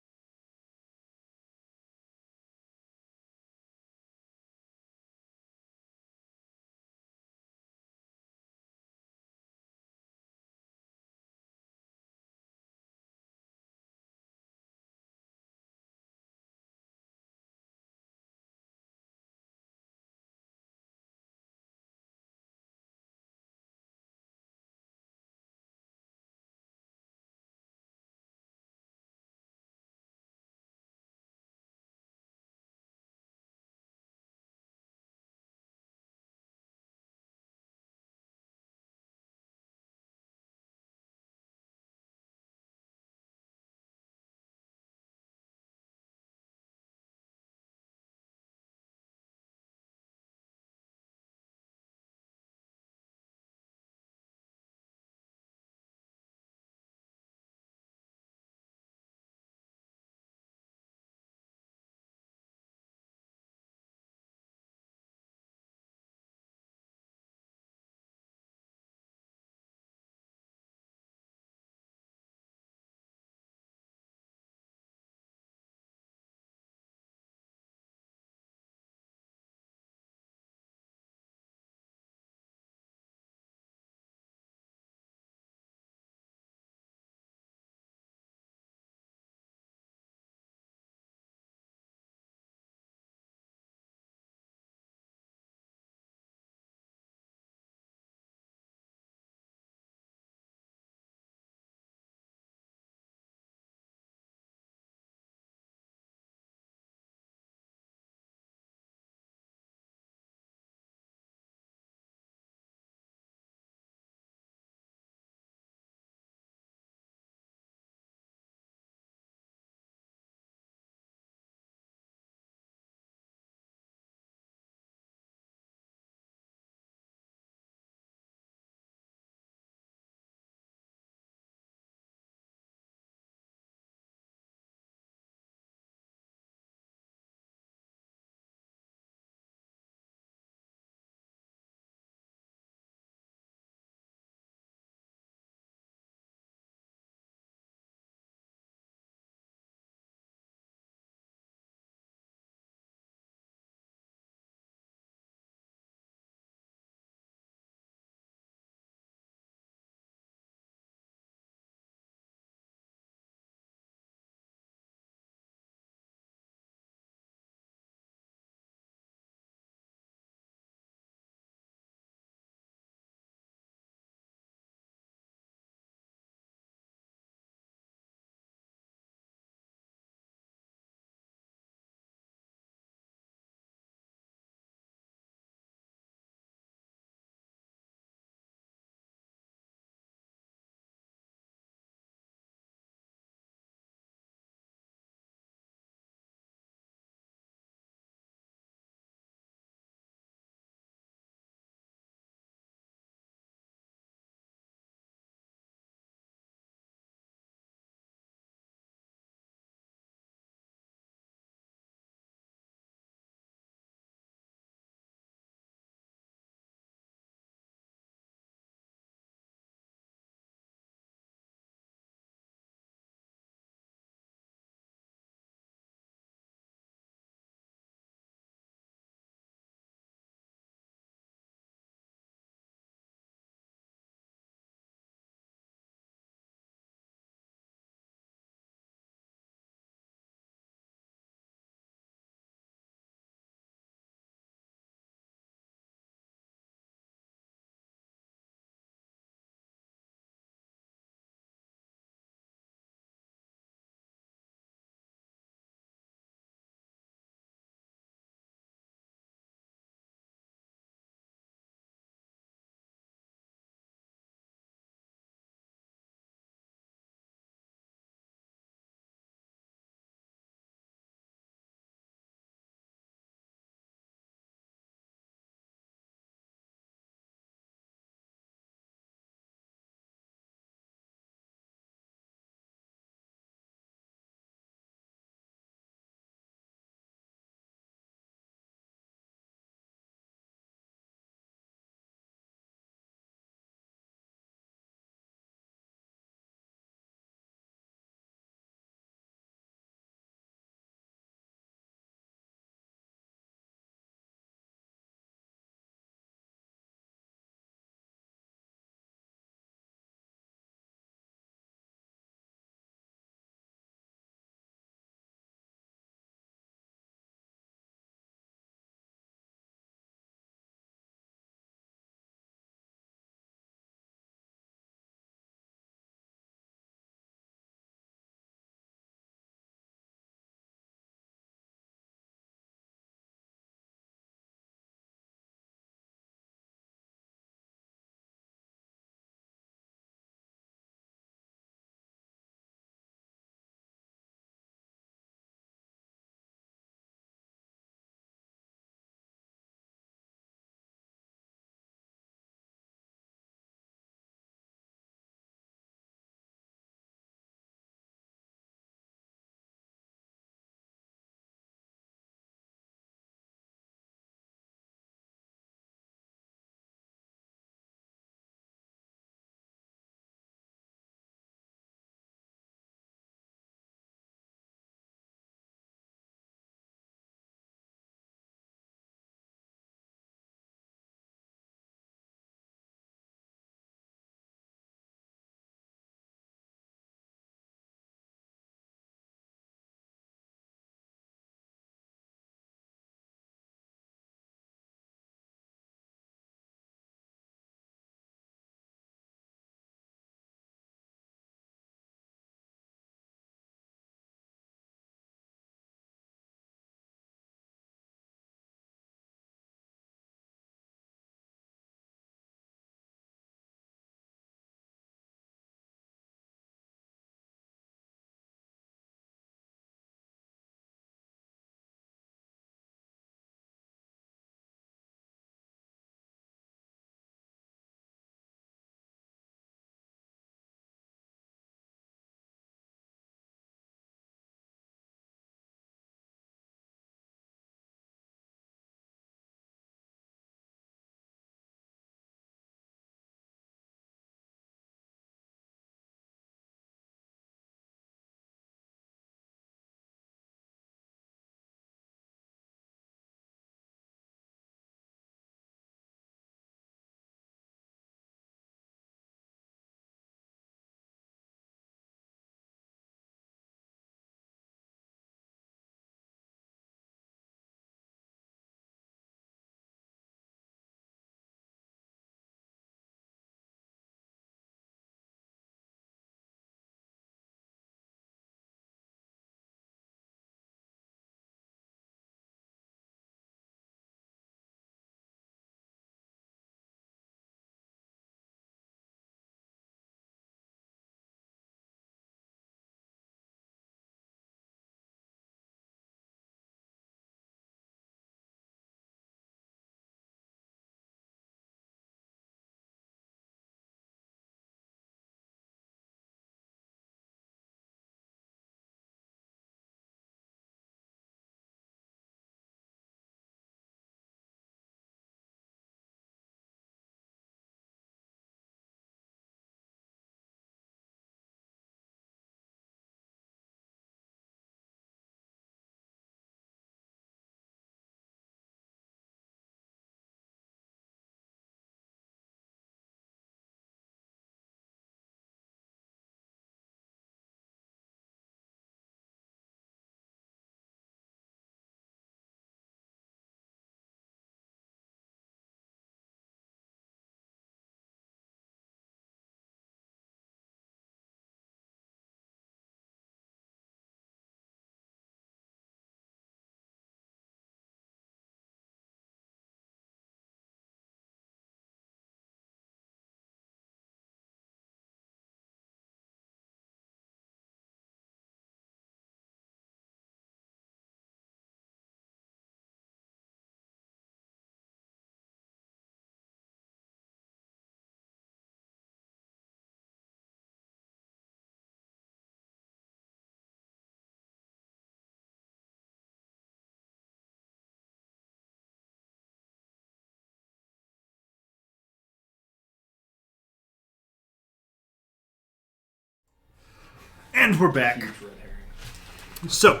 And we're back. Huge red herring. So,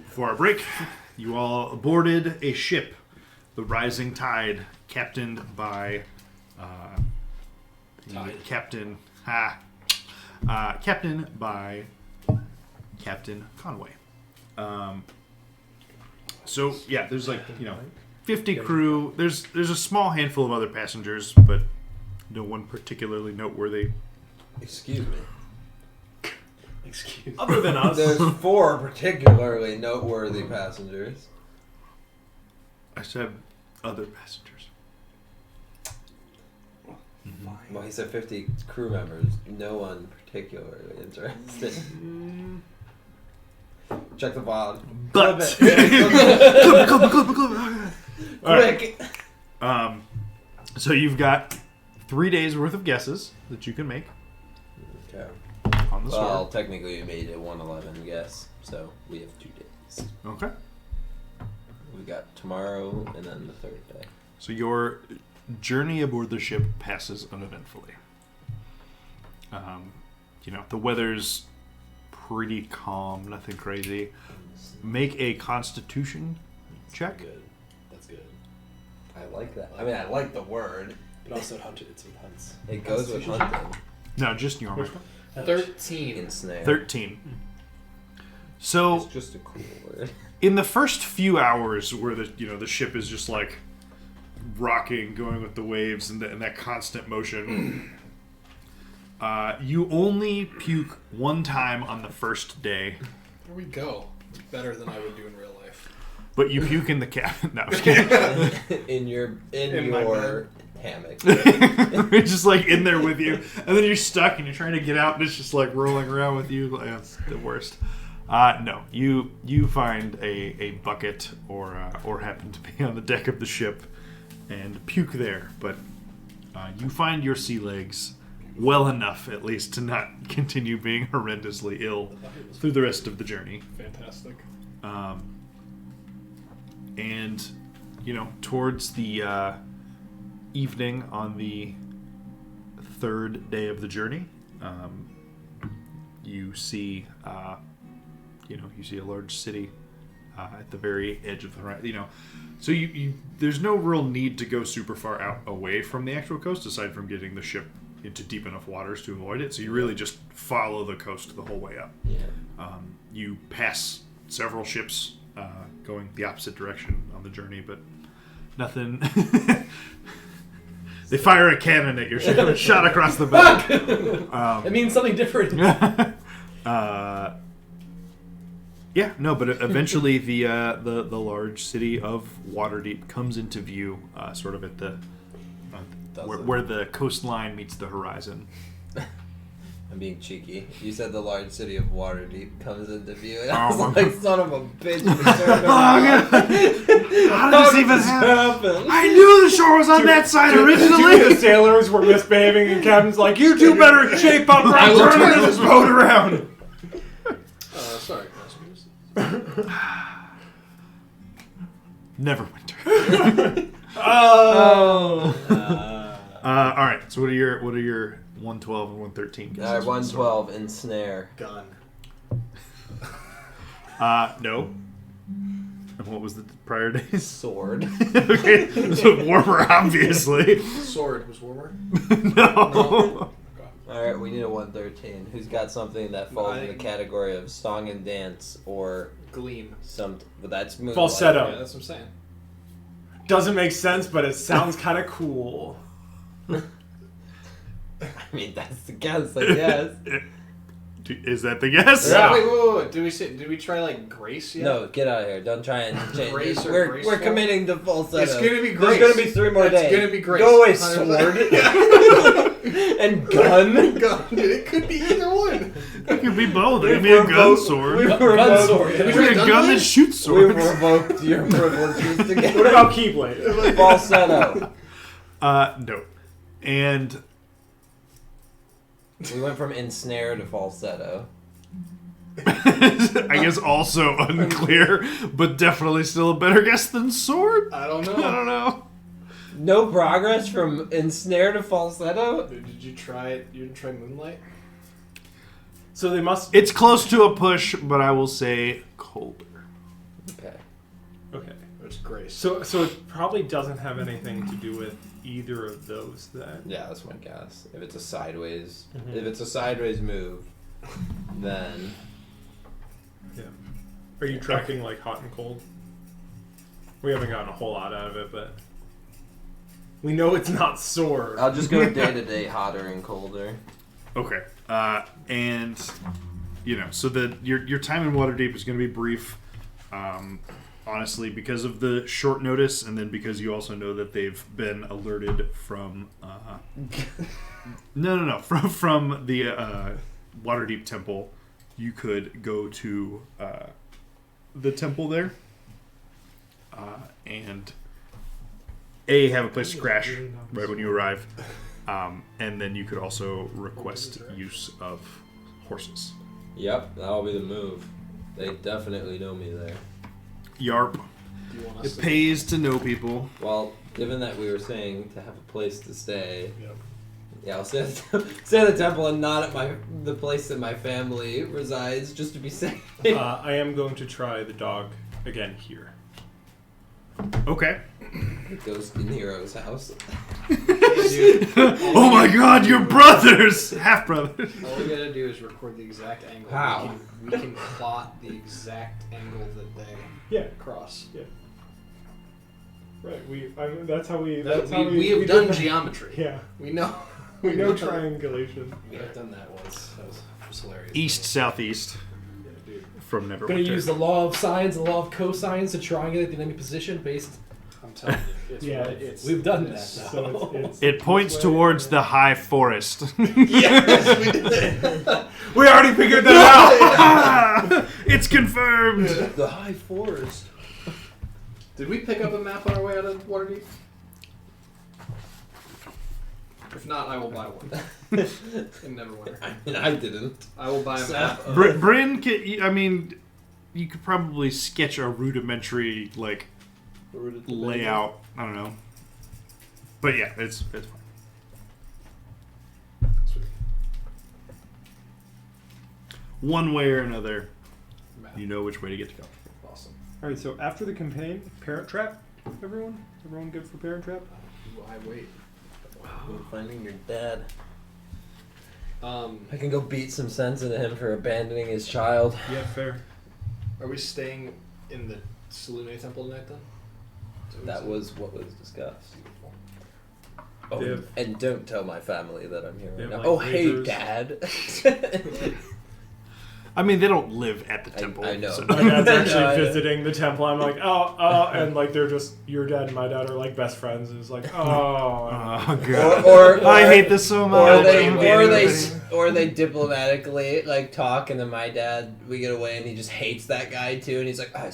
for our break, you all boarded a ship, the Rising Tide, captained by Captain Conway. So yeah, there's 50 crew. There's a small handful of other passengers, but no one particularly noteworthy. Excuse me. Excuse me. Other than us. There's 4 particularly noteworthy passengers. I said other passengers. Well, he said 50 crew members. No one particularly interested. Check the VOD. But Quick! so you've got 3 days worth of guesses that you can make Okay. on the Well, sword. technically we made a 111 guess, so we have 2 days. Okay. We got tomorrow and then the 3rd day. So your journey aboard the ship passes uneventfully. The weather's pretty calm, nothing crazy. Make a Constitution check. Good. That's good. I like that. I mean, I like the word. But also it's with hunts. It goes with Constitution? hunting. No, just normal. 13. In snare. 13. So It's just a cool word. in the first few hours where the ship is just like rocking, going with the waves and that constant motion, you only puke one time on the first day, There we go. Better than I would do in real life. but you puke in the cabin. No, I'm just kidding. in your my hammock. It's just like in there with you, and then you're stuck and you're trying to get out, and it's just like rolling around with you. Like, that's the worst. No, you find a bucket or happen to be on the deck of the ship and puke there, but you find your sea legs well enough, at least, to not continue being horrendously ill through the rest of the journey. Fantastic. And towards the evening on the 3rd day of the journey, you see you see a large city at the very edge of the horizon. So you there's no real need to go super far out away from the actual coast, aside from getting the ship into deep enough waters to avoid it. So you really just follow the coast the whole way up. Yeah. You pass several ships going the opposite direction on the journey, but nothing. They fire a cannon at your ship and shot across the back. It means something different. But eventually the large city of Waterdeep comes into view, sort of at the where the coastline meets the horizon. I'm being cheeky. You said the large city of Waterdeep comes into view. And I Oh, was my like, son of a bitch. How did this even happen? I knew the shore was on that side Two of originally. the sailors were misbehaving, and Captain's like, "You two better shape up, or I'm turning this boat around." Sorry, passengers. Neverwinter. Oh. All right. So what are your 112 and 113? All right, 112 in snare. Gun. No. And what was the prior days? Sword. Okay, so warmer, obviously. Sword was warmer. No. All right, we need a 113. Who's got something that falls in the I- category of song and dance or Gleam. something? But that's moonlight. Falsetto. Yeah, that's what I'm saying. Doesn't make sense, but it sounds kind of cool. I mean, that's the guess, I guess. Is that the guess? Yeah. Wait. Did we try like Grace yet? No, get out of here. Don't try and change Grace it. or We're graceful? committing to falsetto. It's gonna be There's Grace. gonna be 3 more It's days. gonna be Grace. Go away, 100%. sword. And gun. Gun. It could be either one. It could be both. It could be a gun sword. Gun sword. It We could be a gun gun that blade? shoots We've swords. revoked your privileges What together. about Keyblade? Falsetto. No. And We went from ensnare to falsetto. I guess also unclear, but definitely still a better guess than sword. I don't know. I don't know. No progress from ensnare to falsetto? Did you try it? You didn't try Moonlight? So they must. It's close to a push, but I will say colder. Okay. Okay. It's grace. So it probably doesn't have anything to do with either of those then. Yeah, that's my guess. If it's a sideways, Mhm. if it's a sideways move, then Yeah. Are you tracking like hot and cold? We haven't gotten a whole lot out of it, but we know it's not sword. I'll just go day to day, hotter and colder. Okay. And so your time in Waterdeep is going to be brief. Honestly, because of the short notice, and then because you also know that they've been alerted from from the Waterdeep Temple, you could go to the temple there and have a place to crash right when you arrive, and then you could also request use of horses. Yep, that'll be the move. They definitely know me there. Yarp. Do you want us It pays to know people. Well, given that we were saying to have a place to stay, Yep. yeah, I'll stay at the temple and not at the place that my family resides, just to be safe. I am going to try the dog again here. Okay. Ghost in Hero's house. Oh my God, you're brothers, half brothers. All we gotta do is record the exact angle. How? We can plot the exact angle that they Yeah. cross. Right. That's how we. That- That's how we have done that. geometry. Yeah. We know. We know triangulation. We have done that once. That was hilarious. East, southeast Yeah, dude. from We're Neverwinter. going to use the law of sines, the law of cosines to triangulate the enemy position based. I'm telling you. It's Yeah, it's, We've done it's- that. So it's It points this way. towards the high forest. Yes, we did. We already figured that out. It's confirmed. The high forest. Did we pick up a map on our way out of Waterdeep? If not, I will buy one. In Neverwinter. I mean, I didn't. I will buy a map. Bryn, you could probably sketch a rudimentary layout. I don't know, but yeah, it's fine. Sweet. One way or another, Map. you know which way to get to go. Awesome. All right. So after the campaign, Parent Trap. Everyone good for Parent Trap? Why wait? Finding your dad. Um, I can go beat some sense into him for abandoning his child. Yeah, fair. are we staying in the Salune Temple tonight then? That was what was discussed. Beautiful. Oh, They have- and don't tell my family that I'm here They right have, now. like, Oh, hey, lasers. Dad. I mean, they don't live at the temple. I know. so- My dad's No, actually I- visiting the temple. I'm like, and like they're just your dad and my dad are like best friends. And it's like, Oh God! Or I hate this so much. or they diplomatically like talk, and then my dad, we get away, and he just hates that guy too, and he's like, oh,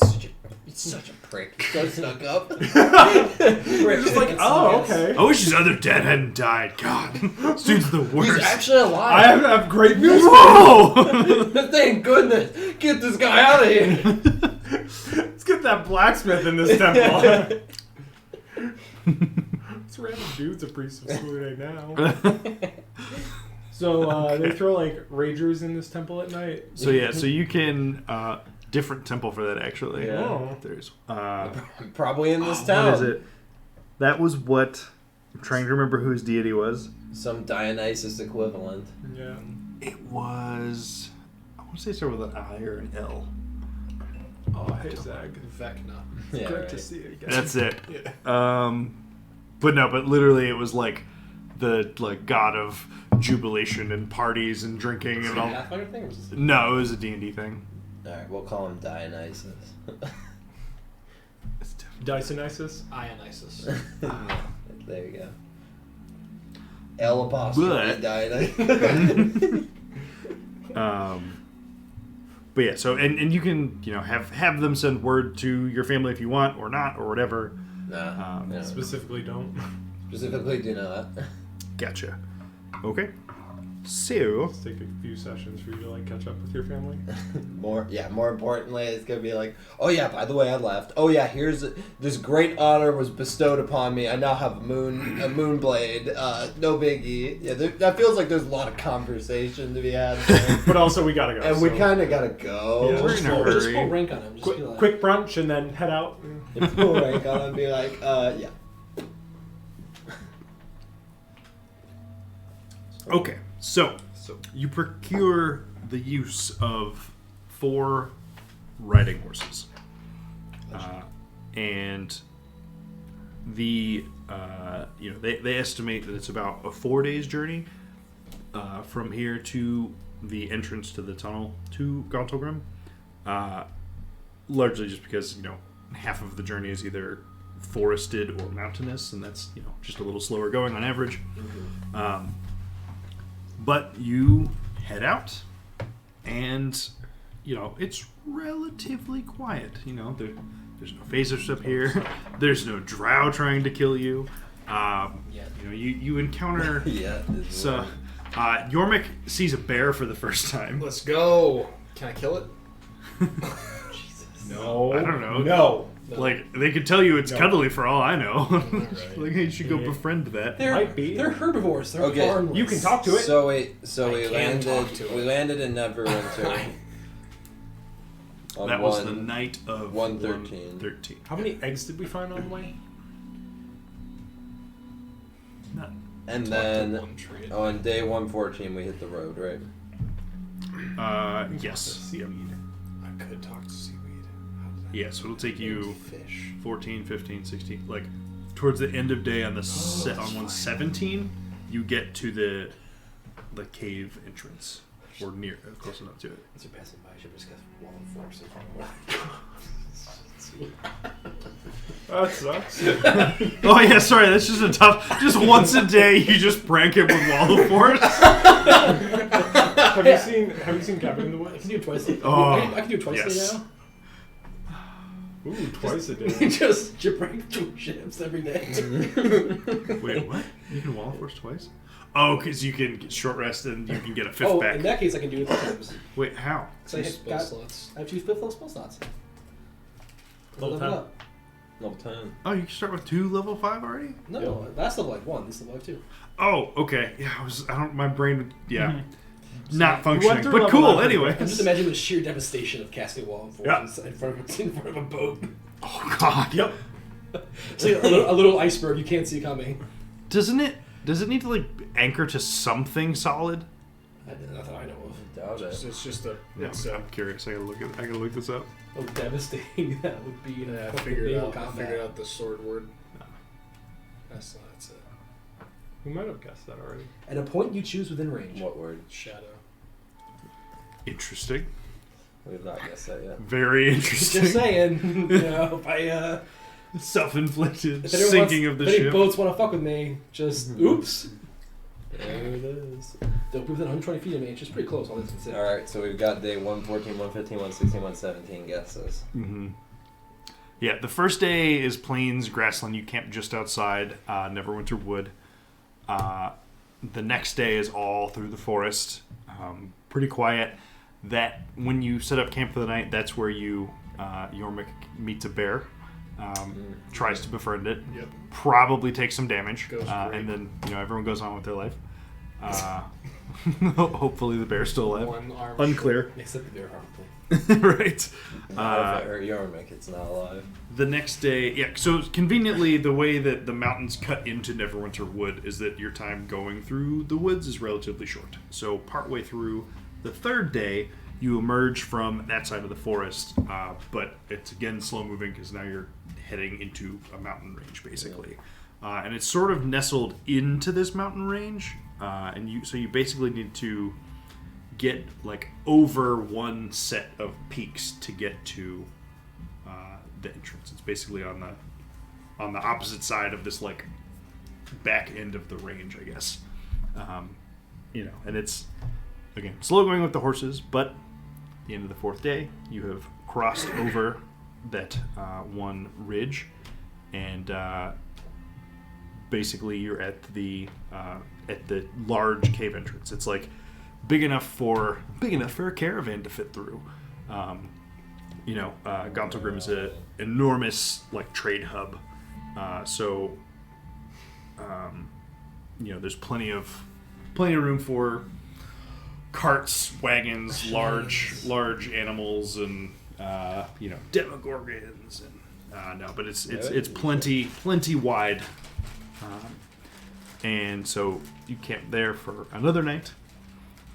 it's such a prick. So stuck up. We're just like, oh, okay. I wish his other dad hadn't died. God, this dude's the worst. He's actually alive. I have great news. Whoa! Thank goodness. Get this guy out of here. Let's get that blacksmith in this temple. This random dude's a priest of Salune now. So they throw like ragers in this temple at night. So you can different temple for that actually. Yeah. Oh. There's Probably in this town. what is it? That was what I'm trying to remember whose deity was. Some Dionysus equivalent. Yeah. It was I want to say it started with an I or an L. Oh, hey Zag. Vecna. Yeah, Great right. to see you again. That's it. Yeah. But literally it was like the god of jubilation and parties and drinking and all. Pathfinder thing? Or was this No, it was a D&D thing. Alright, we'll call him Dionysus. It's different. Dionysus. Ionisis. Yeah, there you go. L apostrophe But- Dionysus. But yeah, so and you can have them send word to your family if you want or not or whatever. Nah, no. Specifically, don't. Specifically do not. Gotcha. Okay. So, Let's take a few sessions for you to like catch up with your family. More importantly, it's gonna be like, oh yeah, by the way, I left. Oh yeah, here's this great honor was bestowed upon me. I now have a moon blade. No biggie. Yeah, that feels like there's a lot of conversation to be had there. But also we gotta go. And we kind of gotta go. Yeah. We're in a hurry. Just pull rank on him. Just be like, quick brunch and then head out. Pull rank on him and be like, yeah. okay. So, you procure the use of 4 riding horses. And the, they estimate that it's about a 4 days journey from here to the entrance to the tunnel to Gauntlgrim. Largely just because, half of the journey is either forested or mountainous, and that's, just a little slower going on average. Mm-hmm. But you head out, and it's relatively quiet. There's no phasers up here. There's no drow trying to kill you. You encounter. Yeah. Yormik sees a bear for the first time. Let's go. Can I kill it? No. I don't know. No. Like, they could tell you it's No. cuddly for all I know. Right. Like, hey, you should go Yeah. befriend that. Might be. They're herbivores. They're Okay. harmless. You can talk to it. So we can talk to we it. landed in Neverwinter. on That was the night of 113. 113. How many eggs did we find on the way? None. And Talk to then one tree. on day 114 we hit the road, right? Yes. Yep. I could talk to seaweed. How does that Yeah, so it'll take you fish? 14, 15, 16. Like, towards the end of day on the on 117, you get to the cave entrance. Or near, close enough to it. As you're passing by, you should just get wall of force. That sucks. Oh yeah, sorry, that's just a tough. Just once a day, you just prank it with Wall of Force. Have you seen Cabin in the I Woods? can do it twice. Oh, I can do it twice yes. a day now. Ooh, twice a day. Just shipwreck 2 ships every day. Wait, what? You can Wall of Force twice? Oh, because you can get short rest and you can get a 5th back. In that case, I can do it 3 times. Wait, how? So I Two have spell got- slots. I have 2 spell slots. Level 10. up. Level 10. Oh, you can start with 2 level 5 already? No, that's level 1. This is level 2. Oh, okay. Yeah, my brain, yeah, Mm-hmm. not You functioning. went through But level cool, 11, anyway. right? I'm just imagining the sheer devastation of casting a wall of force Yeah. in front of a boat. Oh god. Yep. It's like a little iceberg you can't see coming. Does it need to like anchor to something solid? Not that I know of. Doubt it. It's just a. Yeah, It's I'm curious. I gotta look this up. How devastating that would be in I fucking figured naval out. I combat. figured out the sword word. That's it. We might have guessed that already. At a point you choose within range. What word? Shadow. Interesting. We've not guessed that yet. Very interesting. Just saying, by Self-inflicted if anyone sinking wants, of the if any ship. boats want to fuck with me, just oops. There it is. They'll be within 120 feet of me, which is pretty close. All this considered. Alright, so we've got day 114, 115, 116, 117 guesses. Mm-hmm. Yeah, the first day is plains, grassland. You camp just outside Neverwinter Wood. The next day is all through the forest. Pretty quiet. That when you set up camp for the night, that's where Yormik meets a bear. Tries to befriend it. Yep. Probably takes some damage. Goes great. And then everyone goes on with their life. Hopefully the bear's still alive. One arm. Unclear. Except the bear, probably. Right. Not if it hurt Yormik, it's not alive. The next day, yeah, so conveniently, the way that the mountains cut into Neverwinter Wood is that your time going through the woods is relatively short. So partway through the third day, you emerge from that side of the forest, but it's again slow moving because now you're heading into a mountain range, basically. And it's sort of nestled into this mountain range, and you basically need to get like over one set of peaks to get to the entrance. It's basically on the opposite side of this like back end of the range, I guess. And it's again slow going with the horses, but at the end of the fourth day, you have crossed over that one ridge, and basically you're at the large cave entrance. It's like big enough for a caravan to fit through. Gauntlgrim is an enormous like trade hub, so there's plenty of room for carts, wagons, large animals, and demogorgons, and but it's plenty wide, and so you camp there for another night.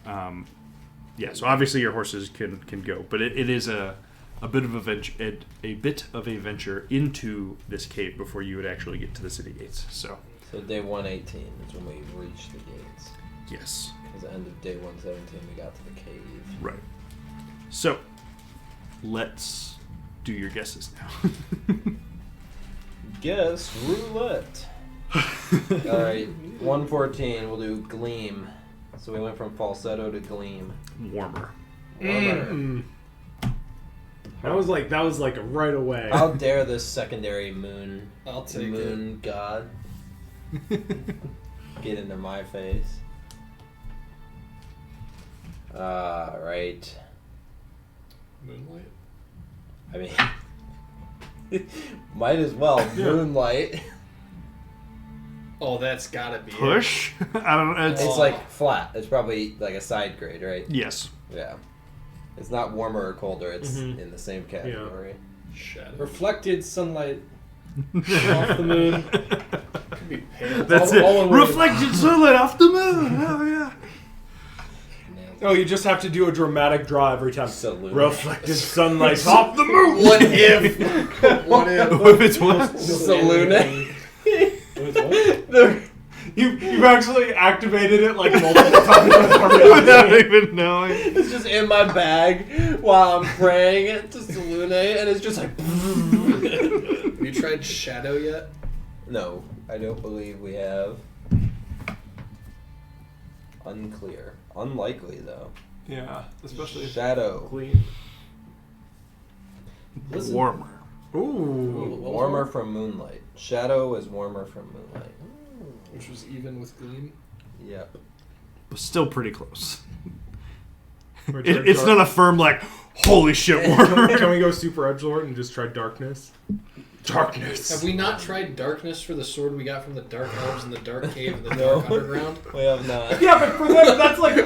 So obviously your horses can go, but it is a bit of a venture into this cave before you would actually get to the city gates. So day 118 is when we reach the gates. Yes. Because at the end of day 117 we got to the cave. Right. So let's do your guesses now. Guess roulette. All right, 114. We'll do gleam. So we went from falsetto to gleam. Warmer. That was like right away. How dare this secondary moon? I'll take moon god get into my face. Right. Moonlight. I mean, might as well. Yeah. Moonlight. Oh, that's gotta be Push? I don't know. It's like flat. It's probably like a side grade, right? Yes. Yeah. It's not warmer or colder. It's in the same category. it. Shadow. Reflected sunlight off the moon. Could be pale. That's all it. in one. Reflected sunlight off the moon. Oh yeah. Oh, you just have to do a dramatic draw every time. Salute. Reflected sunlight off the moon. What if? What if? If it's what? Saloon. You've actually activated it like multiple times before Without even knowing. It's just in my bag while I'm praying to Salune, and it's just like. Have you tried Shadow yet? No, I don't believe we have. Unclear. Unlikely, though. Yeah, especially Shadow. clean. Listen. Warmer. Ooh. Warmer from moonlight. Shadow is warmer from moonlight. Which was even with Gleam. Yep. But still pretty close. It's not a firm like, holy shit, warmer. Can we go super edgelord and just try darkness? Darkness. Have we not tried darkness for the sword we got from the dark elves in the dark cave in the dark underground? We have not. Yeah, but for them, that's like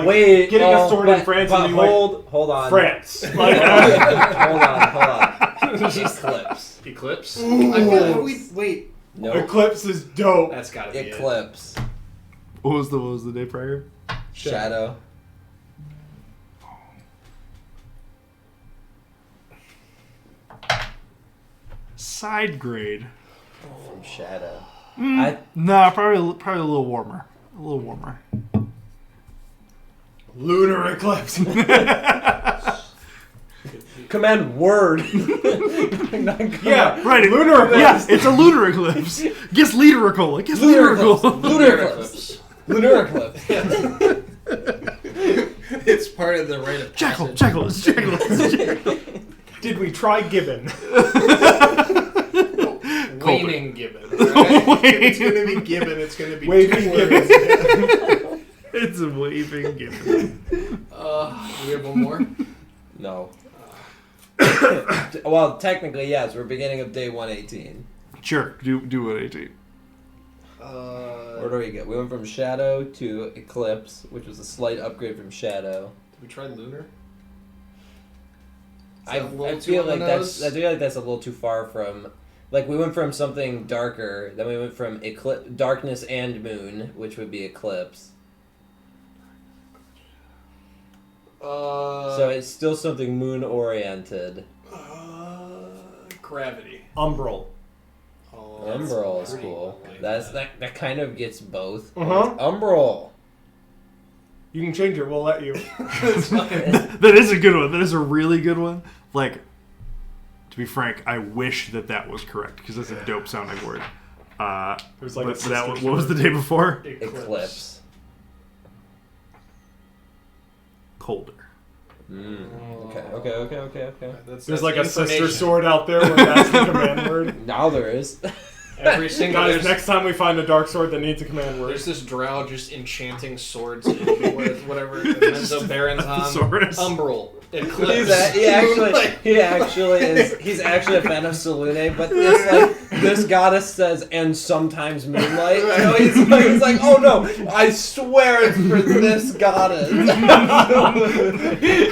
Wait, getting a sword in France and being hold on. France. hold on. Eclipse. Eclipse? Ooh. I feel like wait. No. Eclipse is dope. That's gotta be Eclipse. What was the day prior? Shadow. Side grade. From Shadow. Nah, probably a little warmer. A little warmer. Lunar eclipse. Command word. Yeah, Right. lunar eclipse. Yeah, it's a lunar eclipse. Guess lyrical. It gets Lunar lyrical. eclipse. Lunar eclipse. It's part of the rite of Jackal. passage. Did we try Gibbon? Waning Gibbon, right? It's gonna be Gibbon, it's gonna be Waving two words. Gibbon. It's a waving given. We have one more? No. Well, technically, yes. We're beginning of day 118. Sure. Do what I do. Where do we go? We went from Shadow to Eclipse, which was a slight upgrade from Shadow. Did we try Lunar? I feel like that's a little too far from. Like, we went from something darker, then we went from darkness and moon, which would be Eclipse. So it's still something moon-oriented. Gravity. Umbral. Oh, Umbral is pretty cool. lovely. That kind of gets both. Uh-huh. It's Umbral. You can change it. We'll let you. That is a good one. That is a really good one. Like, to be frank, I wish that was correct because that's a dope sounding word. There's like But a that, sister what was the day before? Eclipse. Colder. Okay. There's There's like a sister sword out there where that's the command word. Now there is. Every single Guys, next time we find a dark sword that needs a command word. there's this drow just enchanting swords with whatever Menzo Baron's on. Thesaurus. Umbral. Eclipse. He's actually a fan of Selune, but it's like this goddess says, and sometimes moonlight. So he's like, oh no, I swear it's for this goddess.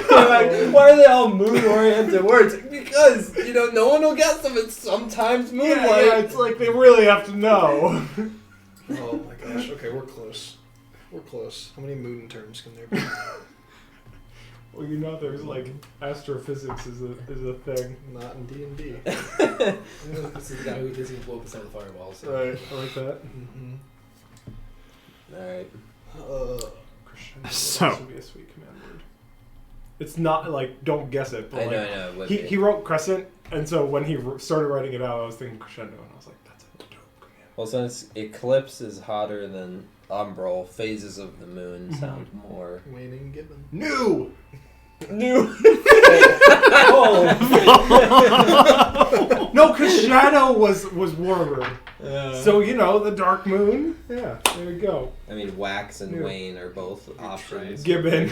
Like, why are they all moon-oriented words? Because no one will guess them. It's sometimes moonlight. Yeah, it's like they really have to know. Oh my gosh. Okay, we're close. We're close. How many moon terms can there be? Well, there's like astrophysics is a thing. Not in D&D. This is the guy who doesn't blow up inside the firewall. So. Right, I like that. Mm-hmm. Alright. Crescendo So- would also be a sweet command word. It's not like don't guess it, but I like know. It would he be. wrote crescent, and so when he started writing it out, I was thinking crescendo, and I was like, that's a dope command. Well, since eclipse is hotter than umbral, phases of the moon sound more Waning Gibbon. New. new. No, because shadow was warmer. So So the dark moon. Yeah, there we go. I mean, wax and New. wane are both options. Gibbon.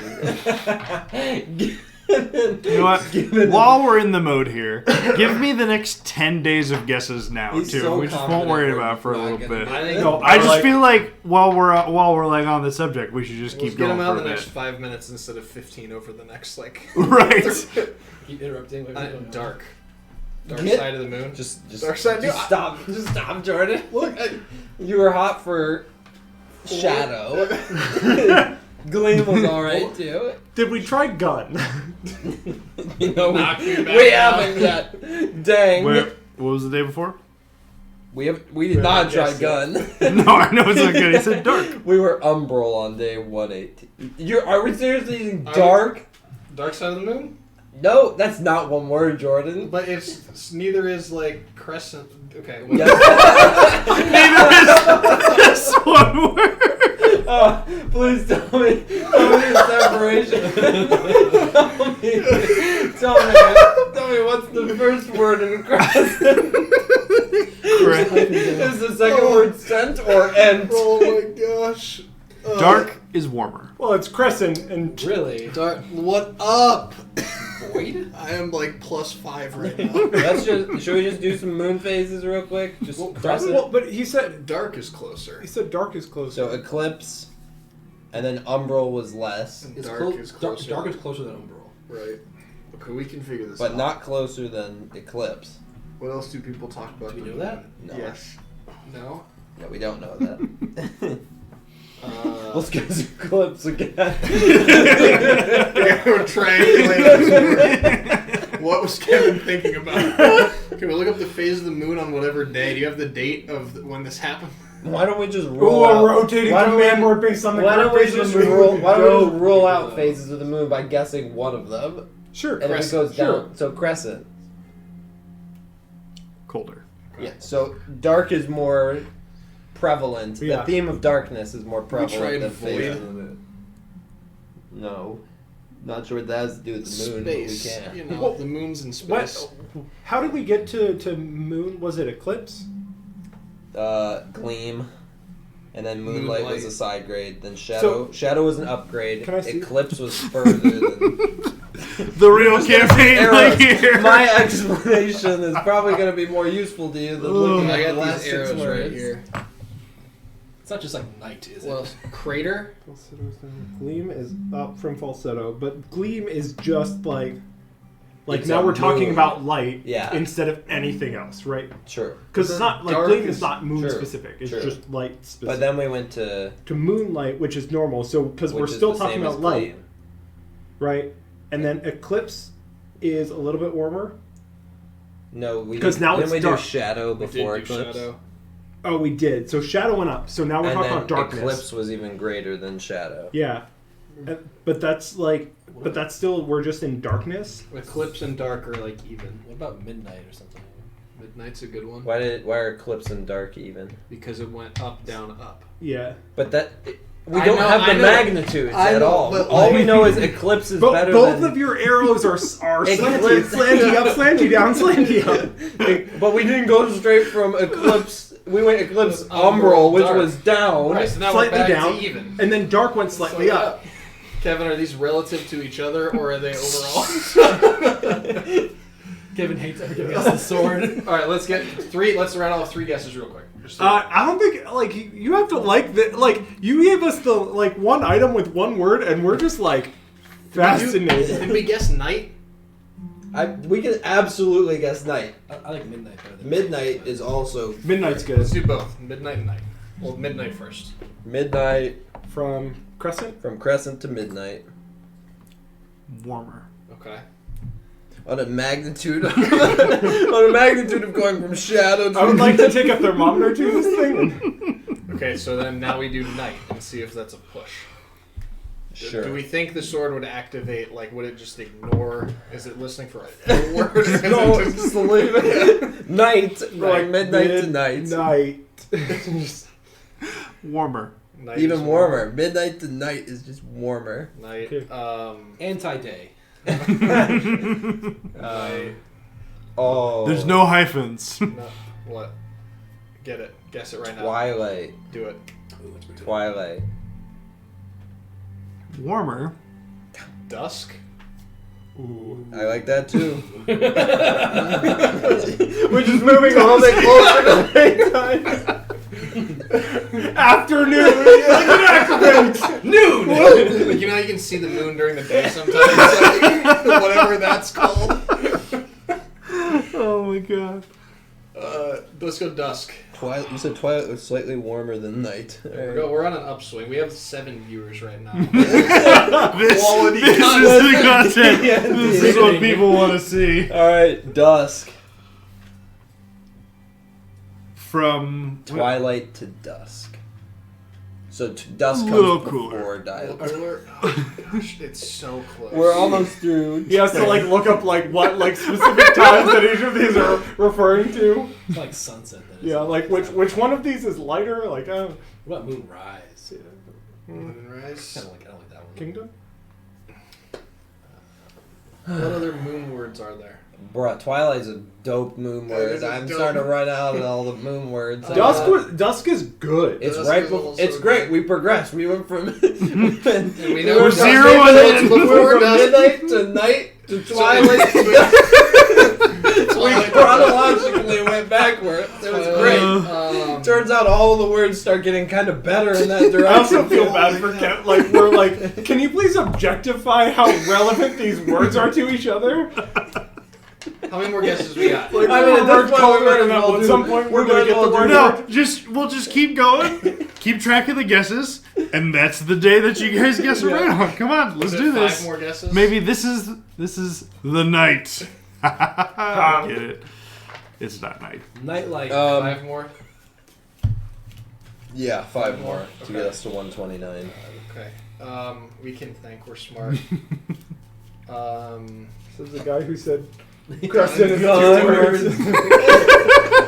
You know what? While we're in the mode here, give me the next 10 days of guesses now, He's too. so We just won't confident worry we're about it for a not little gonna bit. do I it. think No, I just like- feel like while we're like on the subject, we should just Let's keep get going them for out a in the next bit. 5 minutes instead of 15 over the next, Right. Keep interrupting. dark. Dark Get- side of the moon. Just Dark side. just stop, Jordan. Look, you were hot for shadow. Gleam was alright too. Did we try gun? We Knock me back haven't yet. Dang. Wait, what was the day before? We did not try Yes, gun. No, I know it's not good. He said dark. We were umbral on day 118. Are we seriously using Are dark? Dark side of the moon? No, that's not one word, Jordan. But it's neither is crescent. Okay. This one word. Please tell me the separation. tell me what's the first word in crescent? Is the second word scent or ent? Oh my gosh. Dark is warmer. Well, it's crescent and Really? Dark. What up? Void? I am +5 right now. Should we just do some moon phases real quick? Just crescent. well, but he said Dark is closer. dark is closer. So eclipse, and then umbral was less, And It's dark is closer. Dark is closer than Umbral. Right. Okay, we can figure this but out. not closer than eclipse. What else do people talk about? Do we the know that? moon? No. Yes. No? No, we don't know that. Let's Let's get some eclipse again. We're triangulating. What was Kevin thinking about? Can we look up the phase of the moon on whatever day? Do you have the date of when this happened? Why don't we just Ooh, rule a out? rotating why don't command we- word based on the Why don't we correct phase just of the moon. rule? Why don't we Dope. just rule out phases of the moon by guessing one of them, Sure. and if it goes Sure. down, so crescent. Colder. Yeah. So dark is more prevalent. Yeah. The theme of darkness is more tried prevalent than void. phases of the moon. No, not sure what that has to do with the moon, Space. but we can. Well, The moon's in space. What? How did we get to moon? Was it eclipse? Gleam, and then moonlight was a Moonlight. side grade. Then shadow. So- Shadow was an upgrade. Can I see- Eclipse was further than. The real campaign Arrows. here. My explanation is probably going to be more useful to you than looking I at the got last these 6 arrows words. right here. It's not just like night, is Well, it? crater. Falsetto's down. Gleam is up from falsetto, but gleam is just like It's now a we're talking moon. about light Yeah. instead of anything else, right? Sure. Because it's not like Dark gleam is- is not moon Sure, specific; it's sure. just light specific. But then we went to. to moonlight, which is normal, so because we're which is still the talking same as about light, Gleam. right? And then eclipse is a little bit warmer. No, we 'Cause did- now didn't it's we dark. do shadow We before did do eclipse. shadow. Oh, we did. So shadow went up. So now we're And talking then about darkness. eclipse was even greater than shadow. Yeah, but that's like, but that's still we're just in darkness. Eclipse and dark are like even. What about midnight or something? Midnight's a good one. Why are eclipse and dark even? Because it went up, down, up. Yeah, But we I don't know- have I the know. magnitudes I at know, all. but All we like- know is eclipse is better both than. of your arrows are slanty. Eclipse. It's slanty up, slanty down, slanty up. But we didn't go straight from eclipse we went eclipse It was umbral, which dark. was down. Right, so now Slightly we're back down. to even. And then dark went slightly up. Kevin, are these relative to each other, or are they overall? Kevin hates ever giving us the sword. All right, let's get three. Let's rattle off 3 guesses real quick. I don't think like you have to like the like you gave us the like one item with one word and we're just like fascinated. Did we guess night? We can absolutely guess night. I like midnight better than Midnight is also Midnight's Let's good. do both. Midnight and night. Well, midnight first. midnight From Crescent. from crescent to midnight. Warmer. Okay. On a magnitude of, on a magnitude of going from shadow to I would like to take a thermometer to this thing. Okay, so then now we do night and see if that's a push. Sure. Do we think the sword would activate? Like, would it just ignore? Is it listening for a full word? Or is No, it just leave it. Night, going midnight to night. Night. Warmer. night Even is warmer. Midnight to night is just warmer. Night. Okay. anti-day. Night. Oh. There's no hyphens. No, what? Get it. Guess it right now. Twilight. Do it. Twilight. Warmer. Dusk. I like that too. We're just moving a little bit closer to nighttime. Afternoon. Noon. Like, you know, you can see the moon during the day sometimes. Like, whatever that's called. Oh my god. Let's go dusk. Twilight. You said twilight was slightly warmer than night. There we go. We're on an upswing. We have 7 viewers right now. This, Quality this is the content. Yeah, This is what people want to see. All right, dusk. From Twilight to dusk. So dusk Little comes cooler. before twilight. Cooler. Oh my gosh, it's so close. We're almost through. He has to like look up like what like specific times that each of these are referring to. It's like sunset. Then, Yeah, like which one of these is lighter? Like What about moonrise? Moonrise. I don't like that one. Kingdom. What other moon words are there? Bruh, Twilight's a dope moon That word. is a I'm dope- starting to run out of all the moon words. Dusk is good. It's Dusk right. is Before, also it's great. good. We progressed. We went from. And we know were we're from 0 midnight and to- we were before from dusk. midnight to night to twilight. We chronologically went backwards. It was great. Turns out all the words start getting kind of better in that direction. I also feel bad for Kev. Like we're like, can you please objectify how relevant these words are to each other? How many more guesses we got? Like, I mean, at this point, coloring we might as them well out. At do- some point, we're we gonna might get as the well word. do- no, we'll just keep going. Keep track of the guesses, and that's the day that you guys guess it right on. Come on, let's Is it do 5 this. more guesses? Maybe this is the night. Get it? It's not night. Nightlight. 5 more. Yeah, 5 more to Okay. get us to 129. Okay. We can think we're smart. This is the guy who said Crescent is 2 God. words.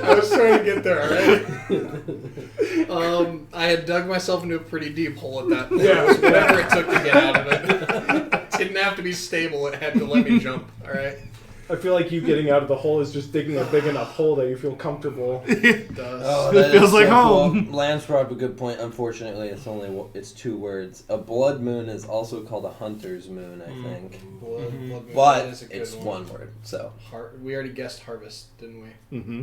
I was trying to get there, alright? I had dug myself into a pretty deep hole at that point. Yeah. It was whatever it took to get out of it. Didn't have to be stable, it had to let me jump, alright? I feel like you getting out of the hole is just digging a big enough hole that you feel comfortable. It does. Oh, It that feels is like so home. Cool. Lance brought up a good point. Unfortunately, it's 2 words. A blood moon is also called a hunter's moon, I think. Blood moon, But that is a good it's one word, so. We already guessed harvest, didn't we? Mm-hmm.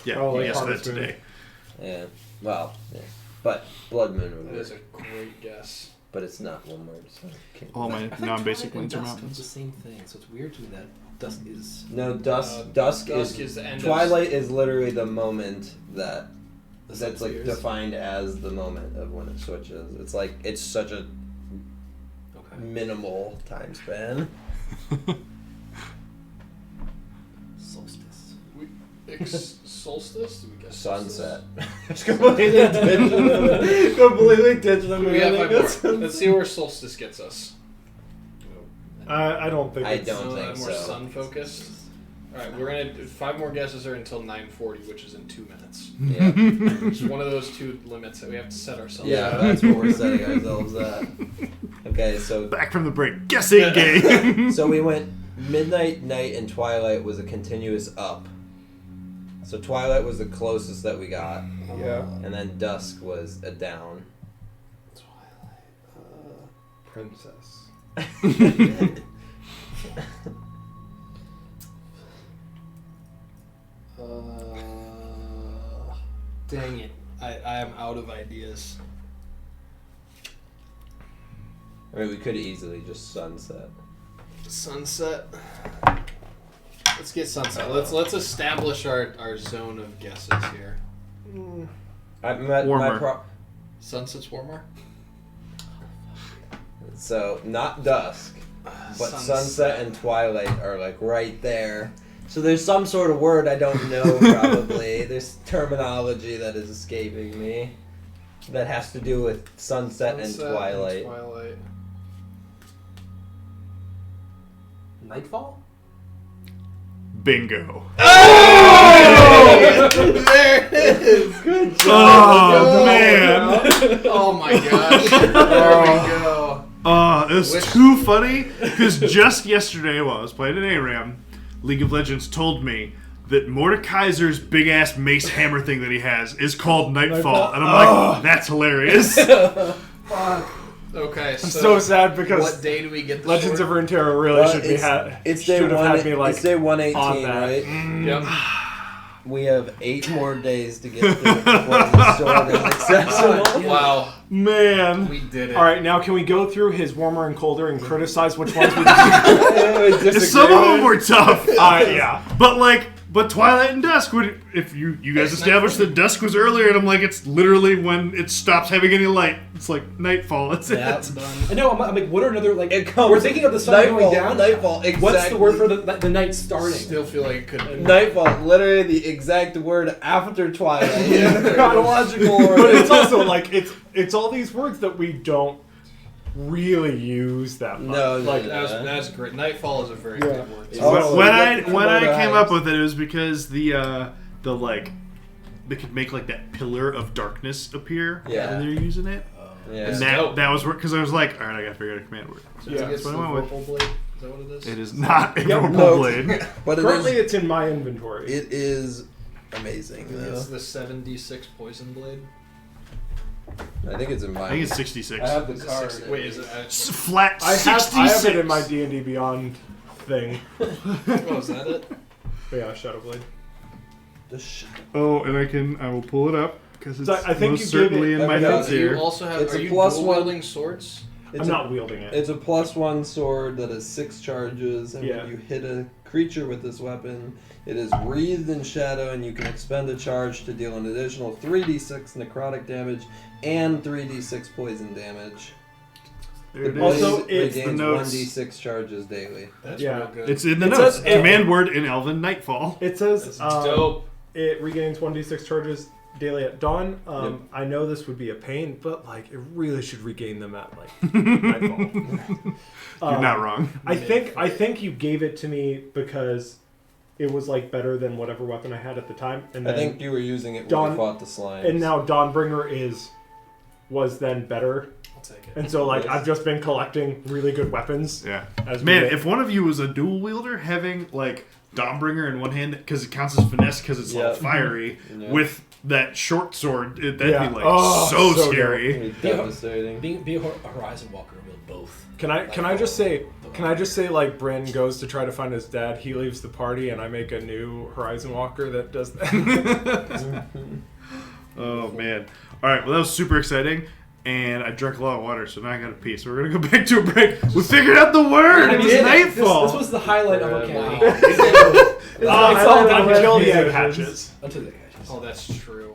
Yeah, Oh, you like guessed that Harvest Moon. today. Yeah. Well, yeah. But blood moon would That is work. a great guess. But it's not one word, so. can't- All my I thought non-basic Twilight winds and are dusk mountains. is the same thing, so it's weird to me that dusk is. No, dusk Dusk is is the end of- Twilight is literally the moment that The sun that's like clears. defined as the moment of when it switches. It's like it's such a Okay. minimal time span. Solstice. Solstice? Do we guess Sunset. solstice? Completely ditched the We have 5 more. Let's see where solstice gets us. I don't think. I it's, don't think more so. sun focused. All right, we're gonna do 5 more guesses are until 9:40, which is in 2 minutes. Yeah, Which is one of those 2 limits that we have to set ourselves. yeah, at. that's what we're setting ourselves at. Okay, so Back from the break. Guessing game. so we went midnight, night, and twilight was a continuous up. So twilight was the closest that we got, Yeah. and then dusk was a down. Princess. Dang it. I am out of ideas. I mean, we could easily just sunset. Sunset. Let's get sunset. Let's establish our zone of guesses here. Warmer. Sunset's warmer. So not dusk, but sunset and twilight are like right there. So there's some sort of word I don't know. Probably there's terminology that is escaping me that has to do with sunset and twilight. Nightfall? Bingo. Oh! There it is. Good job. Oh, man. Oh my gosh. There we go. It was too funny because just yesterday while I was playing an ARAM, League of Legends told me that Mordekaiser's big ass mace hammer thing that he has is called Nightfall, and I'm like, that's hilarious. Fuck. Okay, I'm so sad because what day do we get the Legends sword? of Runeterra really should be It's day should have one. had me like It's day on 118, that. right? Yep. We have 8 more days to get through before the sword is accessible. Wow. Man. We did it. All right, now can we go through his warmer and colder and criticize which ones we Some of them were tough. yeah. But Twilight and Dusk would, if you guys established that dusk was earlier, and I'm like, it's literally when it stops having any light. It's like nightfall. That's it. That's done. I know, I'm like, what are another, like, It comes- we're thinking of the sun going down. Nightfall, exactly. What's the word for the night starting? Still feel like it could have been. Nightfall, literally the exact word after twilight in Yeah. chronological order. But it's also like it's all these words that we don't really use that much. No, like That's great. Nightfall is a very good word. Oh, When, so when we I get the when I Komodo came eyes. up with it, it was because the like they could make like that pillar of darkness appear Yeah. when they're using it. Yeah. And dope. that was because I was like, all right, I gotta figure out a command word. So Yeah, it's that's what the I went with. Vorpal blade. Is that what it is? It is not a Yeah, Vorpal No. blade. But currently it's in my inventory. it is amazing though. It's the 7d6 poison blade. I think it's in I mine. think it's 66. I have the Is it card. 60? Wait, is it? Flat I 66. have it in my D&D Beyond thing. Oh, is that it? Yeah, Shadowblade. Oh, and I will pull it up because it's So I think most you gave certainly it- in my Okay. notes Do you here. also have? It's Are a you plus dual one. wielding swords? I'm not wielding it. It's a +1 sword that has 6 charges, and Yeah. when you hit a creature with this weapon, it is wreathed in shadow, and you can expend a charge to deal an additional 3d6 necrotic damage and 3d6 poison damage. There The it blade is. Also, it's the regains notes. 1d6 charges daily. That's Yeah. real good. It's in the It notes. says- Command word in Elven Nightfall. It says That's dope. it regains 1d6 charges daily at dawn. Yep. I know this would be a pain, but like it really should regain them at like nightfall. You're not wrong. I think you gave it to me because it was like better than whatever weapon I had at the time, and I then, think you were using it when Dawn- you fought the slimes. and now Dawnbringer was then better, I'll take it. and so like Yes. I've just been collecting really good weapons. Yeah. As Man, we- if one of you was a dual wielder, having like Dawnbringer in one hand because it counts as finesse because it's all Yeah. fiery, Yeah. with that short sword, that'd Yeah. be like Oh, so so scary. It'd be devastating. Be a Horizon Walker will both. Can I just say like Brandon goes to try to find his dad, he leaves the party, and I make a new Horizon Walker that does that. Oh man! All right, well that was super exciting, and I drank a lot of water, so now I got to pee. So we're gonna go back to a break. We figured out the word. It was nightfall. This was the highlight of our Wow. campaign. It's all done. until the egg hatches. Until the catches. Oh, that's true.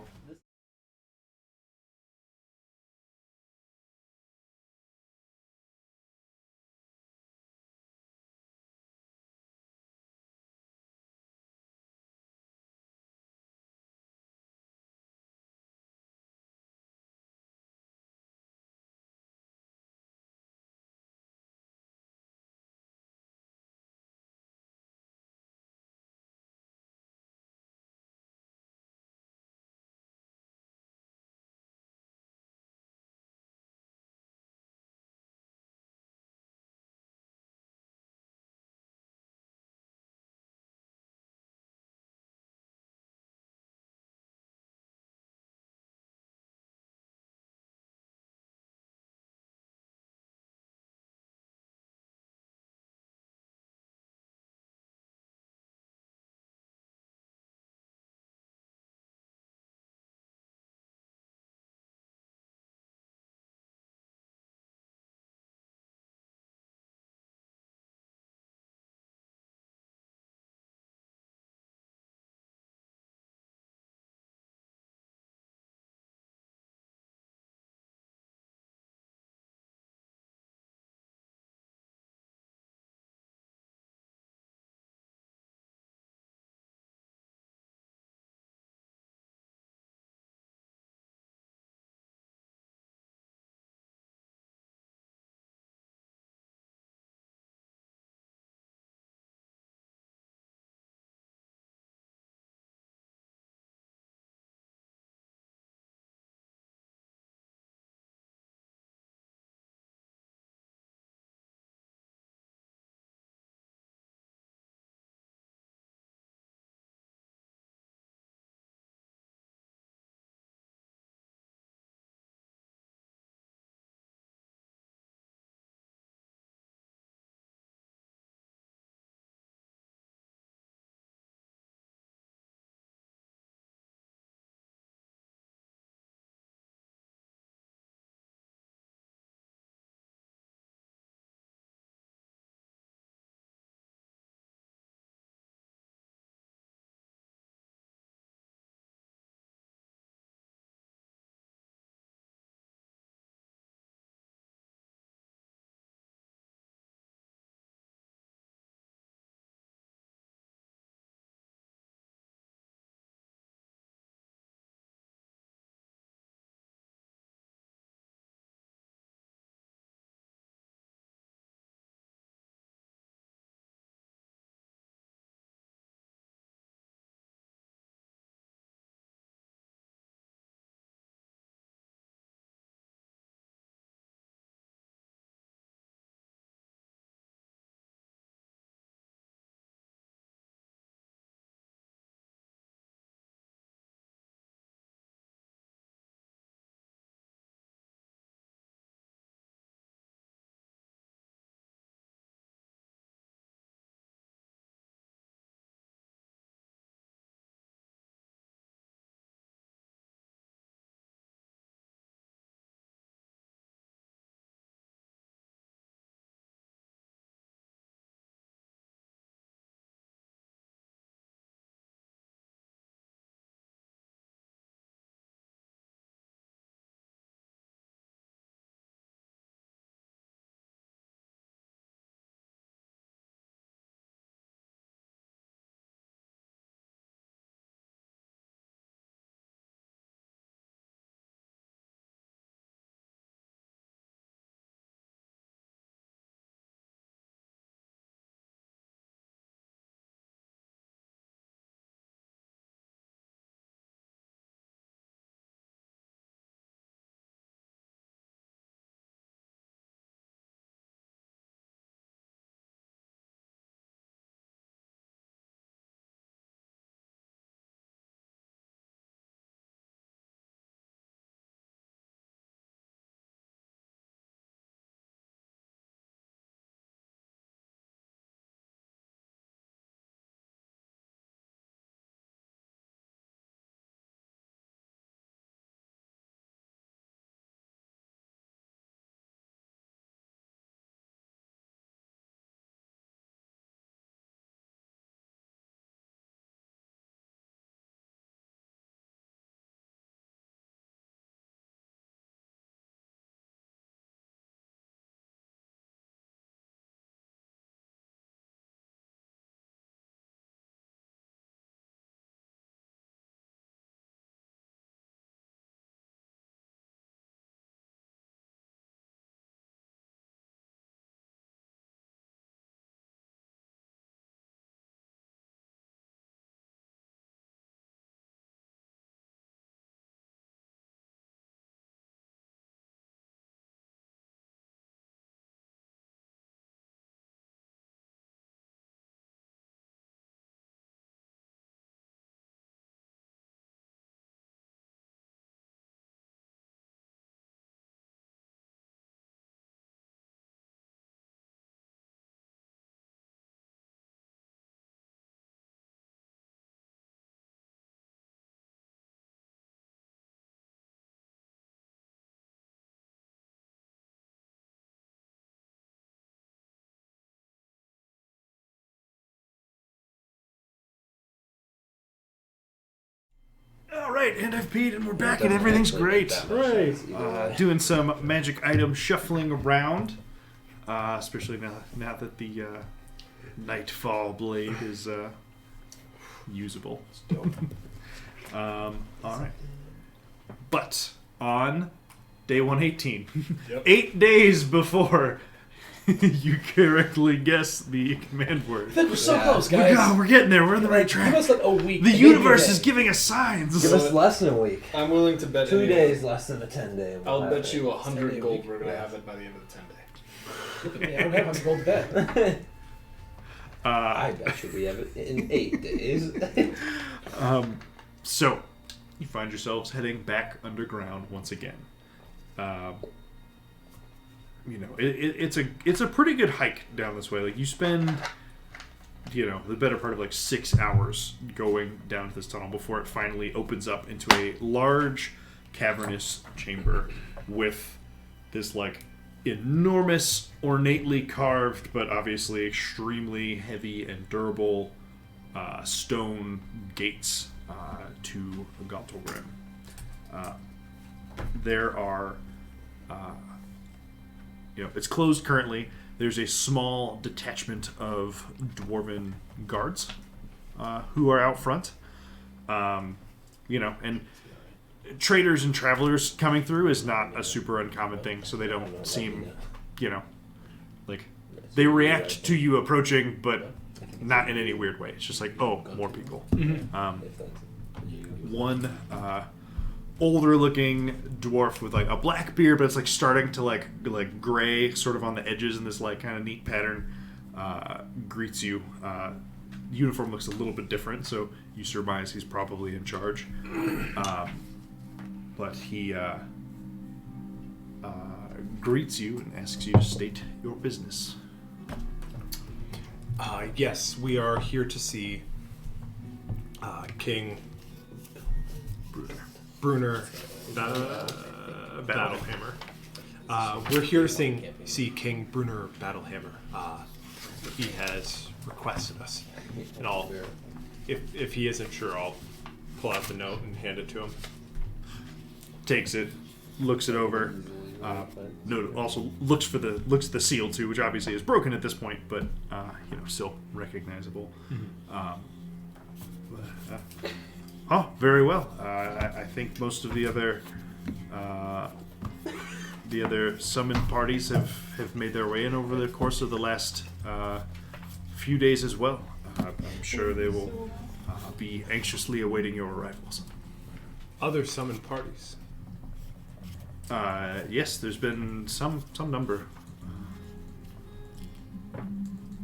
All right, and I've peed, and we're back, It and doesn't everything's actually great. make that much Right. sense either way. Doing some magic item shuffling around, especially now that the Nightfall blade is usable. All right, but on day 118, Yep. 8 days before you correctly guess the command I word. think we're so Yeah. close, guys. We're getting there. We're on the right Give track. us like a week. The maybe universe a is day. giving us signs. Give us less than a week. I'm willing to bet 2 any- days less than a 10-day. I'll bet you 10 100 day gold week. we're gonna Yeah. have it by the end of the 10 day. Look at me, I don't have a gold bet. I bet you we have it in 8 days. So, you find yourselves heading back underground once again. It's a pretty good hike down this way. Like you spend, the better part of like 6 hours going down to this tunnel before it finally opens up into a large, cavernous chamber with this like enormous, ornately carved, but obviously extremely heavy and durable stone gates to Gontal Rim. There are, it's closed currently. There's a small detachment of dwarven guards who are out front. And traders and travelers coming through is not a super uncommon thing, so they don't seem, like they react to you approaching, but not in any weird way. It's just like, oh, more people. One older-looking dwarf with like a black beard, but it's like starting to like gray, sort of on the edges in this like kind of neat pattern. Greets you. Uniform looks a little bit different, so you surmise he's probably in charge. But he greets you and asks you to state your business. Yes, we are here to see King Brunner Battlehammer. We're here to see King Brunner Battlehammer. He has requested us, and if he isn't sure, I'll pull out the note and hand it to him. Takes it, looks it over. Note also looks at the seal too, which obviously is broken at this point, but still recognizable. Oh, very well. I think most of the other summoned parties have made their way in over the course of the last few days as well. I'm sure they will be anxiously awaiting your arrivals. Other summoned parties. Yes, there's been some number.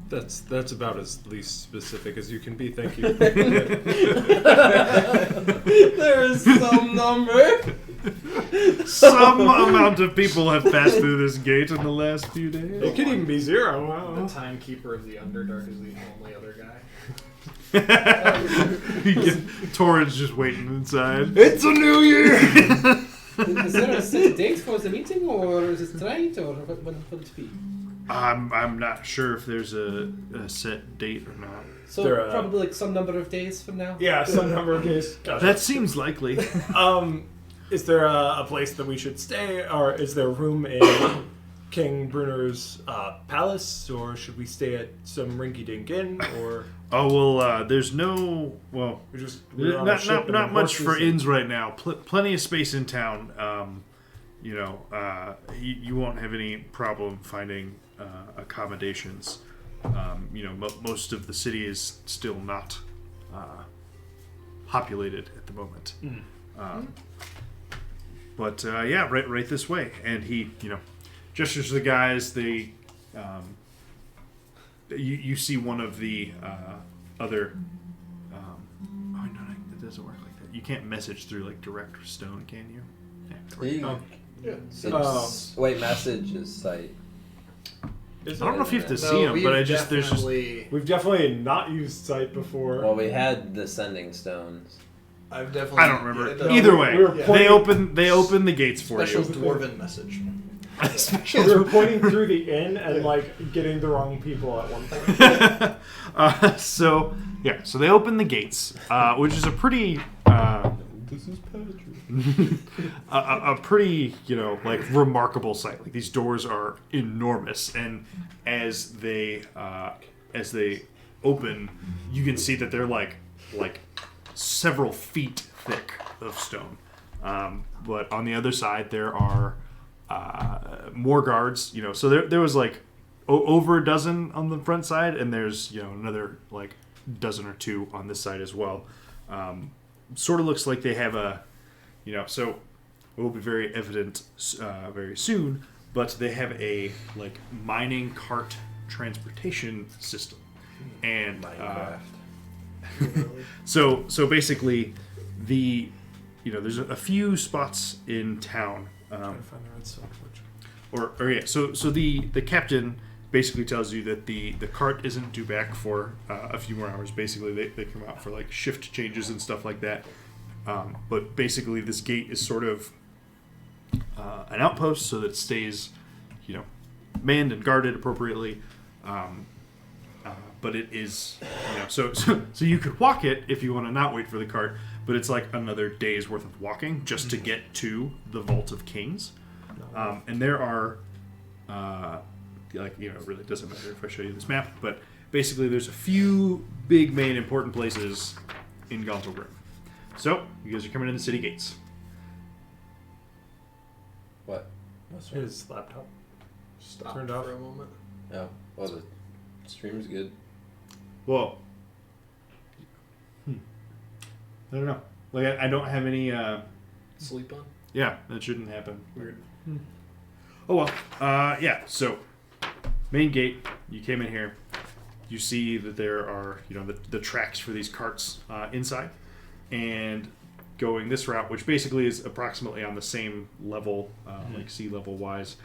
That's about as least specific as you can be. Thank you. There is some number. Some amount of people have passed through this gate in the last few days. It could even be 0. The Wow. timekeeper of the Underdark is the only other guy. Torrent's just waiting inside. It's a new year! Is there a set date for the meeting, or is it tonight, or when will it be? I'm not sure if there's a set date or not. So There, probably like some number of days from now. Yeah, some number of days. Gotcha. That seems likely. Is there a place that we should stay, or is there room in King Brunner's palace, or should we stay at some rinky-dink inn, or Oh well, there's no we're on a ship and not much for horses and- inns right now. Plenty of space in town. You won't have any problem finding accommodations. Most of the city is still not populated at the moment. But right this way. And he, gestures to the guys. They, you see one of the other. No, it doesn't work like that. You can't message through like direct stone, can you? Wait, message is sight. I don't know if you have to see them, but We've definitely not used sight before. Well, we had the sending stones. I've definitely. I don't remember. Yeah, Either way, we were they open the gates for Special you. dwarven message. We were pointing through the inn and getting the wrong people at one point. So they open the gates, which is a pretty This is Patrick. a pretty, remarkable sight. Like, these doors are enormous, and as they open, you can see that they're like several feet thick of stone. But on the other side, there are more guards. So there was like over a dozen on the front side, and there's another like dozen or two on this side as well. Sort of looks like they have so it will be very evident very soon, but they have a like mining cart transportation system, and so basically there's a few spots in town. Trying to find the red sandwich. So the captain basically tells you that the cart isn't due back for a few more hours. Basically, they come out for like shift changes and stuff like that. But basically, this gate is sort of an outpost, so that it stays, manned and guarded appropriately. But it is, so you could walk it if you want to not wait for the cart. But it's like another day's worth of walking just to get to the Vault of Kings. And there are, it really doesn't matter if I show you this map, but basically there's a few big, main, important places in Gauntlgrim. So, you guys are coming in the city gates. What? His laptop Stop turned off for a moment. Oh, well, the stream's good. Well, I don't know. Like, I don't have any, Sleep on? yeah, that shouldn't happen. Weird. Oh, well. So, main gate, you came in here. You see that there are, the tracks for these carts inside. And going this route, which basically is approximately on the same level, like sea level wise,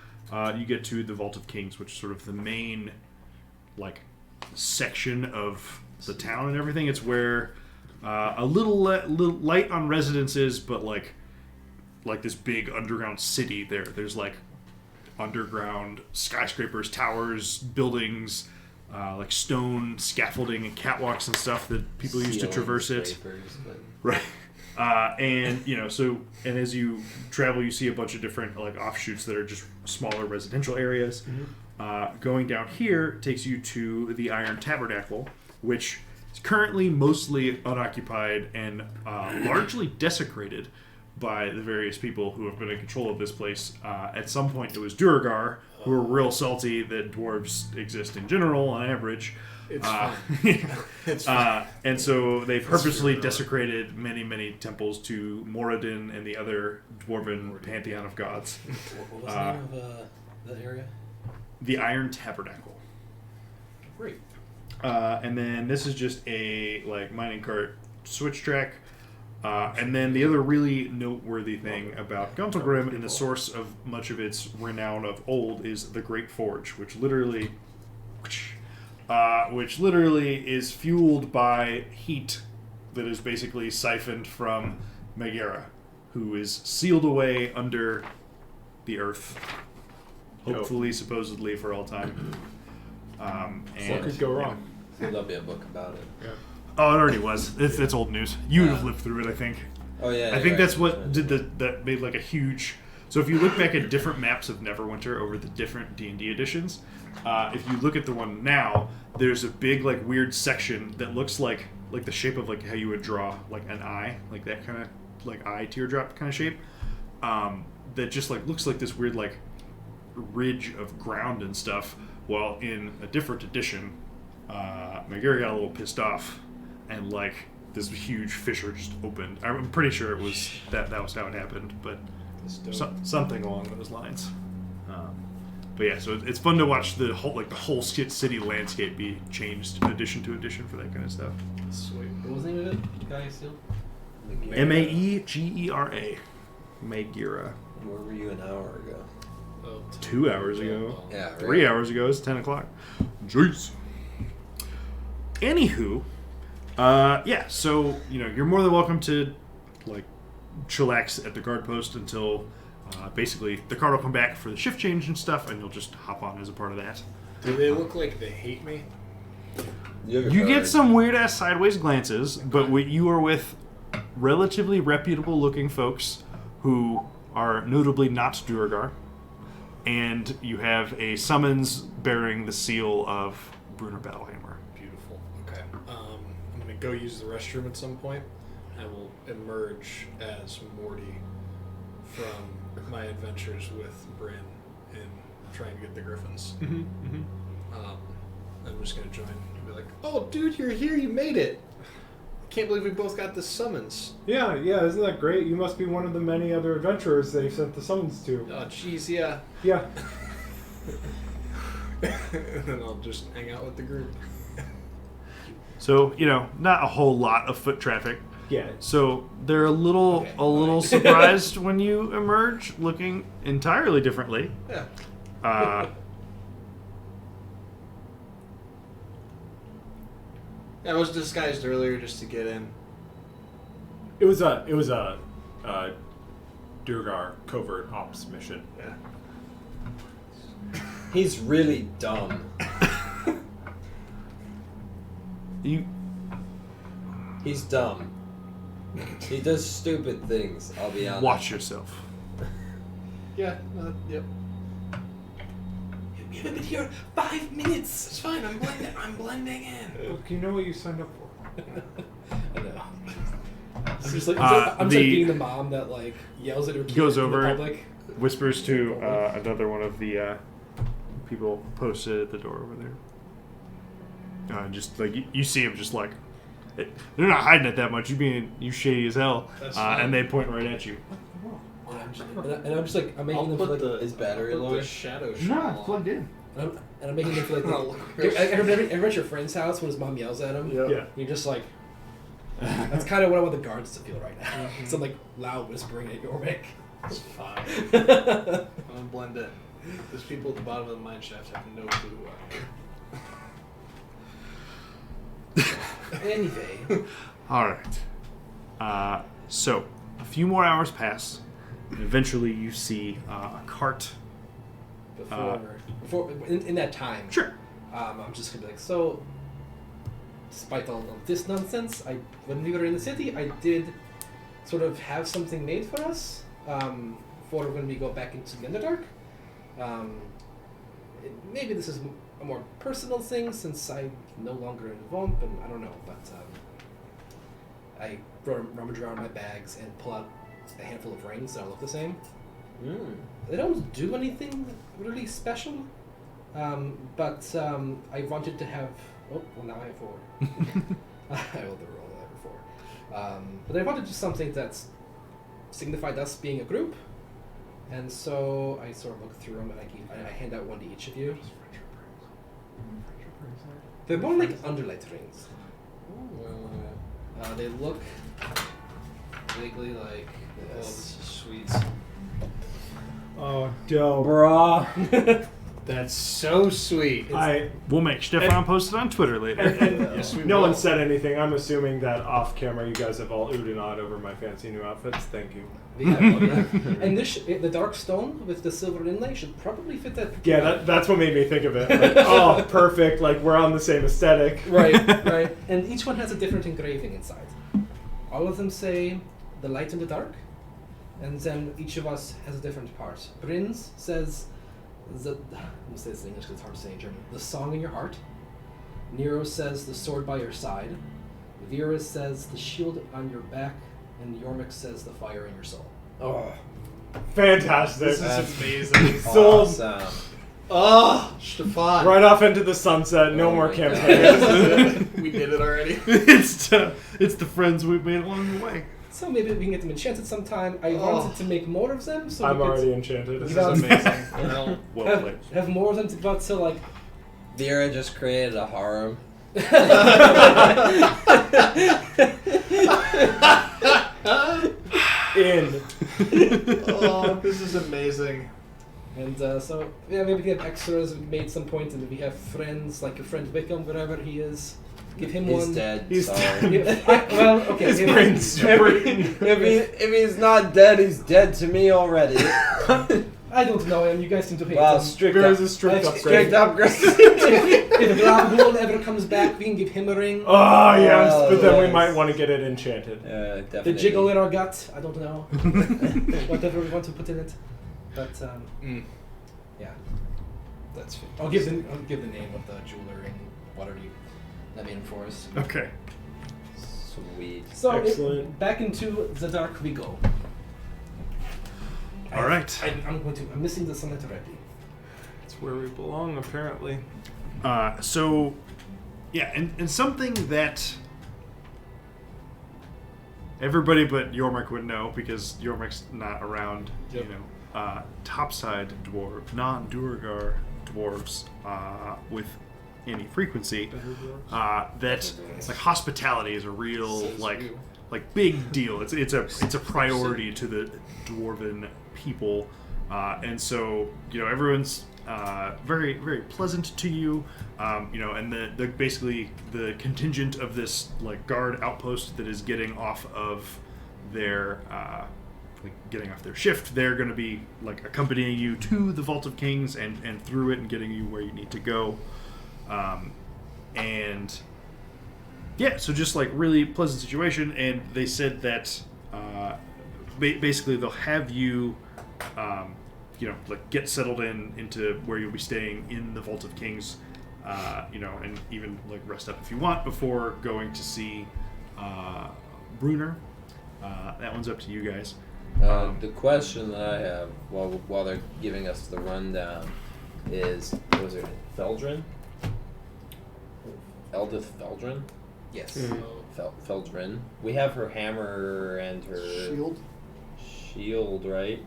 you get to the Vault of Kings, which is sort of the main, like, section of the town and everything. It's where a little light on residences, but like this big underground city there. There's like underground skyscrapers, towers, buildings, like stone scaffolding and catwalks and stuff that people used to traverse it. Right. And as you travel, you see a bunch of different like offshoots that are just smaller residential areas. Going down here takes you to the Iron Tabernacle, which is currently mostly unoccupied and largely desecrated by the various people who have been in control of this place. At some point, it was Duragar, who were real salty that dwarves exist in general on average. It's fine. It's And so they purposely desecrated many, many temples to Moradin and the other dwarven pantheon of gods. What was the name of that area? The Iron Tabernacle. Great. And then this is just a like mining cart switch track. And then the other really noteworthy thing about Gauntlgrim and the source of much of its renown of old is the Great Forge, which literally is fueled by heat that is basically siphoned from Megara, who is sealed away under the earth, hopefully, supposedly, for all time. What could go wrong? There'll be a book about it. Yeah. Oh, it already was. It's old news. You would have lived through it, I think. Oh yeah. I think that's what did that made like a huge. So if you look back at different maps of Neverwinter over the different D&D editions, if you look at the one now, there's a big like weird section that looks like the shape of like how you would draw like an eye, like that kind of like eye teardrop kind of shape. That just like looks like this weird like ridge of ground and stuff. While in a different edition, Megara got a little pissed off, and like this huge fissure just opened. I'm pretty sure it was that was how it happened, but something along those lines. But yeah, so it's fun to watch the whole city landscape be changed edition to edition for that kind of stuff. Sweet. What was the name of it? Guy still? Maegera. Megara. Where were you an hour ago? 2 hours ago. Yeah, right. 3 hours ago. It's 10 o'clock. Jeez. Anywho, so you're more than welcome to like chillax at the guard post until basically the cart will come back for the shift change and stuff, and you'll just hop on as a part of that. Do they look like they hate me? You get some weird ass sideways glances, but you are with relatively reputable-looking folks who are notably not Duergar, and you have a summons bearing the seal of Brunner Battlehammer. Beautiful. Okay. I'm gonna go use the restroom at some point. I will emerge as Morty from my adventures with Bryn in trying to get the Griffins. I'm just gonna join and be like, "Oh, dude, you're here! You made it! I can't believe we both got this summons." Yeah, isn't that great? You must be one of the many other adventurers they sent the summons to. Oh, jeez, yeah. Yeah. And then I'll just hang out with the group. So, not a whole lot of foot traffic. Yeah. So they're a little surprised when you emerge, looking entirely differently. Yeah. I was disguised earlier just to get in. It was a Durgar covert ops mission. Yeah. He's really dumb. He's dumb. He does stupid things, I'll be honest. Watch yourself. Yeah. Yep. You haven't been here 5 minutes. It's fine. I'm blending in. Look, you know what you signed up for. I know. I'm just like being the mom that like yells at her kid Goes in over, public. whispers to another one of the people posted at the door over there. Just like you see him, just like they're not hiding it that much. You shady as hell, and they point right at you. And I'm just like I'm making them feel like his battery low. The shadow No, shell it's plugged in. and I'm making them feel like Oh, every at your friend's house when his mom yells at him. Yeah. You're just like that's kind of what I want the guards to feel right now. Some like loud whispering at your mic. It's fine. I'm gonna blend in. Those people at the bottom of the mine shaft have no clue who I am. Anyway. All right. So a few more hours pass, and eventually you see a cart. Before in that time, Sure. I'm just gonna be like, so despite all of this nonsense, when we were in the city, I did sort of have something made for us for when we go back into the Underdark. Maybe this is a more personal thing since I'm no longer in Vomp, and I don't know, but I rummage around my bags and pull out a handful of rings that all look the same. They don't do anything really special, but I wanted to have. Oh, well, now I have 4. I rolled the roll that before. But I wanted just something that signified us being a group, and so I sort of look through them and I hand out one to each of you. They're more like underlight rings. They look vaguely like Oh, this. this is sweet. Oh, dope. Bruh. That's so sweet. We'll make Stefan post it on Twitter later. Yes, we No will. one said anything. I'm assuming that off camera you guys have all oohed and awed over my fancy new outfits. Thank you. Yeah, and the dark stone with the silver inlay should probably fit that. Yeah, that's what made me think of it. Like, oh, perfect. Like, we're on the same aesthetic. Right. And each one has a different engraving inside. All of them say the light and the dark, and then each of us has a different part. Bryn's says I'm gonna say this in English because it's hard to say in German. The song in your heart. Nero says the sword by your side. Vera says the shield on your back, and Yormik says the fire in your soul. Oh, Fantastic. This is amazing. Sold. awesome. Oh, Stefan. Right off into the sunset. No Oh more my campaigns. We did it already. it's the friends we've made along the way. So maybe we can get them enchanted sometime. I wanted to make more of them, so I'm we could already enchanted. This You know, is amazing. Well, Well played. have more of them to but to like Vera just created a harem. In. oh, this is amazing. and so yeah, maybe we have extras made some point, and we have friends like your friend Wickham, wherever he is. Give him He's one. dead. He's sorry. Well, okay. His if- brain's if he's not dead, he's dead to me already. I don't know him. You guys seem to hate Wow, him. strict There up. is a strict upgrade. Strict upgrade. If Grabhul ever comes back, we can give him a ring. Oh, yes, Oh, but then we yes. might want to get it enchanted. Definitely. The jiggle in our gut. I don't know. Whatever we want to put in it. But yeah, That's fantastic. I'll give the name of the jeweler in Waterdeep. Let me enforce. Okay. Sweet. So Excellent. back into the dark we go. All right. I'm missing the sonnet already. It's where we belong, apparently. So, yeah, and something that everybody but Yormik would know, because Yormik's not around, Yep. you know, topside dwarf, non-Duergar dwarves with any frequency, that like hospitality is a real like big deal. It's a priority to the dwarven people, and so you know everyone's very very pleasant to you, you know, and the basically the contingent of this like guard outpost that is getting off of their getting off their shift, they're going to be like accompanying you to the Vault of Kings and through it and getting you where you need to go, and yeah, so just like really pleasant situation. And they said that basically they'll have you you know, like get settled into where you'll be staying in the Vault of Kings, you know, and even like rest up if you want before going to see Brunner. That one's up to you guys. The question that I have while they're giving us the rundown is, what was it, Feldrin? Eldith Feldrin? Yes. Feldrin. We have her hammer and her shield, right?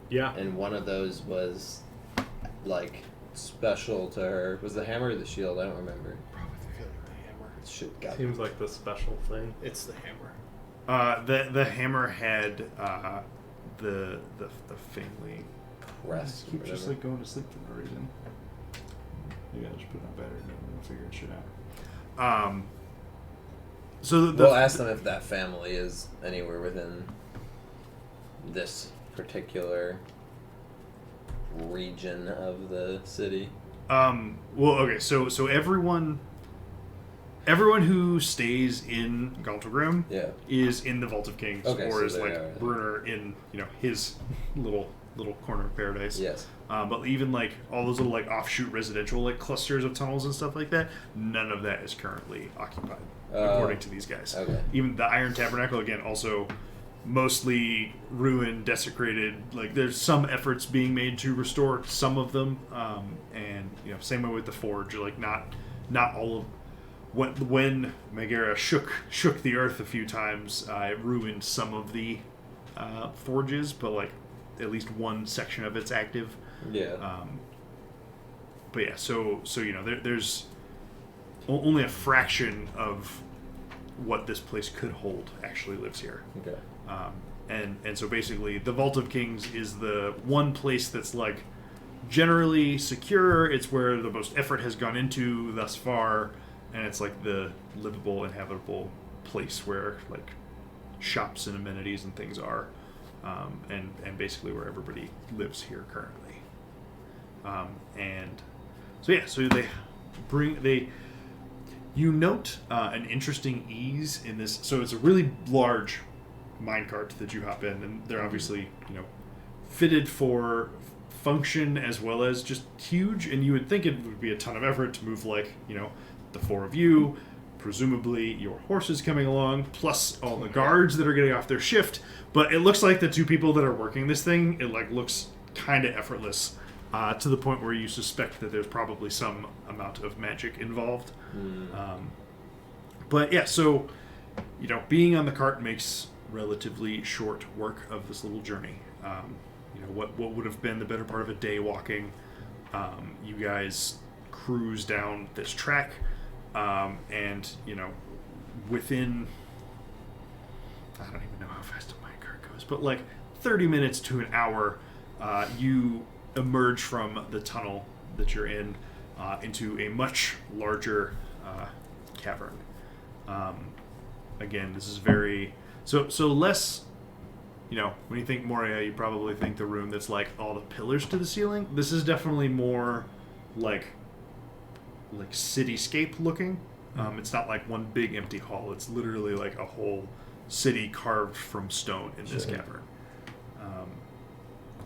Yeah. And one of those was like special to her. Was the hammer or the shield? I don't remember. Probably feel like the hammer. Shit, got Seems like the special thing. It's the hammer. The hammer had the family. pressed. Keep just like going to sleep for no reason. Maybe I'll just put it on battery and we'll figure it shit out. So We'll ask them if that family is anywhere within this particular region of the city. well, okay, so everyone who stays in Galtogrim Yeah. is in the Vault of Kings, Okay, or so is they like are. Brunner in, you know, his little corner of paradise. Yes. But even like all those little like offshoot residential like clusters of tunnels and stuff like that, none of that is currently occupied, according to these guys. Okay. Even the Iron Tabernacle, again, also mostly ruined, desecrated. Like there's some efforts being made to restore some of them, and you know, same way with the Forge. Like not all of when Megara shook the earth a few times, it ruined some of the forges, but like at least one section of it's active. Yeah. But yeah, so you know, there's only a fraction of what this place could hold actually lives here. Okay. And so basically, the Vault of Kings is the one place that's like generally secure. It's where the most effort has gone into thus far, and it's like the livable, inhabitable place where like shops and amenities and things are, and basically where everybody lives here currently. And so yeah, so you note an interesting ease in this. So it's a really large minecart that you hop in, and they're obviously, you know, fitted for function as well as just huge. And you would think it would be a ton of effort to move, like, you know, the four of you, presumably your horses coming along, plus all the guards that are getting off their shift. But it looks like the two people that are working this thing, it like looks kind of effortless, to the point where you suspect that there's probably some amount of magic involved. But yeah, so, you know, being on the cart makes relatively short work of this little journey. You know, what would have been the better part of a day walking, you guys cruise down this track, and, you know, within, I don't even know how fast a minecart goes, but like 30 minutes to an hour, you emerge from the tunnel that you're in into a much larger cavern. Again, this is very so less when you think Moria, you probably think the room that's like all the pillars to the ceiling. This is definitely more like cityscape looking. It's not like one big empty hall. It's literally like a whole city carved from stone in this cavern.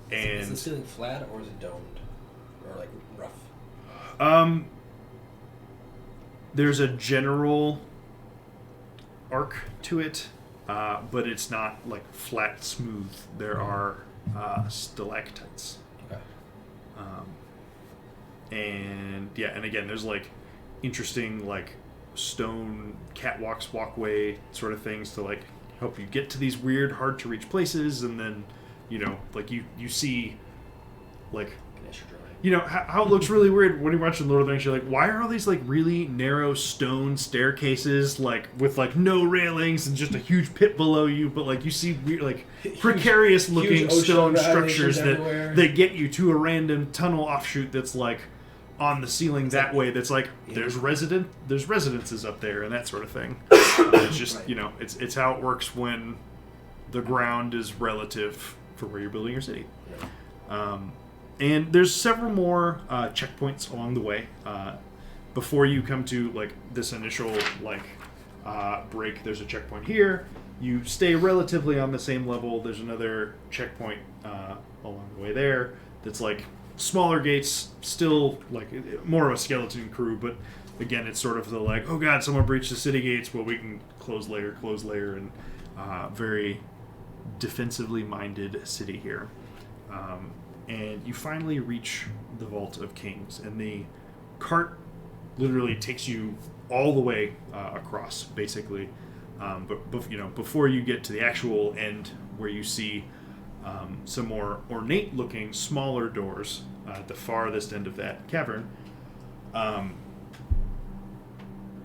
Is the ceiling flat or is it domed? Or like rough? There's a general arc to it, but it's not like flat, smooth. There are stalactites. Okay. And again, there's like interesting like stone catwalks, walkway sort of things to like help you get to these weird, hard to reach places, and then like you see like how it looks really weird when you're watching Lord of the Rings. You're like, why are all these like really narrow stone staircases like with like no railings and just a huge pit below you? But like you see weird, like precarious looking stone structures that get you to a random tunnel offshoot that's like on the ceiling that way. That's like there's residences up there and that sort of thing. It's just it's how it works when the ground is relative for where you're building your city. And there's several more checkpoints along the way before you come to like this initial like break. There's a checkpoint here. You stay relatively on the same level. There's another checkpoint along the way there that's like smaller gates, still like more of a skeleton crew, but again it's sort of the like, oh god, someone breached the city gates, well we can close layer, and very defensively minded city here. And you finally reach the Vault of Kings, and the cart literally takes you all the way across, basically. But before you get to the actual end, where you see some more ornate-looking, smaller doors at the farthest end of that cavern,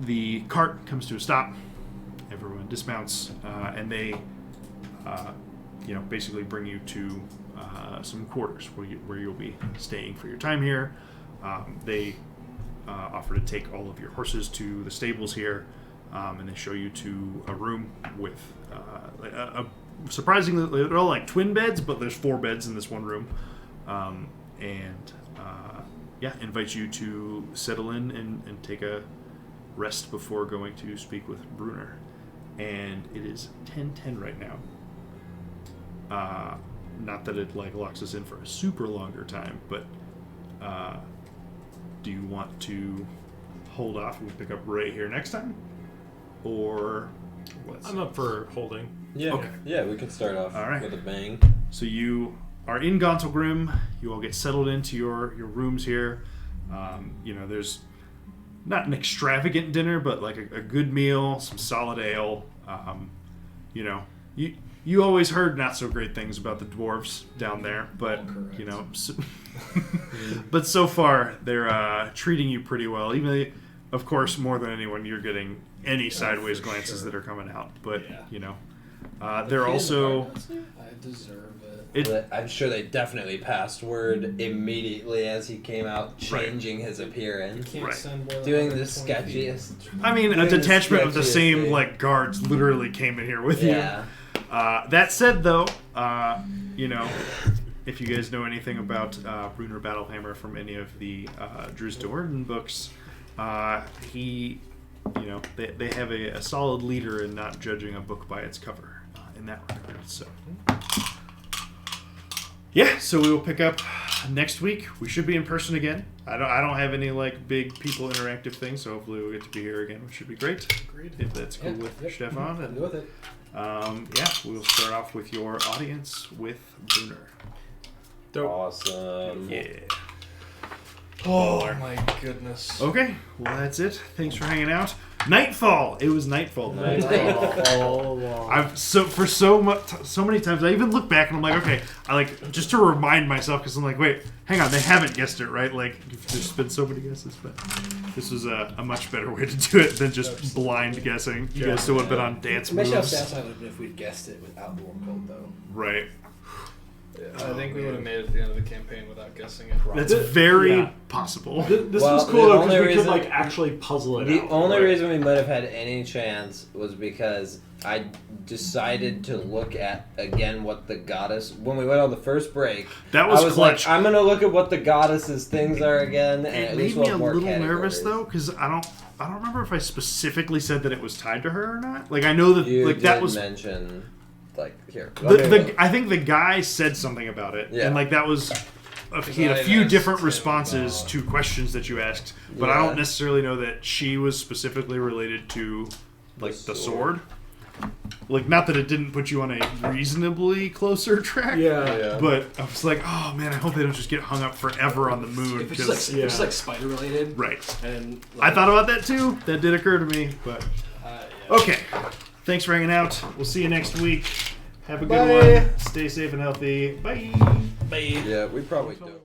the cart comes to a stop. Everyone dismounts, and they, basically bring you to some quarters where you'll be staying for your time here. They offer to take all of your horses to the stables here, and they show you to a room with surprisingly, they're all like twin beds, but there's 4 beds in this one room, and invite you to settle in and take a rest before going to speak with Brunner. And it is 10:10 right now. Not that it like locks us in for a super longer time, but do you want to hold off and pick up right here next time, or what's? I'm up for holding. Yeah. Okay. Yeah, we can start off All right. with a bang. So you are in Gauntlgrim. You all get settled into your rooms here. There's not an extravagant dinner, but like a good meal, some solid ale. You always heard not so great things about the dwarves down there, but but so far they're treating you pretty well. Even though, of course, more than anyone, you're getting any sideways glances that are coming out. But they're also. I deserve it. I'm sure they definitely passed word immediately as he came out, changing his appearance, Can't send more than doing the 120 feet. sketchiest. I mean, a doing the detachment of the sketchiest same thing. like guards literally came in here with Yeah. you. That said, though, if you guys know anything about Brunner Battlehammer from any of the Dries de Worden books, they have a solid leader in not judging a book by its cover in that regard. So, so we will pick up next week. We should be in person again. I don't have any like big people interactive things, so hopefully we'll get to be here again, which should be great. Agreed. If that's cool with Stefan. I'm good with it. We'll start off with your audience with Brunner. Dope. Awesome. Yeah. Oh my goodness. Okay, well that's it. Thanks for hanging out. Nightfall. It was nightfall. I've so many times I even look back and I'm like, okay, I like just to remind myself because I'm like, wait, hang on, they haven't guessed it, right? Like there's been so many guesses, but this was a much better way to do it than just blind guessing. You guys still would have been on dance Imagine how moves, fast I would have been if we'd guessed it without the warm cold, though. right? I think we would have made it to the end of the campaign without guessing it. That's very Yeah. possible. This Well, was the cool though only because we could reason- like actually puzzle it The out. only Right. reason we might have had any chance was because I decided to look at again what the goddess when we went on the first break. That was I was clutch. like, I'm gonna look at what the goddess's things are again, and It at made least me we'll a have more little nervous categories. though, because I don't remember if I specifically said that it was tied to her or not. Like I know that You like did that was mention like here. let me look. I think the guy said something about it, Yeah. and like that was. He had a I few asked different him responses about- to questions that you asked, but I Yeah. don't necessarily know that she was specifically related to like the sword. Like, not that it didn't put you on a reasonably closer track. Yeah. But I was like, oh man, I hope they don't just get hung up forever on the moon. If it's 'cause- just like, if it's like spider related, right. And I thought about that too. That did occur to me. But okay, thanks for hanging out. We'll see you next week. Have a good Bye. one. Stay safe and healthy. Bye. Bye. Yeah, we probably do.